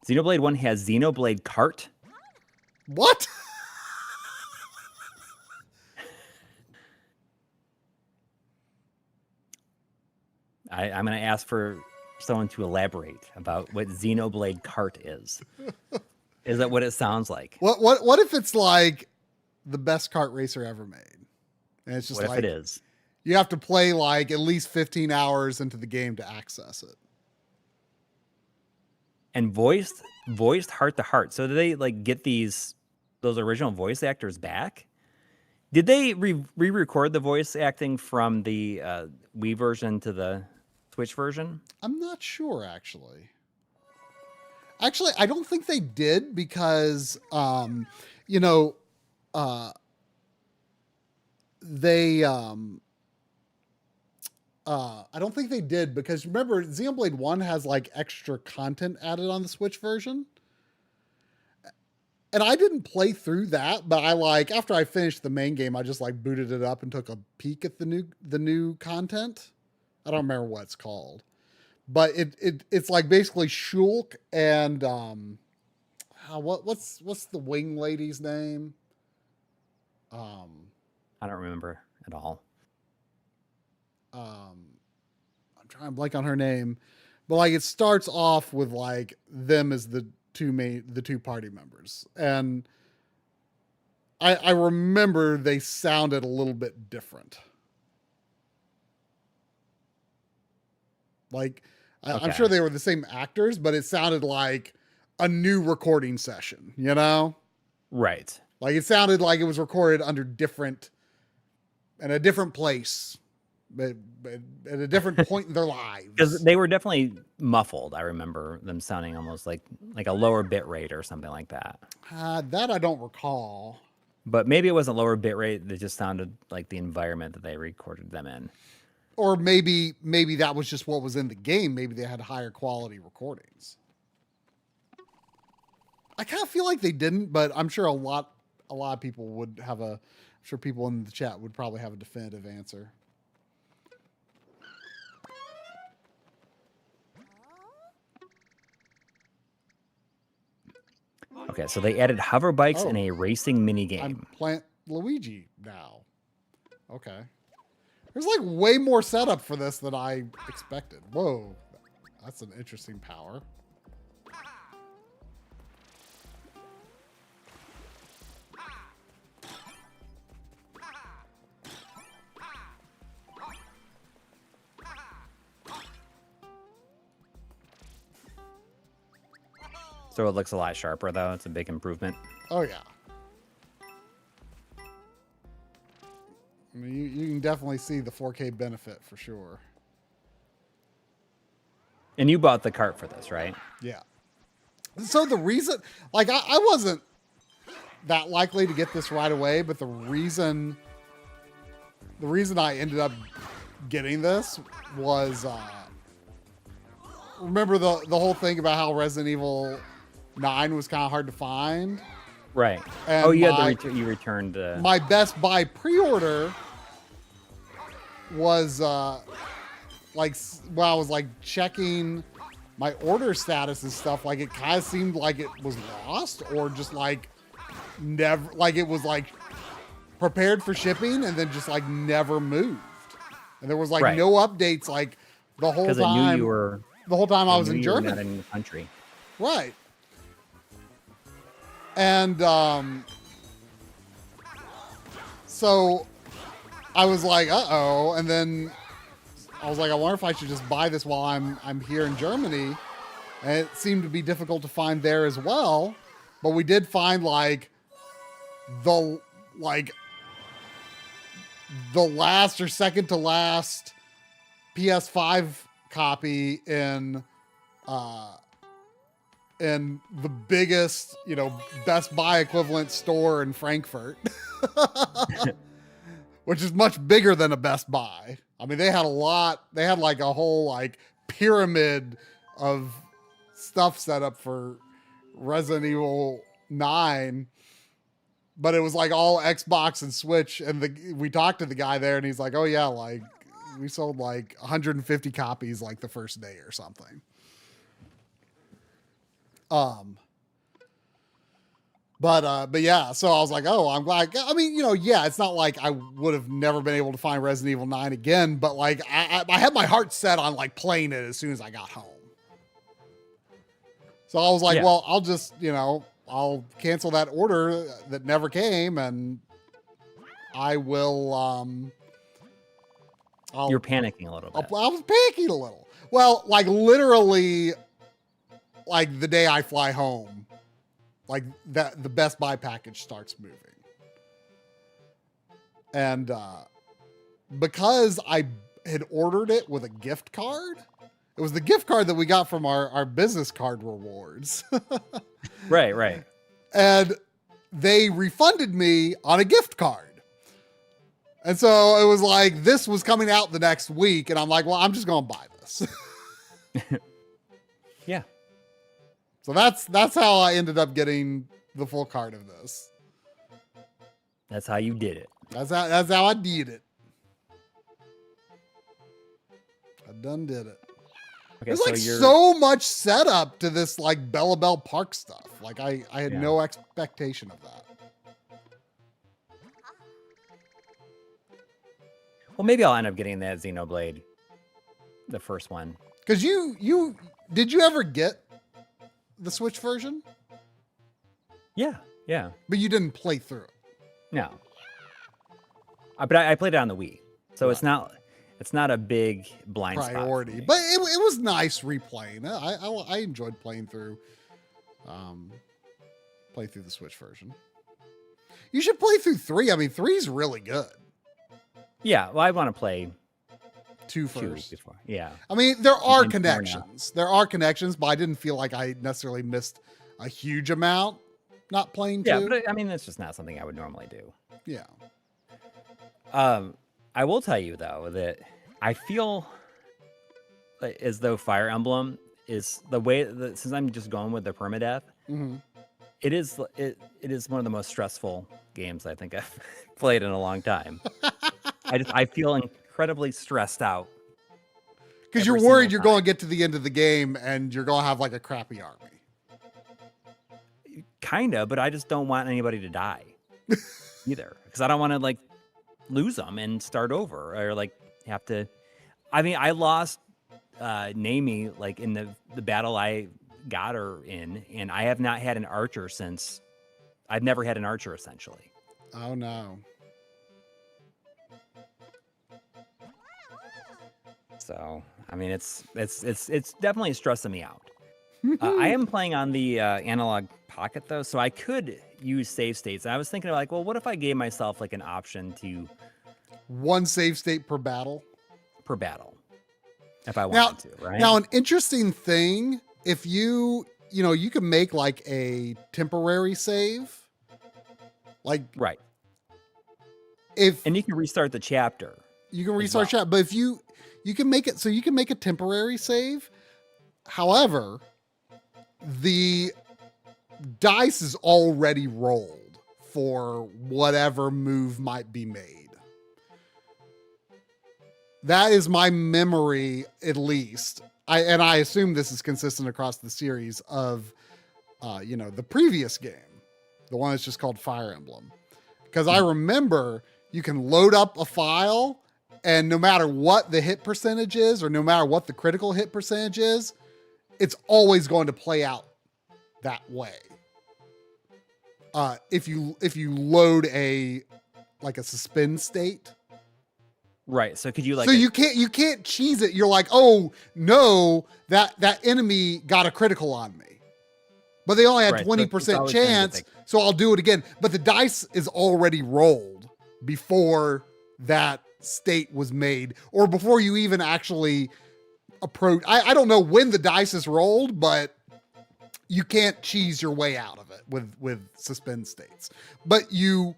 Xenoblade 1 has Xenoblade Kart. What? I'm going to ask for someone to elaborate about what Xenoblade Kart is. Is that what it sounds like? What if it's like the best kart racer ever made? And it's just what like if it is? You have to play like at least 15 hours into the game to access it. And voiced heart to heart. So do they like get those original voice actors back? Did they re-record the voice acting from the Wii version to the Switch version? I'm not sure, actually. Actually, I don't think they did because, they, I don't think they did because remember, Xenoblade 1 has like extra content added on the Switch version. And I didn't play through that, but after I finished the main game, I just like booted it up and took a peek at the new content. I don't remember what it's called, but it's like basically Shulk and what's the wing lady's name? I don't remember at all. I'm trying to blank on her name, but like it starts off with like them as the two party members, and I remember they sounded a little bit different. Like, I'm sure they were the same actors, but it sounded like a new recording session, you know? Right. Like, it sounded like it was recorded in a different place, but at a different point in their lives. Because they were definitely muffled. I remember them sounding almost like a lower bit rate or something like that. That I don't recall. But maybe it wasn't lower bit rate. They just sounded like the environment that they recorded them in. Or maybe that was just what was in the game. Maybe they had higher quality recordings. I kind of feel like they didn't, but I'm sure a lot of people would have I'm sure people in the chat would probably have a definitive answer. Okay, so they added hover bikes Oh. and a racing mini game. I'm Plant Luigi now. Okay. There's like way more setup for this than I expected. Whoa. That's an interesting power. So it looks a lot sharper, though. It's a big improvement. Oh, yeah. I mean, you can definitely see the 4K benefit for sure. And you bought the cart for this, right? Yeah. So the reason, like, I wasn't that likely to get this right away, but the reason I ended up getting this was, remember the whole thing about how Resident Evil 9 was kind of hard to find? Right. And oh, you had you returned. My Best Buy pre-order was like when I was like checking my order status and stuff, like it kind of seemed like it was lost or just like never, like it was like prepared for shipping and then just like never moved. And there was like no updates like the whole time. Because I knew you were. The whole time I was in Germany. Not in the country. Right. And so I was like, uh-oh. And then I was like, I wonder if I should just buy this while I'm here in Germany. And it seemed to be difficult to find there as well. But we did find like the last or second to last PS5 copy in the biggest, Best Buy equivalent store in Frankfurt, which is much bigger than a Best Buy. I mean, they had like a whole like pyramid of stuff set up for Resident Evil 9, but it was like all Xbox and Switch. And we talked to the guy there and he's like, oh yeah, like we sold like 150 copies like the first day or something. But yeah, so I was like, oh, I'm glad. I mean, yeah, it's not like I would have never been able to find Resident Evil 9 again, but like I had my heart set on like playing it as soon as I got home. So I was like, well, I'll just, I'll cancel that order that never came and I will, You're panicking a little bit. I was panicking a little. Well, like literally like the day I fly home, like the Best Buy package starts moving. And because I had ordered it with a gift card, it was the gift card that we got from our business card rewards. Right. And they refunded me on a gift card. And so it was like, this was coming out the next week. And I'm like, well, I'm just going to buy this. Yeah. So that's how I ended up getting the full card of this. That's how you did it. That's how I did it. I done did it. Okay, There's like so much setup to this like Bella Bell Park stuff. Like I had no expectation of that. Well, maybe I'll end up getting that Xenoblade, the first one. Because did you ever get the Switch version? Yeah. But you didn't play through it. No. But I played it on the Wii, so it's not a big blind priority. Spot but it was nice replaying it. I enjoyed playing through the Switch version. You should play through 3. I mean, 3 is really good. Yeah, well, I want to play 2 first. Before. Yeah. I mean, there are connections. There are connections, but I didn't feel like I necessarily missed a huge amount not playing 2. Yeah, but I mean, that's just not something I would normally do. Yeah. I will tell you, though, that I feel as though Fire Emblem is the way that, since I'm just going with the permadeath, it is one of the most stressful games I think I've played in a long time. I feel incredibly stressed out. Because you're worried you're going to get to the end of the game and you're going to have like a crappy army. kind of, but I just don't want anybody to die either, because I don't want to like lose them and start over or like have to. I mean, I lost Naomi like in the battle I got her in, and I have not had an archer since. I've never had an archer essentially. Oh no. So I mean, it's definitely stressing me out. I am playing on the analog pocket though, so I could use save states. And I was thinking like, well, what if I gave myself like an option to one save state per battle? Per battle, if I wanted to, right? Now, an interesting thing, if you can make like a temporary save, like right. And you can restart the chapter. You can restart chapter, but if you can make it so you can make a temporary save. However, the dice is already rolled for whatever move might be made. That is my memory, at least. I assume this is consistent across the series of, the previous game, the one that's just called Fire Emblem. Because I remember you can load up a file, and no matter what the hit percentage is, or no matter what the critical hit percentage is, it's always going to play out that way. If you load a suspend state. Right. So could you like? So you can't cheese it. You're like, oh no, that enemy got a critical on me, but they only had 20% chance. So I'll do it again. But the dice is already rolled before that state was made, or before you even actually approach. I don't know when the dice is rolled, but you can't cheese your way out of it with suspend states. But you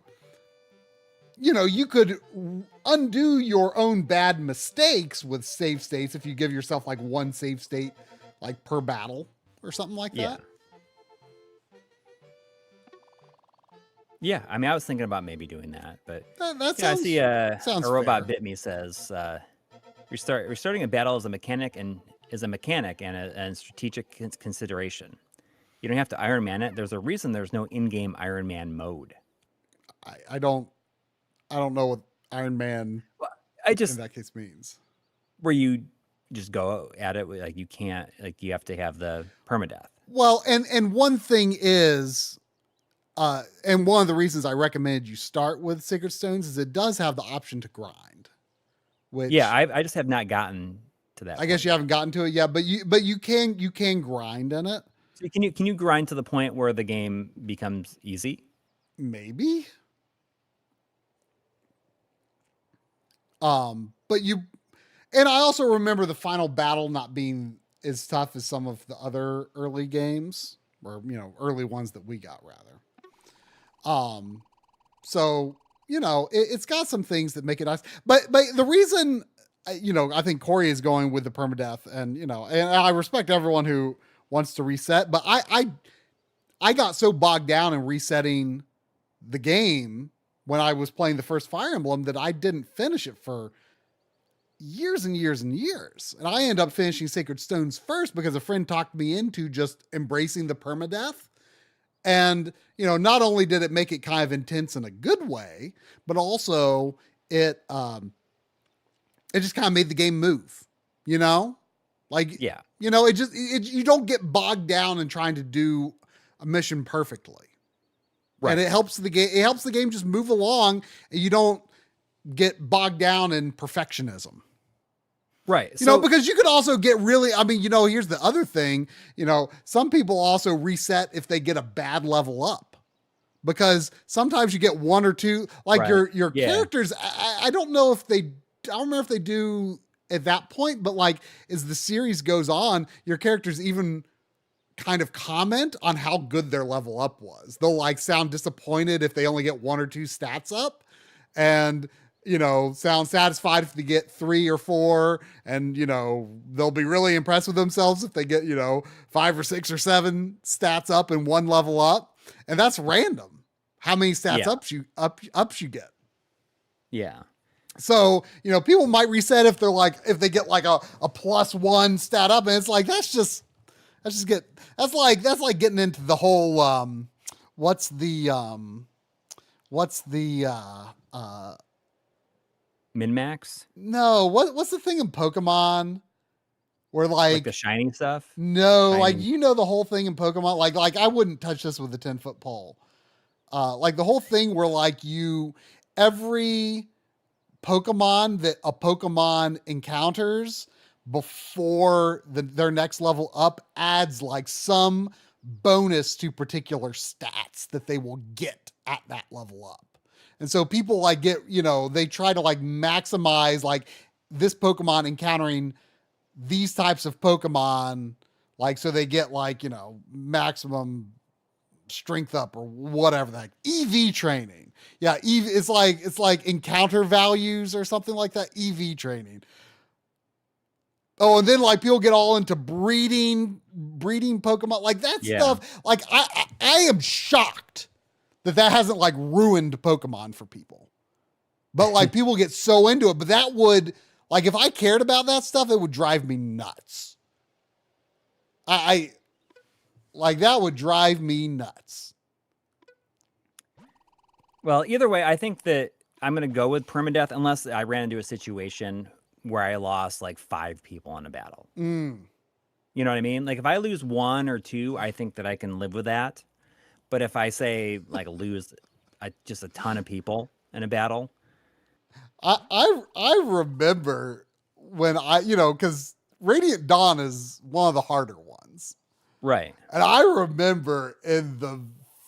could undo your own bad mistakes with save states if you give yourself like one save state like per battle or something like that. Yeah, I mean, I was thinking about maybe doing that, but that I see a robot fair. bit me says restarting a battle as a mechanic and strategic consideration. You don't have to Iron Man it. There's a reason there's no in-game Iron Man mode. I don't know what Iron Man in that case means. Where you just go at it like you can't, like you have to have the permadeath. Well, and one thing is, and one of the reasons I recommended you start with Sacred Stones is it does have the option to grind. Which I just have not gotten to that. I guess you haven't gotten to it yet, but you can grind in it. So can you grind to the point where the game becomes easy? Maybe. But and I also remember the final battle not being as tough as some of the other early games, or early ones that we got rather. So it's got some things that make it nice, but the reason I think Coury is going with the permadeath, and and I respect everyone who wants to reset, but I got so bogged down in resetting the game when I was playing the first Fire Emblem that I didn't finish it for years and years and years. And I ended up finishing Sacred Stones first because a friend talked me into just embracing the permadeath. And, not only did it make it kind of intense in a good way, but also it just kind of made the game move, Like, yeah. You don't get bogged down in trying to do a mission perfectly. Right. And it helps the game just move along, and you don't get bogged down in perfectionism. Right. Because you could also get really, here's the other thing, some people also reset if they get a bad level up, because sometimes you get one or two, like your characters. I don't remember if they do at that point, but like as the series goes on, your characters even kind of comment on how good their level up was. They'll like sound disappointed if they only get one or two stats up, and sound satisfied if they get 3 or 4, and they'll be really impressed with themselves if they get 5 or 6 or 7 stats up and 1 level up, and that's random how many stats ups you get. Yeah. So people might reset if they get like a +1 stat up, and it's like that's like getting into the whole what's the Min-max? no, what's the thing in Pokemon where Like the shiny stuff? no, like Shiny. you know the whole thing in Pokemon, like I wouldn't touch this with a 10-foot pole. Like the whole thing where like every Pokemon that a Pokemon encounters before their next level up adds like some bonus to particular stats that they will get at that level up. And so people like get, they try to like maximize like this Pokemon encountering these types of Pokemon, like so they get like, maximum strength up or whatever the heck. EV training. Yeah, it's like encounter values or something like that. EV training. Oh, and then like people get all into breeding Pokemon, like that stuff. Like I am shocked that hasn't like ruined Pokemon for people. But like people get so into it, but that would like if I cared about that stuff, it would drive me nuts. I like that would drive me nuts. Well, either way, I think that I'm going to go with permadeath unless I ran into a situation where I lost like 5 people in a battle. You know what I mean? Like if I lose 1 or 2, I think that I can live with that. But if I say like lose just a ton of people in a battle, I remember when because Radiant Dawn is one of the harder ones. right? And I remember in the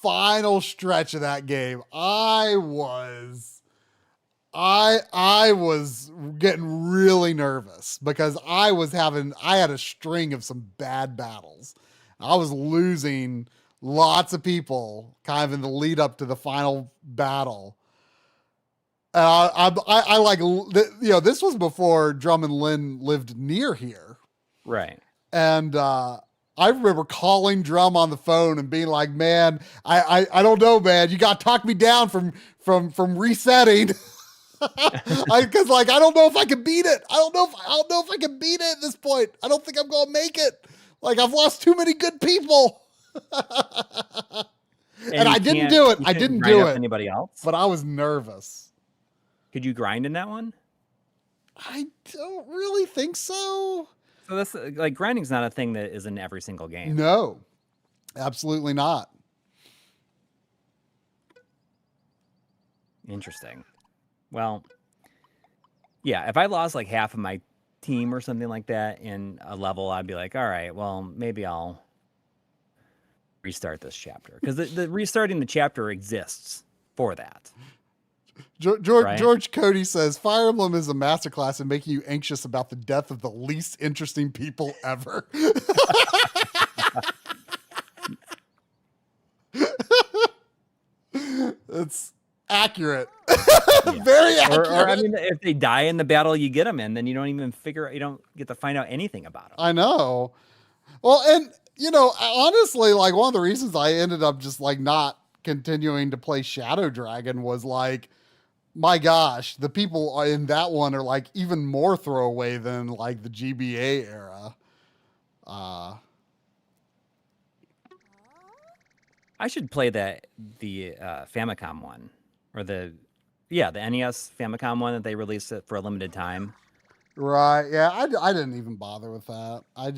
final stretch of that game, I was getting really nervous because I had a string of some bad battles. I was losing lots of people kind of in the lead up to the final battle. I like, this was before Drum and Lynn lived near here. Right. And, I remember calling Drum on the phone and being like, man, I don't know, man, you got to talk me down from resetting. Cause like, I don't know if I can beat it. I don't know if I can beat it at this point. I don't think I'm going to make it. Like I've lost too many good people. And I didn't do it. I didn't do it. Anybody else? But I was nervous. Could you grind in that one? I don't really think so. So that's like grinding's not a thing that is in every single game. No, absolutely not. Interesting. Well, yeah, if I lost like half of my team or something like that in a level, I'd be like, all right, well, maybe I'll restart this chapter because the restarting the chapter exists for that. George Cody says Fire Emblem is a masterclass in making you anxious about the death of the least interesting people ever. It's accurate. Yeah. Very accurate. Or I mean, if they die in the battle you get them in, then you don't get to find out anything about them. I know. Well, and honestly, like one of the reasons I ended up just like not continuing to play Shadow Dragon was like, my gosh, the people in that one are like even more throwaway than like the GBA era. I should play the Famicom one or the NES Famicom one that they released it for a limited time. Right. Yeah. I didn't even bother with that. I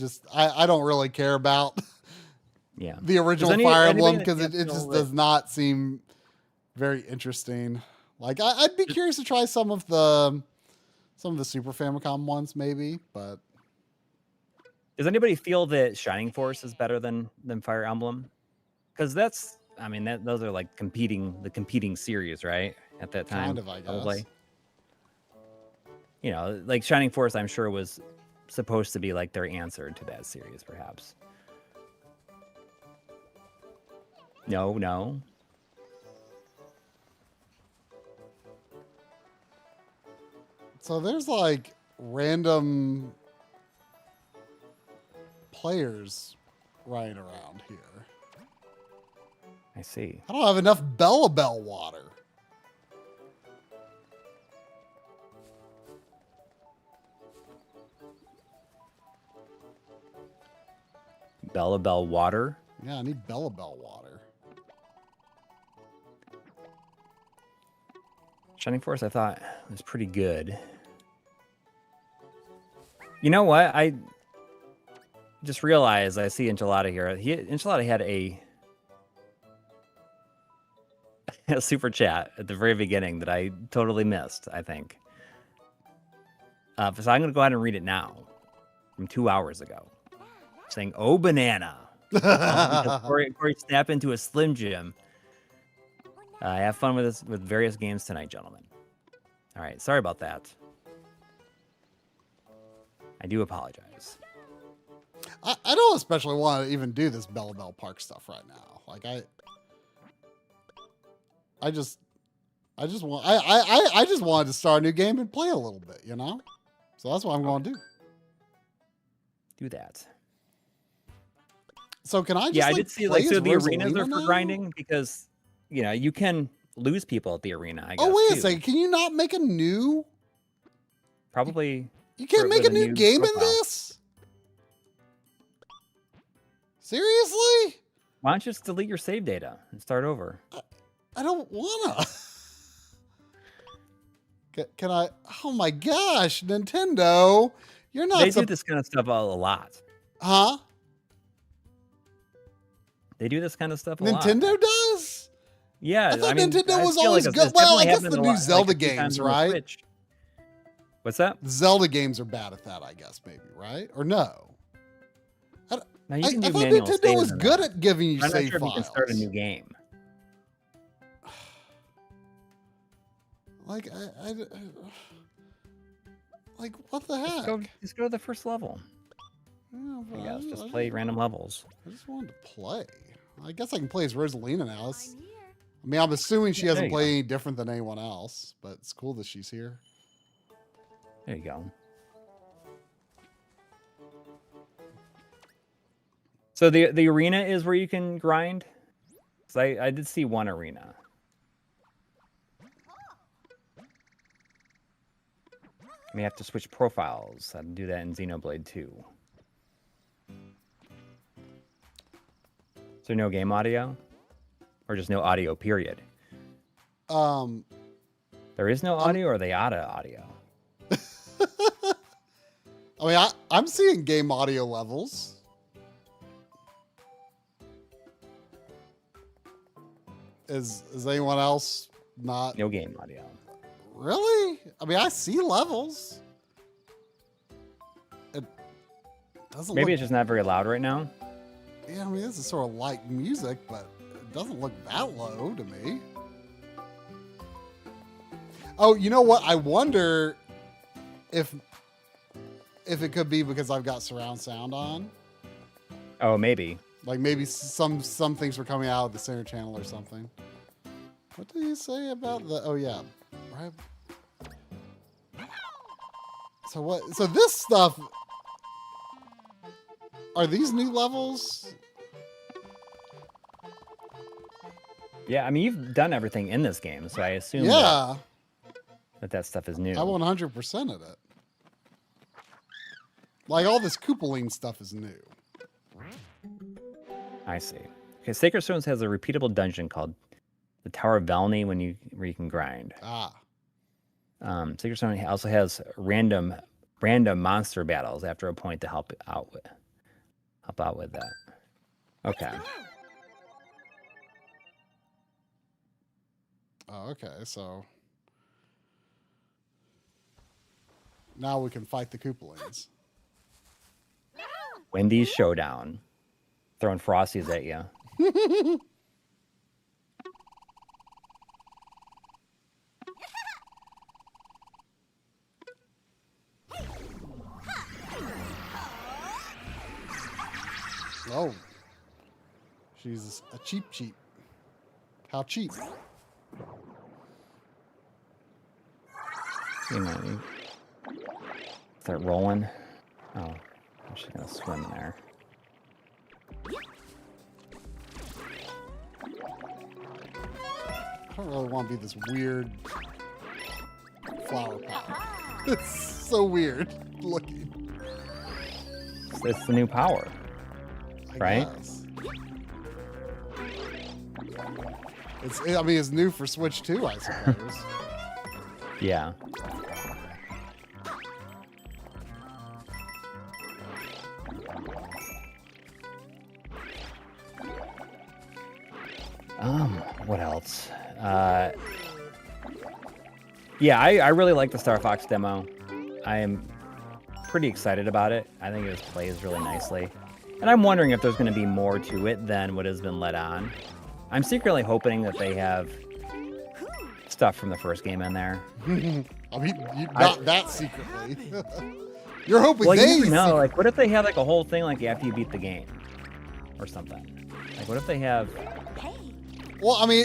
don't really care about the original Fire Emblem because it just does not seem very interesting. Like I'd be curious to try some of the Super Famicom ones maybe, but does anybody feel that Shining Force is better than Fire Emblem? Because those are like the competing series, right? At that time, kind of, I guess. Probably. Like Shining Force, I'm sure was supposed to be like their answer to that series, perhaps. No. So there's like random players running around here. I see. I don't have enough Bell water. Bell water? Yeah, I need Bell water. Shining Force, I thought was pretty good. You know what? I just realized I see Enchilada here. Enchilada had a super chat at the very beginning that I totally missed, I think. So I'm going to go ahead and read it now from 2 hours ago. Saying, "Oh, banana." Because Coury snap into a Slim Jim. Have fun with various games tonight, gentlemen. All right, sorry about that. I do apologize. I don't especially want to even do this Bell Bell Park stuff right now. Like I just wanted to start a new game and play a little bit, you know? So that's what I'm going to do. Do that. So can I just I did see play so as the arenas Rosalina are for now? grinding because you can lose people at the arena, I guess. Oh, wait a too. second. Can you not make a new? Probably. You can't make with a new game profile. in this? Seriously? Why don't you just delete your save data and start over? I don't wanna. Can I? Oh my gosh, Nintendo! You're not. They do this kind of stuff a lot. Huh? They do this kind of stuff a lot. Nintendo does? Yeah, I thought mean, Nintendo I was feel always like good. it's Well, I definitely guess the happened a new lot, Zelda a few times games, on the right? Switch. What's that? Zelda games are bad at that, I guess, maybe, right? Or no? Now, you I can do thought manual Nintendo saves was in good that. at giving you I'm not save sure if you can files. start a new game. Like, like, what the heck? Just go to the first level. Yeah, but I guess just I play random levels. I just wanted to play. I guess I can play as Rosalina now. I mean, I'm assuming she Yeah, there hasn't you played any different than anyone else, but it's cool that she's here. There you go. So the arena is where you can grind? 'Cause I did see one arena. You may have to switch profiles. I do that in Xenoblade 2. Is there no game audio? Or just no audio, period? There is no audio, or are they out of audio? I mean, I'm seeing game audio levels. Is anyone else not? No game audio. Really? I mean, I see levels. It doesn't Maybe look, it's just not very loud right now. Yeah, I mean, this is sort of light music, but it doesn't look that low to me. Oh, you know what? I wonder if it could be because I've got surround sound on. Oh, maybe. Like maybe some things were coming out of the center channel or something. What did you say about the? Oh yeah, right. So what? So this stuff. Are these new levels? Yeah, I mean, you've done everything in this game, so I assume Yeah, that stuff is new. I 100% of it. Like all this Koopaline stuff is new. I see. Okay, Sacred Stones has a repeatable dungeon called the Tower of Valny where you can grind. Ah, Sacred Stone also has random monster battles after a point to help out with that. Okay. oh, okay. So now we can fight the Koopalings. Wendy's Showdown. Throwing Frosties at you. Oh, she's a cheap. How cheap? You know, you start rolling. Oh, I'm just gonna swim there. I don't really want to be this weird flower pot. It's so weird looking. It's the new power. I Right? guess. I mean, it's new for Switch too, I suppose. Yeah. What else? Yeah, I really like the Star Fox demo. I am pretty excited about it. I think it plays really nicely. And I'm wondering if there's going to be more to it than what has been let on. I'm secretly hoping that they have stuff from the first game in there. I mean, not that secretly. You're hoping Well, they you never know. Like, what if they have like a whole thing like after you beat the game or something? Like, what if they have? Well, I mean,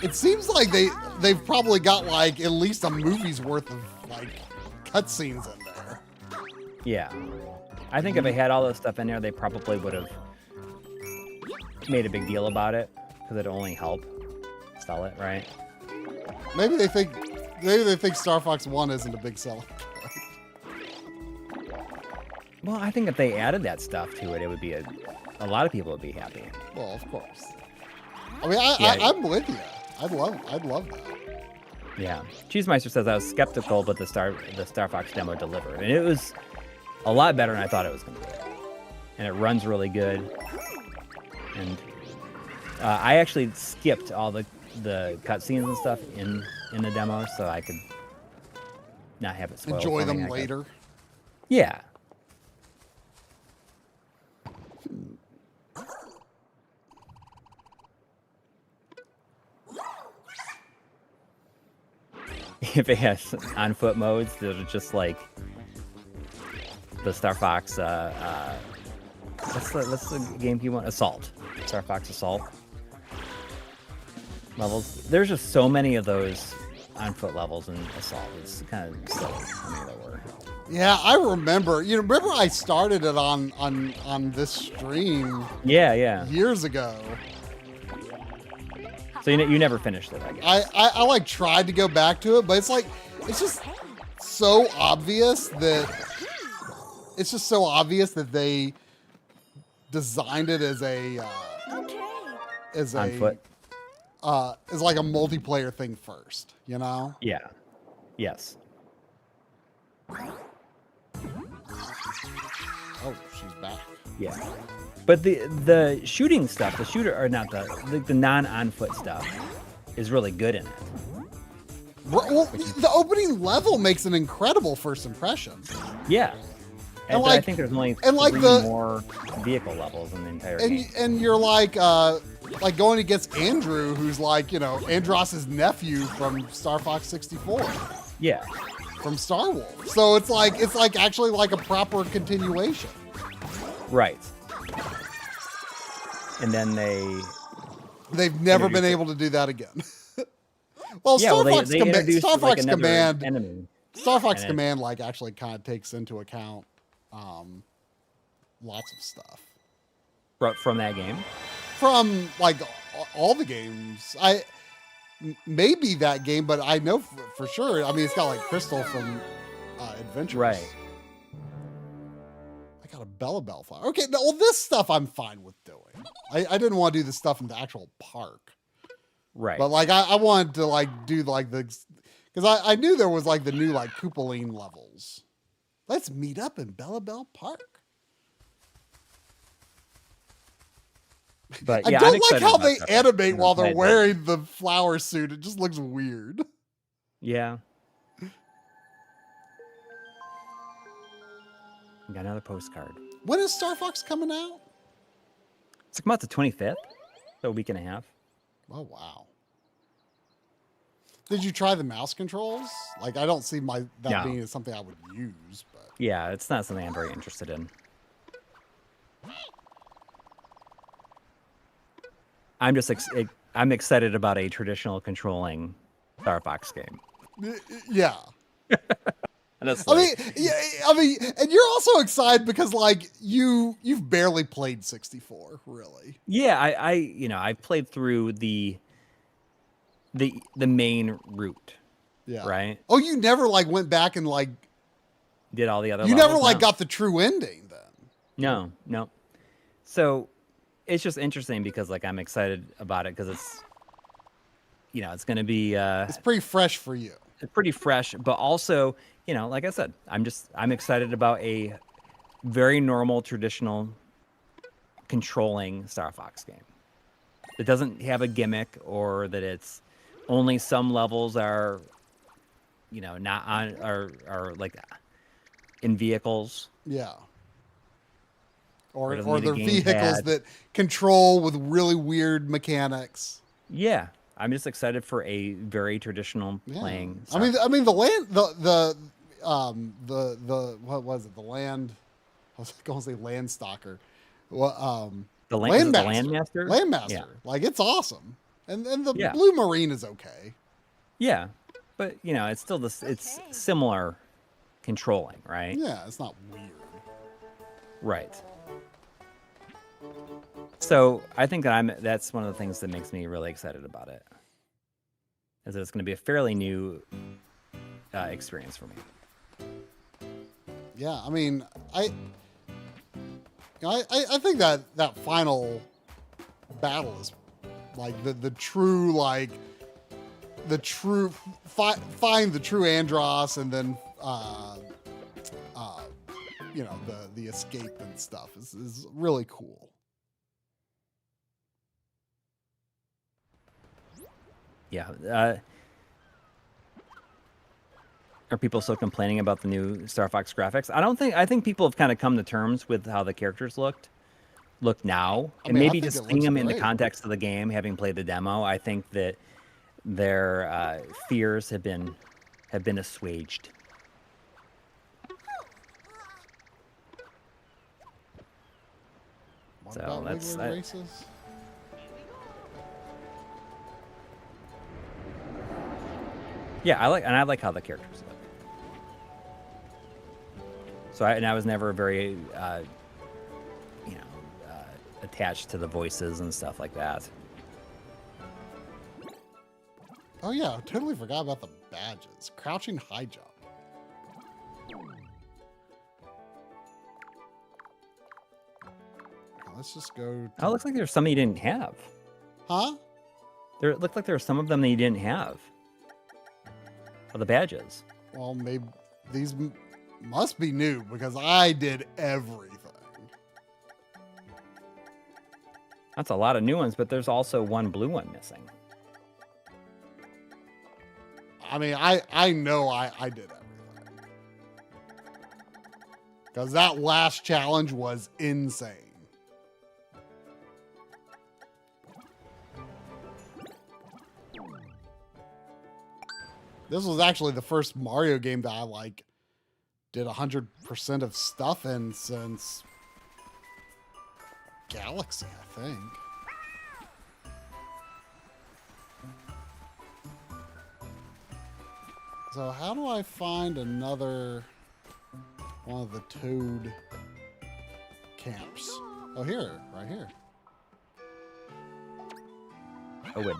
it seems like they've probably got like at least a movie's worth of like cutscenes in there. Yeah, I think if they had all this stuff in there, they probably would have made a big deal about it because it'd only help sell it, right? Maybe they think Star Fox 1 isn't a big selling point. Well, I think if they added that stuff to it, it would be a lot of people would be happy. Well, of course. I mean, I'm with you. I'd love that. Yeah, Cheesemeister says I was skeptical, but the Star Fox demo delivered, and it was a lot better than I thought it was going to be. And it runs really good. And I actually skipped all the cutscenes and stuff in the demo, so I could not have it spoiled. Enjoy them later. Yeah. If it has on-foot modes that are just like the Star Fox, what's the game you want? Assault. Star Fox Assault levels. There's just so many of those on-foot levels in Assault. It's kind of silly how many there were. Yeah, I remember. You know, remember I started it on this stream. Yeah. Years ago. So you never finished it, I guess. I like tried to go back to it, but it's just so obvious that they designed it as On foot. as like a multiplayer thing first, you know? Yeah. Yes. Oh, she's back. Yeah. But the shooting stuff, the non-on-foot stuff is really good in it. Well, the opening level makes an incredible first impression. Yeah. And like- I think there's only and like three the- more vehicle levels in the entire game. And you're like going against Andrew, who's like, you know, Andross's nephew from Star Fox 64. Yeah. From Star Wars. So it's like actually like a proper continuation. Right. And then they've never been able to do that again. Well, yeah, Star well, Fox they introduced Star Fox another Command enemy. Star Fox And Command like actually kind of takes into account lots of stuff From that game. from like all the games. Maybe that game, but I know for sure. I mean, it's got like Crystal from Adventures. Right. I got a Bella Bell flower. Okay, well, this stuff I'm fine with doing. I didn't want to do the stuff in the actual park. Right. But like I wanted to like do like because I knew there was like the new like Koopaline levels. Let's meet up in Bella Bell Park. But I yeah, don't I'm like excited how about they Star Fox. animate while they're Right, wearing the flower suit. It just looks weird. Yeah. Got another postcard. When is Star Fox coming out? It's come out the 25th. So a week and a half. Oh wow. Did you try the mouse controls? Like I don't see that No. being something I would use, but Yeah, it's not something I'm very interested in. I'm just I'm excited about a traditional controlling Star Fox game. yeah. And that's I mean, and you're also excited because like you've barely played 64, really. yeah, I played through the main route. Yeah. Right. Oh, you never like went back and like Did all the other. you levels? never like No. got the true ending then. No. So it's just interesting because like I'm excited about it because it's it's going to be It's pretty fresh for you. pretty fresh, but also, you know, like I said, I'm excited about a very normal, traditional controlling Star Fox game. It doesn't have a gimmick, or that it's only some levels are, you know, not on, are like in vehicles. Yeah. Or Or doesn't need a they're vehicles gamepad. that control with really weird mechanics. Yeah, I'm just excited for a very traditional Yeah. playing. I mean the land the what was it? The land I was going to say land stalker. Well, The land, is it the Landmaster. Landmaster? Landmaster. Yeah, Like it's awesome. And the yeah, Blue Marine is okay. yeah. But you know, it's still this. It's similar controlling, right? Yeah, it's not weird. Right. So I think that that's one of the things that makes me really excited about it, is that it's going to be a fairly new experience for me. Yeah, I mean, I think that final battle is like the true like the true find the true Andross, and then you know, the escape and stuff is really cool. Yeah. Are people still complaining about the new Star Fox graphics? I think people have kind of come to terms with how the characters look now, I and mean, I maybe think just it seeing looks them in the great. context of the game, having played the demo. I think that their fears have been assuaged. What So about that's regular races? yeah. I like how the characters look. So I was never very you know, attached to the voices and stuff like that. Oh yeah, I totally forgot about the badges. Crouching high jump. Let's just go to... Oh, it looks like there's some you didn't have. Huh? It looked like there were some of them that you didn't have. Oh, the badges. Well, maybe these must be new because I did everything. That's a lot of new ones, but there's also one blue one missing. I mean, I know I did everything. Because that last challenge was insane. This was actually the first Mario game that I like did 100% of stuff in since Galaxy, I think. So how do I find another one of the Toad camps? Oh, here, right here. Oh, wood.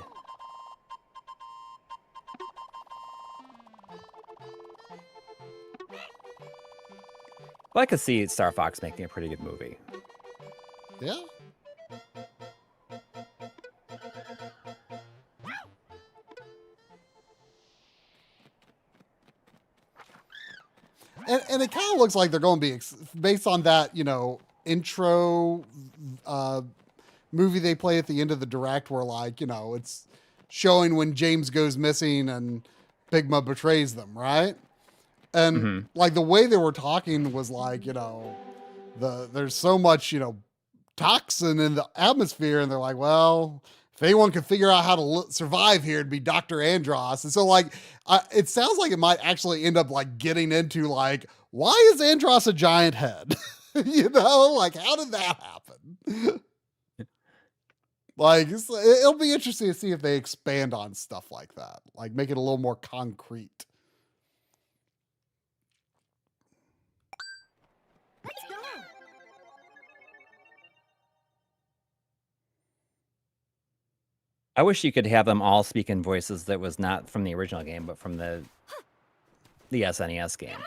Well, I could see Star Fox making a pretty good movie. Yeah. And it kind of looks like they're going to be based on that, you know, intro movie they play at the end of the direct, where, like, you know, it's showing when James goes missing and Pigma betrays them, right? And like the way they were talking was like, you know, there's so much, you know, toxin in the atmosphere, and they're like, well, if anyone could figure out how to survive here, it'd be Dr. Andross. And so, like, it sounds like it might actually end up like getting into like, why is Andross a giant head? You know, like, how did that happen? Like, it'll be interesting to see if they expand on stuff like that, like make it a little more concrete. Let's go. I wish you could have them all speak in voices that was not from the original game, but from the SNES game.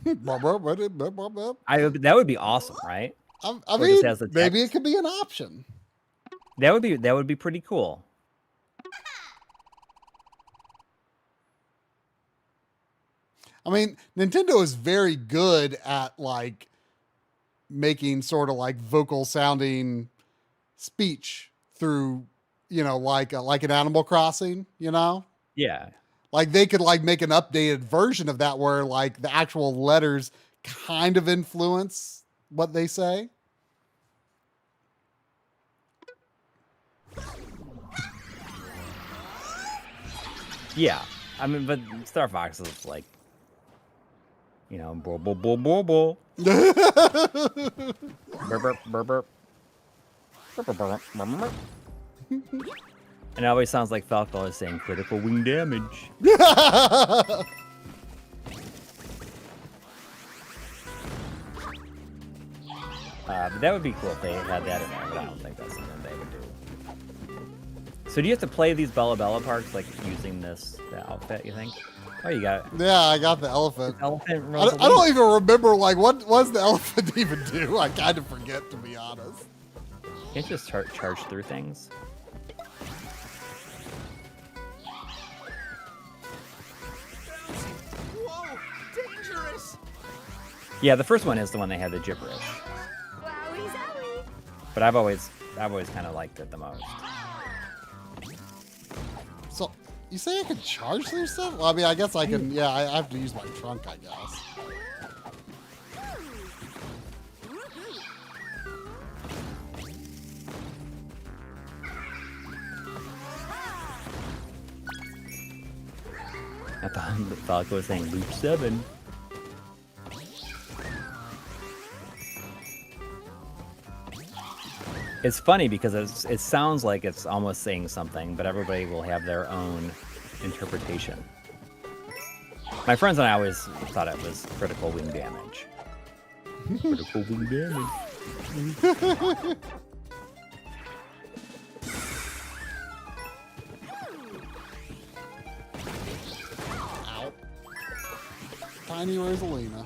That would be awesome, right? I mean, maybe it could be an option. That would be pretty cool. I mean, Nintendo is very good at like making sort of like vocal sounding speech through, like an Animal Crossing, Yeah. like they could like make an updated version of that where like the actual letters kind of influence what they say. Yeah. I mean, but Star Fox is like, bull, bull, bull, bull, bull. Burp, burp, burp, burp. Burp, burp, burp, burp, burp. And it always sounds like Falco is saying critical wing damage. Well, But that would be cool if they had that in there, but I don't think that's something they would do. So do you have to play these Bella Bella parks like using the outfit, you think? Oh, you got it. yeah, I got the elephant. Elephant I don't even remember like what does the elephant even do? I kind of forget, to be honest. Can't you just charge through things? Whoa, dangerous! Yeah, the first one is the one they had the gibberish. Wowie zowie. But I've always kind of liked it the most. So you say I could charge through stuff? Well, I mean, I guess I can. Yeah, I have to use my trunk, I guess. I thought Falco was saying Loop 7. It's funny because it sounds like it's almost saying something, but everybody will have their own interpretation. My friends and I always thought it was critical wing damage. Critical wing damage. Ow. Tiny Rosalina.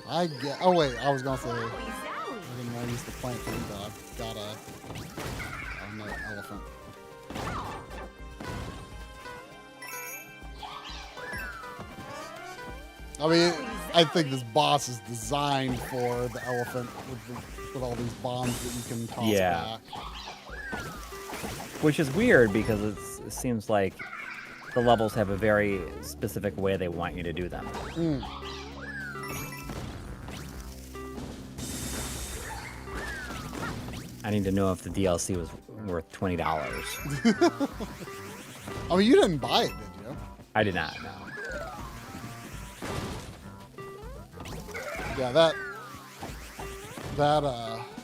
I get. Oh wait, I was gonna say. Wowie I zowie. didn't want to use the plant thing, but I've got another elephant. I mean, I think this boss is designed for the elephant with all these bombs that you can toss Yeah. back. Which is weird because it seems like the levels have a very specific way they want you to do them. Mm. I need to know if the DLC was worth $20. I mean, you didn't buy it, did you? I did not know. Yeah, that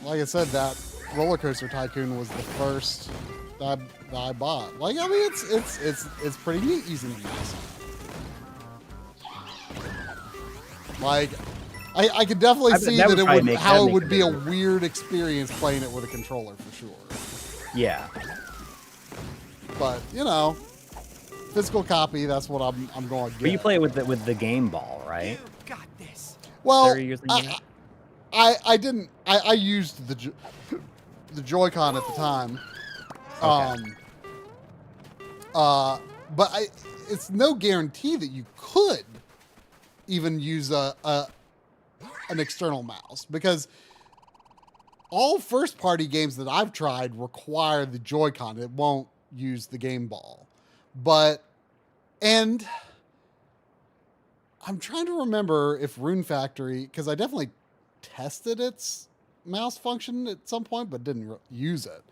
like I said, that Roller Coaster Tycoon was the first that I bought. Like, I mean, it's pretty neat using the mouse. Like, I could definitely see that that would it probably would make- how that'd it make would a be a bigger- weird experience playing it with a controller for sure. Yeah. But physical copy. That's what I'm going to get. But you play it with the game ball, right? You got this. Well, They're using it? I didn't. I used the Joy-Con at the time. Okay. But it's no guarantee that you could even use an external mouse, because all first-party games that I've tried require the Joy-Con. It won't use the game ball. And I'm trying to remember if Rune Factory, because I definitely tested its mouse function at some point, but didn't use it.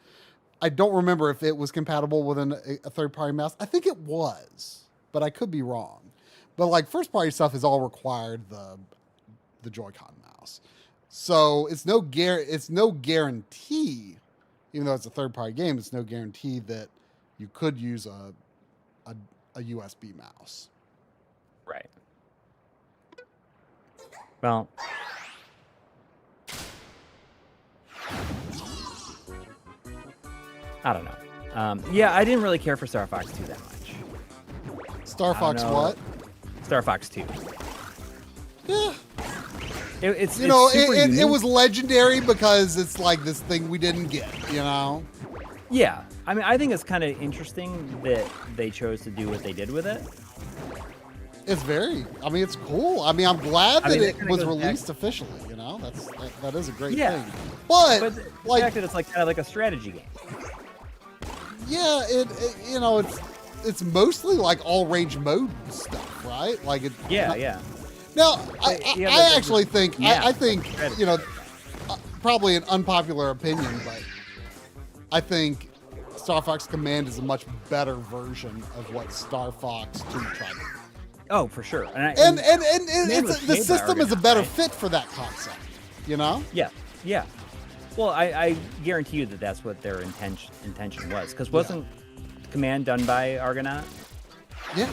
I don't remember if it was compatible with a third-party mouse. I think it was, but I could be wrong. But like first-party stuff is all required the Joy-Con mouse. So it's no guarantee, even though it's a third-party game, it's no guarantee that you could use a USB mouse. Right. Well, I don't know. Yeah, I didn't really care for Star Fox 2 that much. Star I Fox don't know. what? Star Fox 2. Yeah. It's You know, super it unique. was legendary because it's like this thing we didn't get, Yeah, I mean, I think it's kind of interesting that they chose to do what they did with it. It's very. I mean, it's cool. I mean, I'm glad that mean, that it kinda was goes back- released officially. You know, that is a great Yeah. thing. But, But the like, fact that it's like kind of like a strategy game. yeah, you know, it's mostly like all range mode stuff, right? Like it. Yeah, yeah. Now, Yeah, I but actually think yeah, I think strategy. you know, probably an unpopular opinion, but I think Star Fox Command is a much better version of what Star Fox 2 tried to do. Oh, for sure. And And Command was the made by system is a Argonaut, better right? fit for that concept, you know? yeah, yeah. Well, I guarantee you that that's what their intention was, because wasn't Command done by Argonaut? Yeah.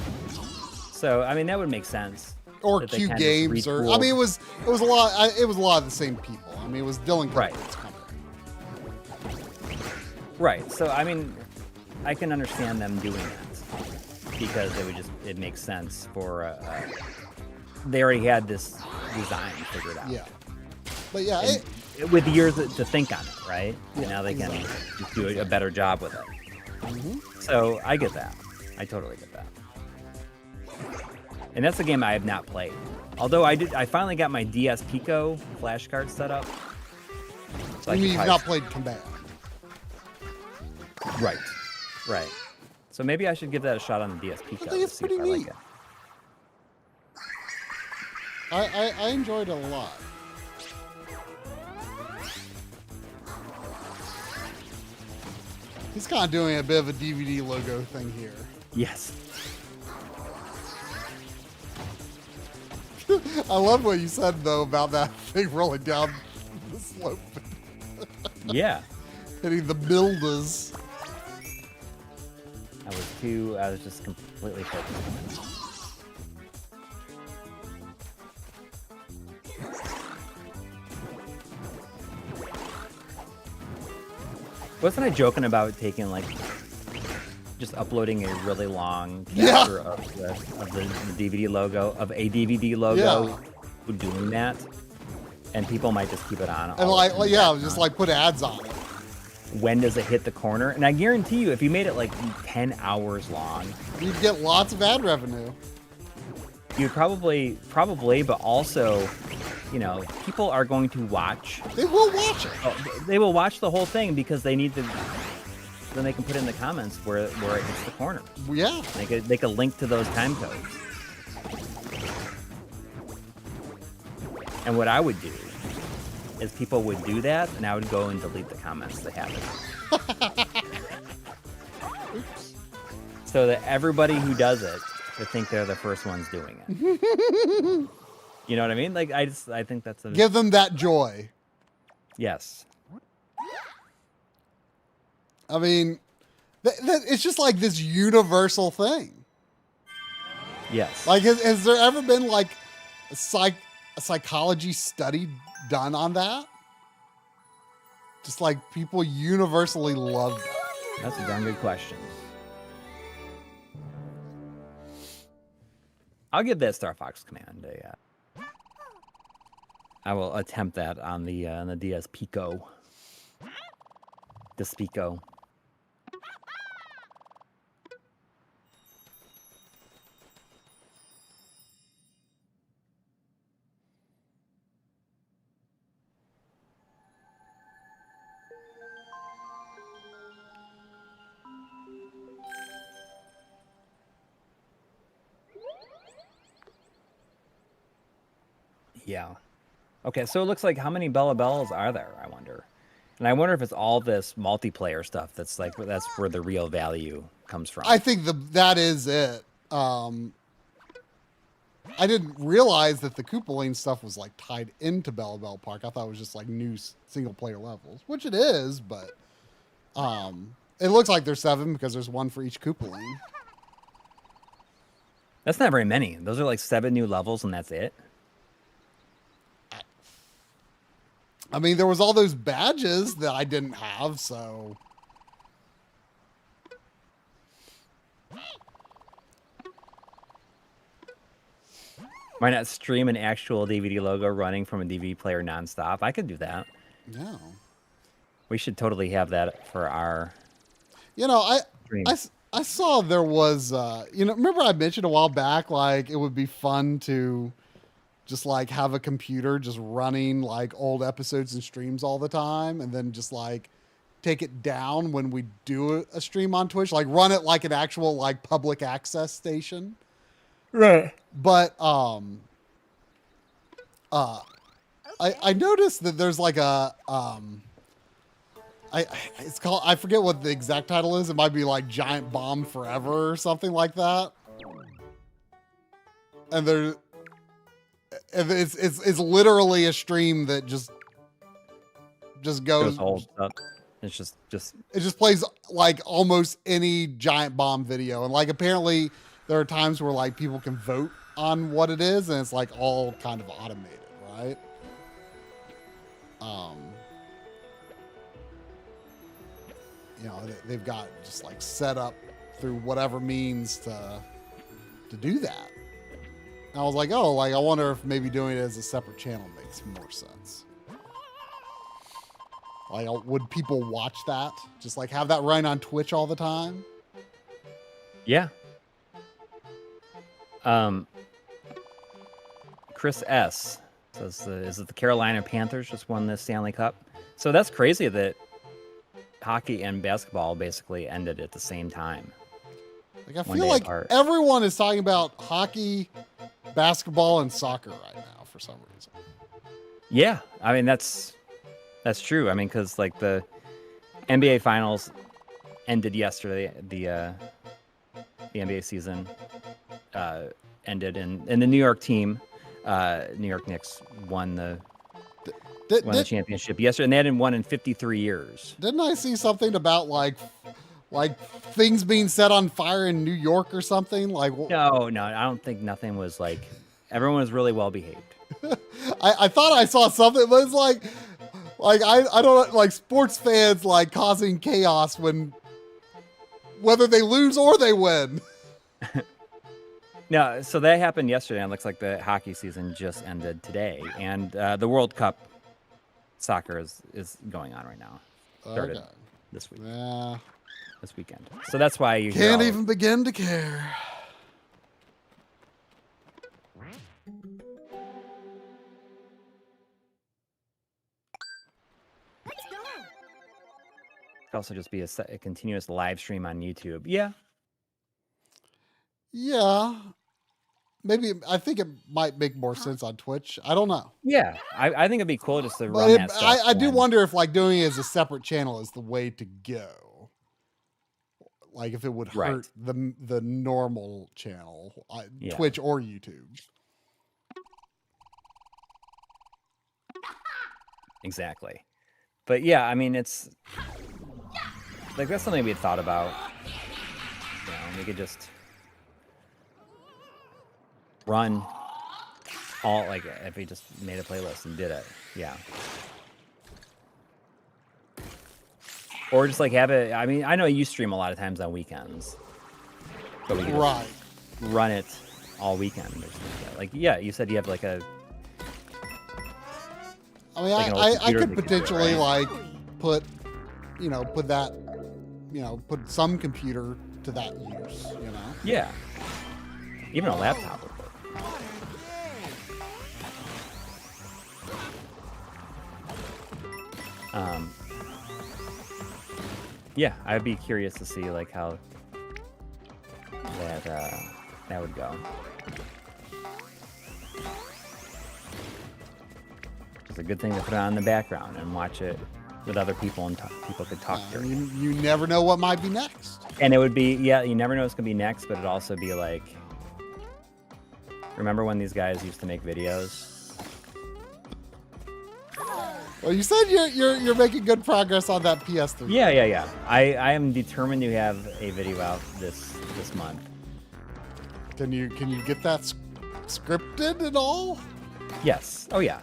So I mean that would make sense. Or that they Q kind of Games, or I retooled. mean, it was a lot. It was a lot of the same people. I mean, it was Dylan Right. Cuthbert's company. Right. So I mean, I can understand them doing that because it makes sense for they already had this design figured out. Yeah. But yeah, And with years to think on it, right? Yeah, And now they can exactly. just do a better job with it. So I get that. I totally get that. And that's a game I have not played. Although I finally got my DS Pico flash card set up. So I can mean, you've probably- not played Command. Right. Right. So maybe I should give that a shot on the DS Pico. think it's to see if pretty I like neat. it. I enjoyed it a lot. He's kind of doing a bit of a DVD logo thing here. Yes. I love what you said though about that thing rolling down the slope, Yeah. hitting the builders. I was just completely focused on it. Wasn't I joking about taking like just uploading a really long Yeah. capture of the DVD logo of a DVD logo, doing that, and people might just keep it on. And all like, the yeah, time. just like put ads on it. When does it hit the corner? And I guarantee you, if you made it like 10 hours long, You'd get lots of ad revenue. you'd probably, but also, you know, people are going to watch. They will watch it. They will watch the whole thing because they need to. Then they can put in the comments where it hits the corner. Yeah. They could link to those time codes. And what I would do is people would do that, and I would go and delete the comments that have it. Oops. So that everybody who does it would think they're the first ones doing it. You know what I mean? Like I think that's a Give them that joy. yes. I mean, it's just like this universal thing. Yes. Like, has there ever been like a psychology study done on that? Just like people universally love that. That's a darn good question. I'll give that Star Fox Command a. I will attempt that on the DS Pico. The Pico. Yeah. Okay, so it looks like how many Bella Bells are there, I wonder? And I wonder if it's all this multiplayer stuff that's where the real value comes from. I think that is it. I didn't realize that the Koopa Lane stuff was like tied into Bella Bell Park. I thought it was just like new single player levels, which it is, but it looks like there's 7 because there's 1 for each Koopa Lane. That's not very many. Those are like 7 new levels and that's it. I mean, there was all those badges that I didn't have, so Why not stream an actual DVD logo running from a DVD player nonstop? I could do that. no. We should totally have that for our You know, stream. I saw there was, remember I mentioned a while back, like it would be fun to just like have a computer just running like old episodes and streams all the time, and then just like take it down when we do a stream on Twitch, like run it like an actual like public access station. Right. But I noticed that there's like a it's called, I forget what the exact title is. It might be like Giant Bomb Forever or something like that. And it's literally a stream that just goes whole stuff. It's just it just plays like almost any Giant Bomb video. And like apparently there are times where like people can vote on what it is, and it's like all kind of automated, right? They've got just like set up through whatever means to do that. And I was like, oh, like I wonder if maybe doing it as a separate channel makes more sense. Like, would people watch that? Just like have that running on Twitch all the time? Yeah. Chris S says, is it the Carolina Panthers just won this Stanley Cup? So that's crazy that hockey and basketball basically ended at the same time. Like I feel like everyone is talking about hockey, basketball, and soccer right now for some reason. Yeah, I mean that's true. I mean, because like the NBA Finals ended yesterday. The NBA season ended, and the New York team, New York Knicks, won the championship yesterday, and they hadn't won in 53 years. Didn't I see something about like things being set on fire in New York or something? Like no, I don't think nothing was like. Everyone was really well behaved. I thought I saw something, but it's like I don't like sports fans like causing chaos whether they lose or they win. No, so that happened yesterday, and it looks like the hockey season just ended today, and the World Cup soccer is going on right now. Started this week. Yeah. This weekend. So that's why you can't even begin to care. Let's go. It could also just be a continuous live stream on YouTube. Yeah. Yeah. Maybe I think it might make more sense on Twitch. I don't know. Yeah, I think it'd be cool just to run that stuff. I do wonder if like doing it as a separate channel is the way to go. Like if it would hurt the normal channel, Twitch or YouTube. Exactly. But yeah, I mean, it's like that's something we had thought about. You know, we could just run all, like if we just made a playlist and did it. Yeah. Or just like have it. I mean, I know you stream a lot of times on weekends, but we could just run it all weekend or something. Like, yeah, you said you have like a. I mean, like I could potentially like put that, put some computer to that use, you know? Yeah. Even a laptop would work. Yeah, I'd be curious to see like how that would go. It's a good thing to put it on in the background and watch it with other people and people could talk to it. You never know what might be next. And it would be, you never know what's gonna be next, but it'd also be like, remember when these guys used to make videos? Well, you said you're making good progress on that PS3. Yeah. I am determined to have a video out this month. Can you get that scripted at all? Yes. Oh yeah.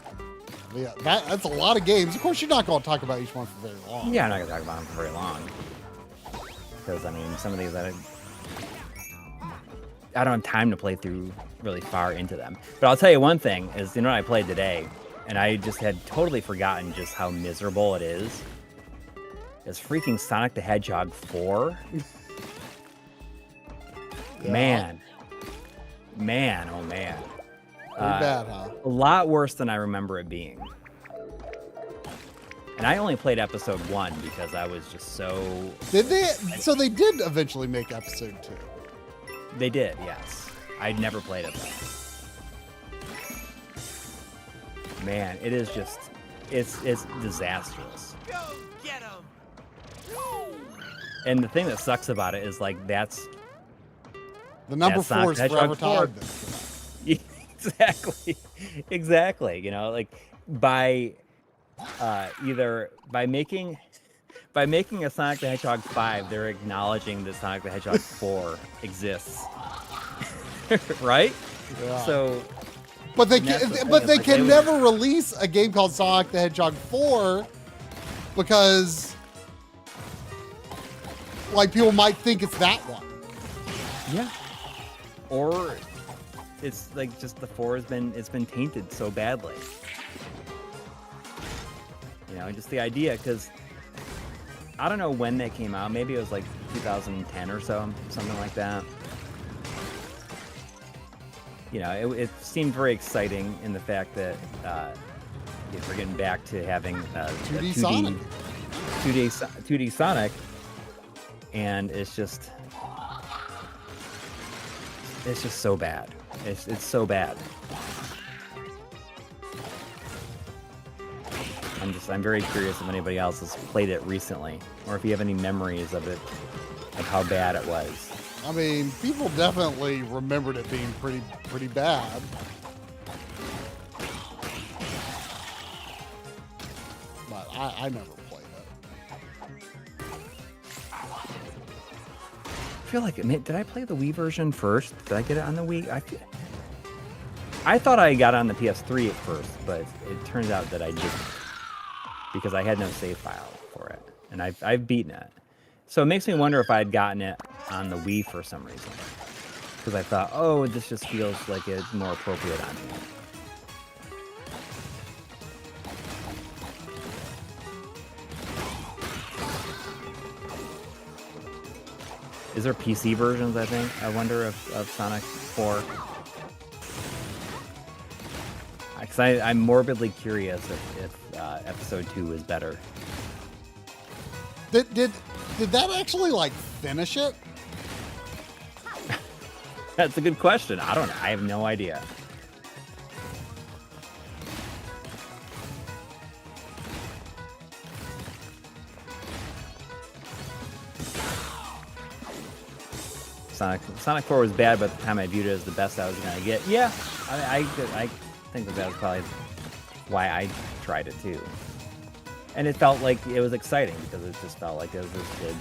Yeah, that's a lot of games. Of course, you're not going to talk about each one for very long. Yeah, I'm not going to talk about them for very long. Because, I mean, some of these, I don't have time to play through really far into them. But I'll tell you one thing, is what I played today, and I just had totally forgotten just how miserable it is freaking Sonic the Hedgehog 4. Yeah. Man, oh man. Pretty bad, huh? A lot worse than I remember it being. And I only played episode 1 because I was just so... Did they? So they did eventually make episode 2. They did, yes. I'd never played it though. Man, it is just... It's disastrous. Go get him! And the thing that sucks about it is, like, that's... The number That's 4 not is Hedgehog forever 4. tied. Exactly. You know, like, by either by making a Sonic the Hedgehog 5, they're acknowledging that Sonic the Hedgehog 4 exists, right? Yeah. So, But they and that's can, the thing, but it's they like can would- never release a game called Sonic the Hedgehog 4 because, like, people might think it's that one. yeah. Or it's like just the 4 has been tainted so badly. You know, just the idea, because I don't know when that came out. Maybe it was like 2010 or so, something like that. You know, it seemed very exciting in the fact that we're getting back to having 2D Sonic. 2D Sonic, and it's just so bad. It's so bad. I'm very curious if anybody else has played it recently, or if you have any memories of it, of how bad it was. I mean, people definitely remembered it being pretty bad. But I never played it. I feel like, did I play the Wii version first? Did I get it on the Wii? I thought I got it on the PS3 at first, but it turns out that I didn't, because I had no save file for it, and I've beaten it. So it makes me wonder if I had gotten it on the Wii for some reason, because I thought, oh, this just feels like it's more appropriate on me. Is there PC versions, I think? I wonder of Sonic 4. Because I'm morbidly curious if episode 2 is better. Did that actually, like, finish it? That's a good question. I don't know. I have no idea. Sonic 4 was bad, but at the time I viewed it as the best I was going to get. Yeah, I think that was probably why I tried it too. And it felt like it was exciting because it just felt like it was this good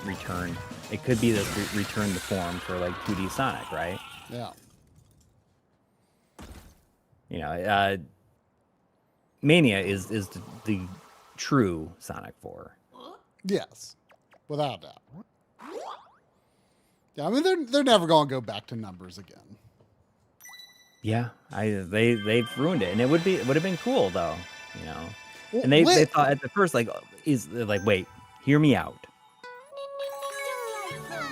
return. It could be this return to form for like 2D Sonic, right? Yeah. You know, Mania is the true Sonic 4. Yes. Without a doubt. Yeah, I mean, they're never going to go back to numbers again. Yeah, they've ruined it, and it would have been cool though, you know. Well, And they thought at the first, like, they're like, wait, hear me out.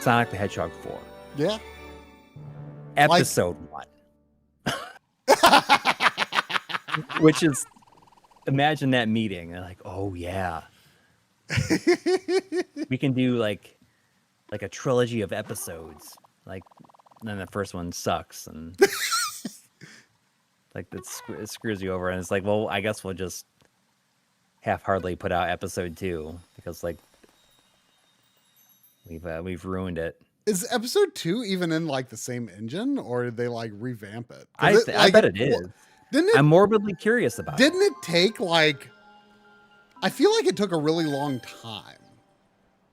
Sonic the Hedgehog 4, Yeah. episode 1, which is, imagine that meeting. They're like, oh yeah, we can do like a trilogy of episodes. Like, then the first one sucks, and like it screws you over, and it's like, well, I guess we'll just half-heartedly put out episode 2 because like we've ruined it. Is episode 2 even in, like, the same engine, or did they, like, revamp it? I bet it is. Didn't I'm it? morbidly curious about it. Didn't it take, like? I feel like it took a really long time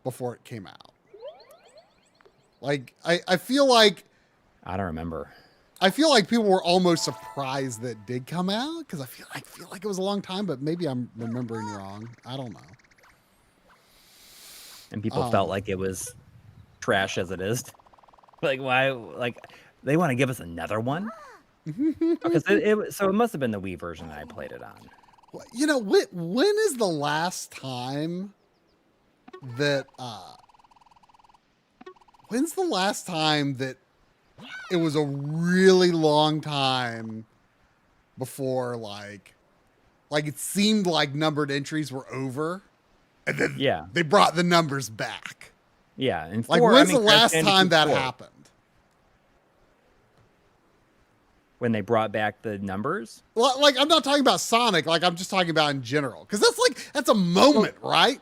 before it came out. Like, I feel like I don't remember. people were almost surprised that it did come out because I feel like it was a long time, but maybe I'm remembering wrong. I don't know. And people felt like it was trash as it is. Like, why? Like, they want to give us another one? Because so it must have been the Wii version that I played it on. You know, when is the last time that when's the last time that it was a really long time before like it seemed like numbered entries were over, and then they brought the numbers back. Yeah, and like when's the last time that happened? When they brought back the numbers? Well, like I'm not talking about Sonic, like I'm just talking about in general, because that's a moment, right?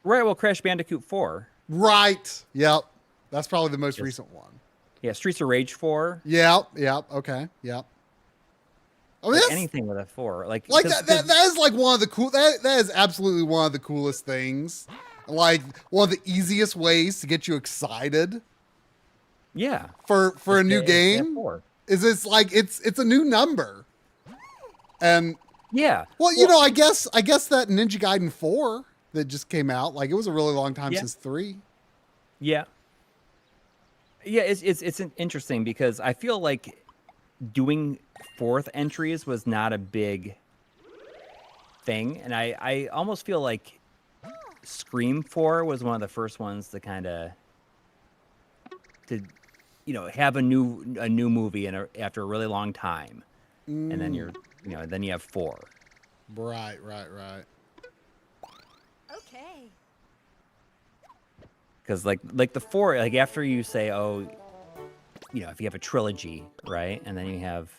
Right. Well, Crash Bandicoot 4. Right. Yep. That's probably the most recent one. Yeah, Streets of Rage 4. Yep. Okay. Yep. I mean, like anything with a 4, like that is like one of the cool. That is absolutely one of the coolest things. Like one of the easiest ways to get you excited. Yeah. For a new game. Is it's like it's a new number. And yeah. Well, you know, I guess that Ninja Gaiden 4 that just came out, like it was a really long time since 3. Yeah. Yeah, it's interesting because I feel like doing 4th entries was not a big thing, and I almost feel like Scream 4 was one of the first ones to kind of have a new movie after a really long time, and then then you have 4. Right. Okay. Because like the 4, like after you say, oh, if you have a trilogy, right, and then you have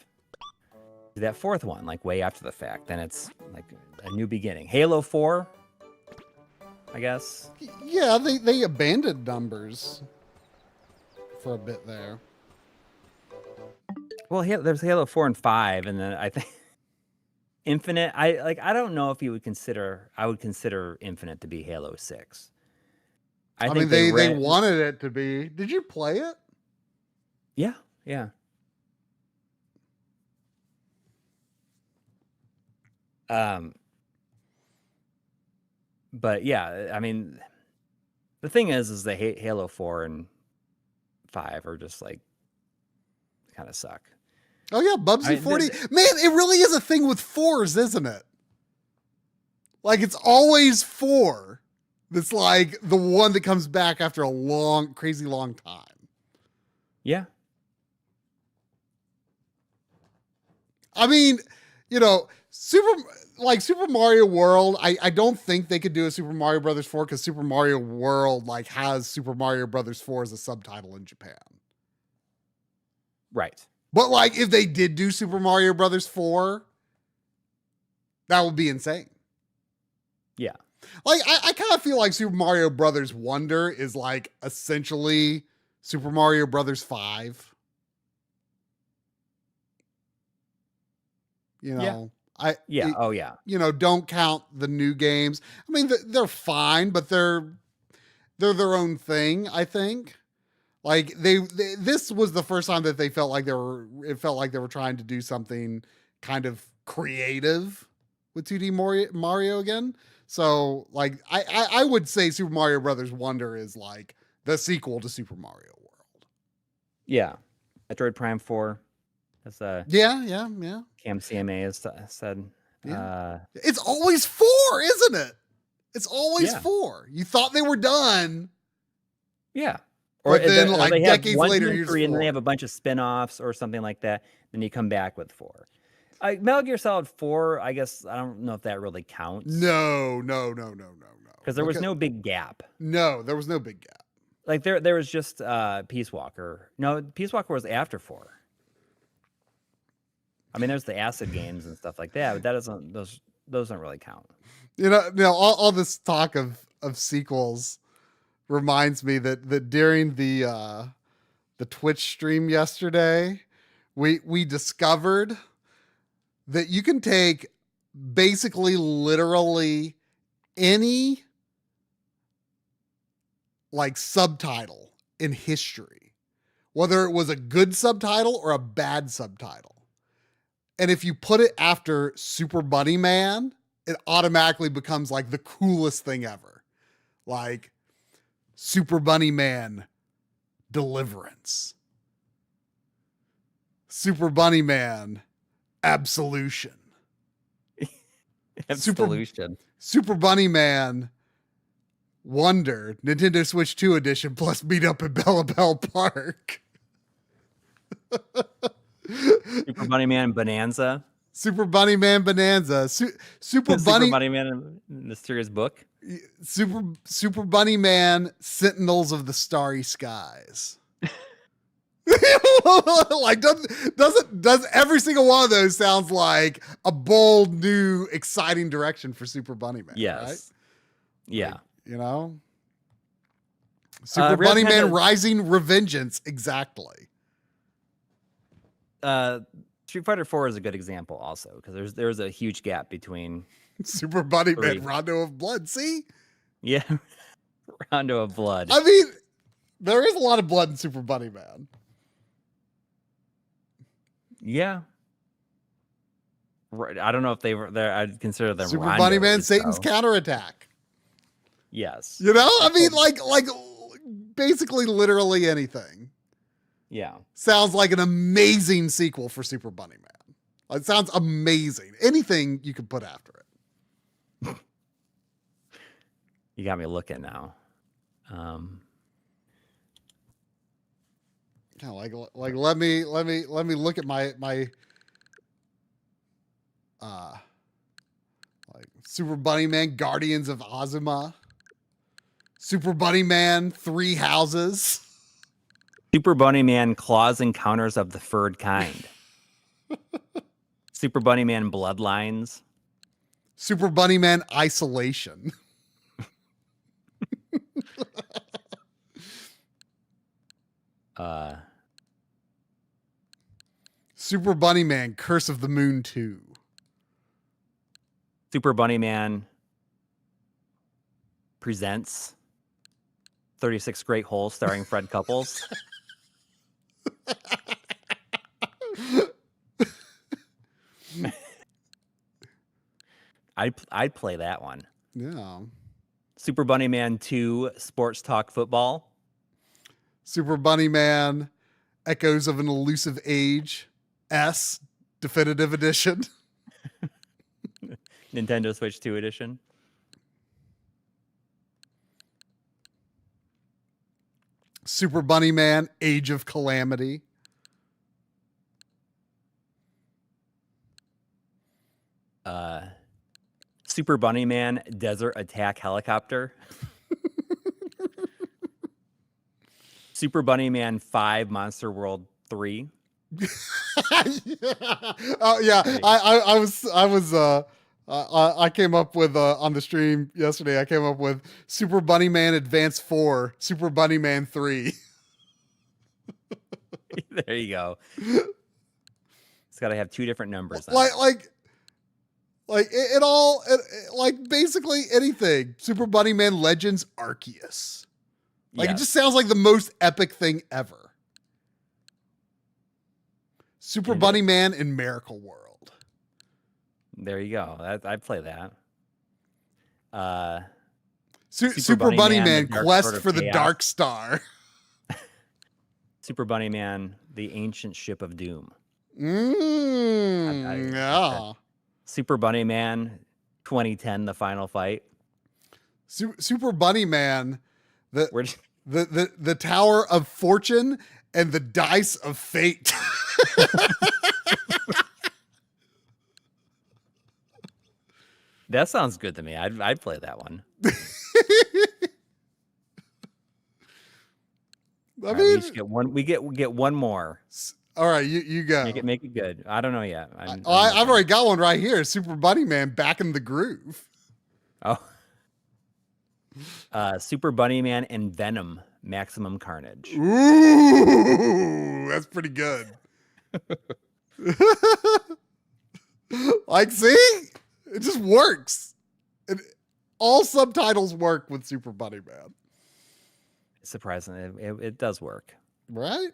that 4th one, like way after the fact, then it's like a new beginning. Halo 4, I guess. Yeah, they abandoned numbers for a bit there. Well, there's Halo 4 and 5, and then I think Infinite. I don't know if I would consider Infinite to be Halo 6. I mean, they wanted it to be. Did you play it? Yeah. But yeah, I mean, the thing is the Halo 4 and 5 are just like kind of suck. Oh yeah, Bubsy 40. Man, it really is a thing with 4s, isn't it? Like it's always 4. That's like the one that comes back after a crazy long time. Yeah. I mean, Super Mario World, I don't think they could do a Super Mario Brothers 4 because Super Mario World like has Super Mario Brothers 4 as a subtitle in Japan. Right. But like if they did do Super Mario Brothers 4, that would be insane. Yeah. Like I kind of feel like Super Mario Brothers Wonder is like essentially Super Mario Brothers 5. Don't count the new games. I mean, they're fine, but they're their own thing, I think. Like this was the first time that they felt like they were trying to do something kind of creative with 2D Mario again. So like I would say Super Mario Brothers Wonder is like the sequel to Super Mario World. Yeah. Metroid Prime 4. That's yeah. Cam CMA has said. Yeah. It's always 4, isn't it? It's always 4. You thought they were done. Yeah. But then like decades later, here's 3, and then they have a bunch of spin-offs or something like that. Then you come back with 4. Metal Gear Solid 4, I guess, I don't know if that really counts. No. Because there was no big gap. No, there was no big gap. Like there was just Peace Walker. No, Peace Walker was after 4. I mean, there's the acid games and stuff like that, but that doesn't those don't really count. All this talk of sequels reminds me that during the Twitch stream yesterday, we discovered that you can take basically literally any like subtitle in history, whether it was a good subtitle or a bad subtitle. And if you put it after Super Bunny Man, it automatically becomes like the coolest thing ever. Like Super Bunny Man Deliverance. Super Bunny Man Absolution. Absolution. Super Bunny Man Wonder, Nintendo Switch 2 edition plus Beat Up at Bella Bell Park. Super Bunny Man Bonanza. Super Bunny Man Bonanza. Super Bunny. Bunny Man Mysterious Book. Super Bunny Man Sentinels of the Starry Skies. Like does every single one of those sounds like a bold, new, exciting direction for Super Bunny Man? Yes. Right? Yeah. Like, you know, Super Real Bunny Man kinda- Rising Revengeance. Exactly. Street Fighter 4 is a good example also because there's a huge gap between Super Bunny Three. Man Rondo of Blood. See, Rondo of Blood. I mean, there is a lot of blood in Super Bunny Man. Yeah. Right. I don't know if they were there. I'd consider them Super Rondos, Bunny Man Satan's though. counterattack. Yes. You know, I mean, like basically literally anything. Yeah. Sounds like an amazing sequel for Super Bunny Man. It sounds amazing. Anything you could put after it. You got me looking now. Kind of like let me look at my like Super Bunny Man Guardians of Azuma. Super Bunny Man 3 Houses. Super Bunny Man Claws Encounters of the Furred Kind. Super Bunny Man Bloodlines. Super Bunny Man Isolation. Super Bunny Man Curse of the Moon 2. Super Bunny Man presents 36 Great Holes starring Fred Couples. I'd play that one. Yeah. Super Bunny Man 2 Sports Talk Football. Super Bunny Man Echoes of an Elusive Age S Definitive Edition. Nintendo Switch 2 edition. Super Bunny Man Age of Calamity. Super Bunny Man Desert Attack Helicopter. Super Bunny Man 5 Monster World 3. Oh yeah, I came up with on the stream yesterday. I came up with Super Bunny Man Advance 4, Super Bunny Man 3. There you go. It's got to have 2 different numbers. On Like basically anything. Super Bunny Man Legends Arceus. Like, It just sounds like the most epic thing ever. Super Bunny Man in Miracle World. There you go. I'd play that. Super Bunny Man the Dark Quest Sword of for the Chaos. Dark Star. Super Bunny Man The Ancient Ship of Doom. Yeah. Super Bunny Man 2010 The Final Fight. Super Bunny Man, Where the Tower of Fortune and the Dice of Fate. That sounds good to me. I'd play that one. I All right, mean, we each get one. We get one more. all right, you go. Make it good. I don't know yet. I've already got one right here. Super Bunny Man Back in the Groove. Oh. Super Bunny Man and Venom Maximum Carnage. Ooh, that's pretty good. Like, see? It just works. All subtitles work with Super Bunny Man. Surprisingly, it does work. Right?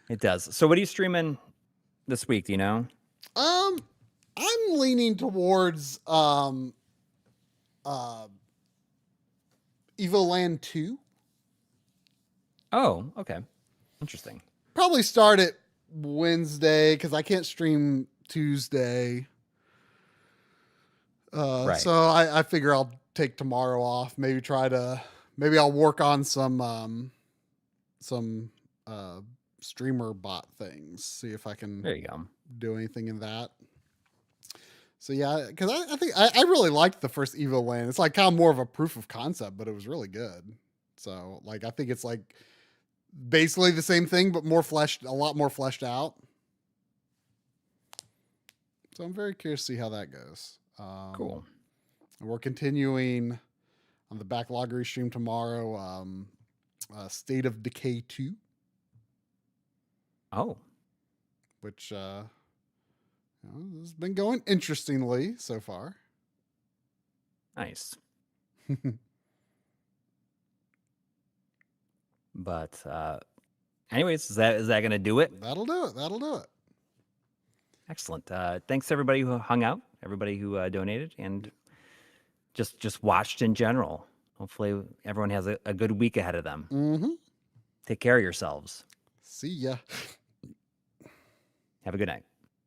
It does. So what are you streaming this week? Do you know? I'm leaning towards Evoland 2. Oh, okay. Interesting. Probably start it Wednesday because I can't stream Tuesday. Right. So I figure I'll take tomorrow off. Maybe I'll work on some some streamer bot things. See if I can There you go. do anything in that. So yeah, because I think I really liked the first Evo LAN. It's like kind of more of a proof of concept, but it was really good. So like I think it's like basically the same thing, but a lot more fleshed out. So I'm very curious to see how that goes. Cool. And we're continuing on the Backloggery stream tomorrow. State of Decay 2, Oh, which has been going interestingly so far. nice. But anyways, is that going to do it? That'll do it. That'll do it. Excellent. Thanks to everybody who hung out, everybody who donated, and just watched in general. Hopefully, everyone has a good week ahead of them. Mm-hmm. Take care of yourselves. See ya. Have a good night.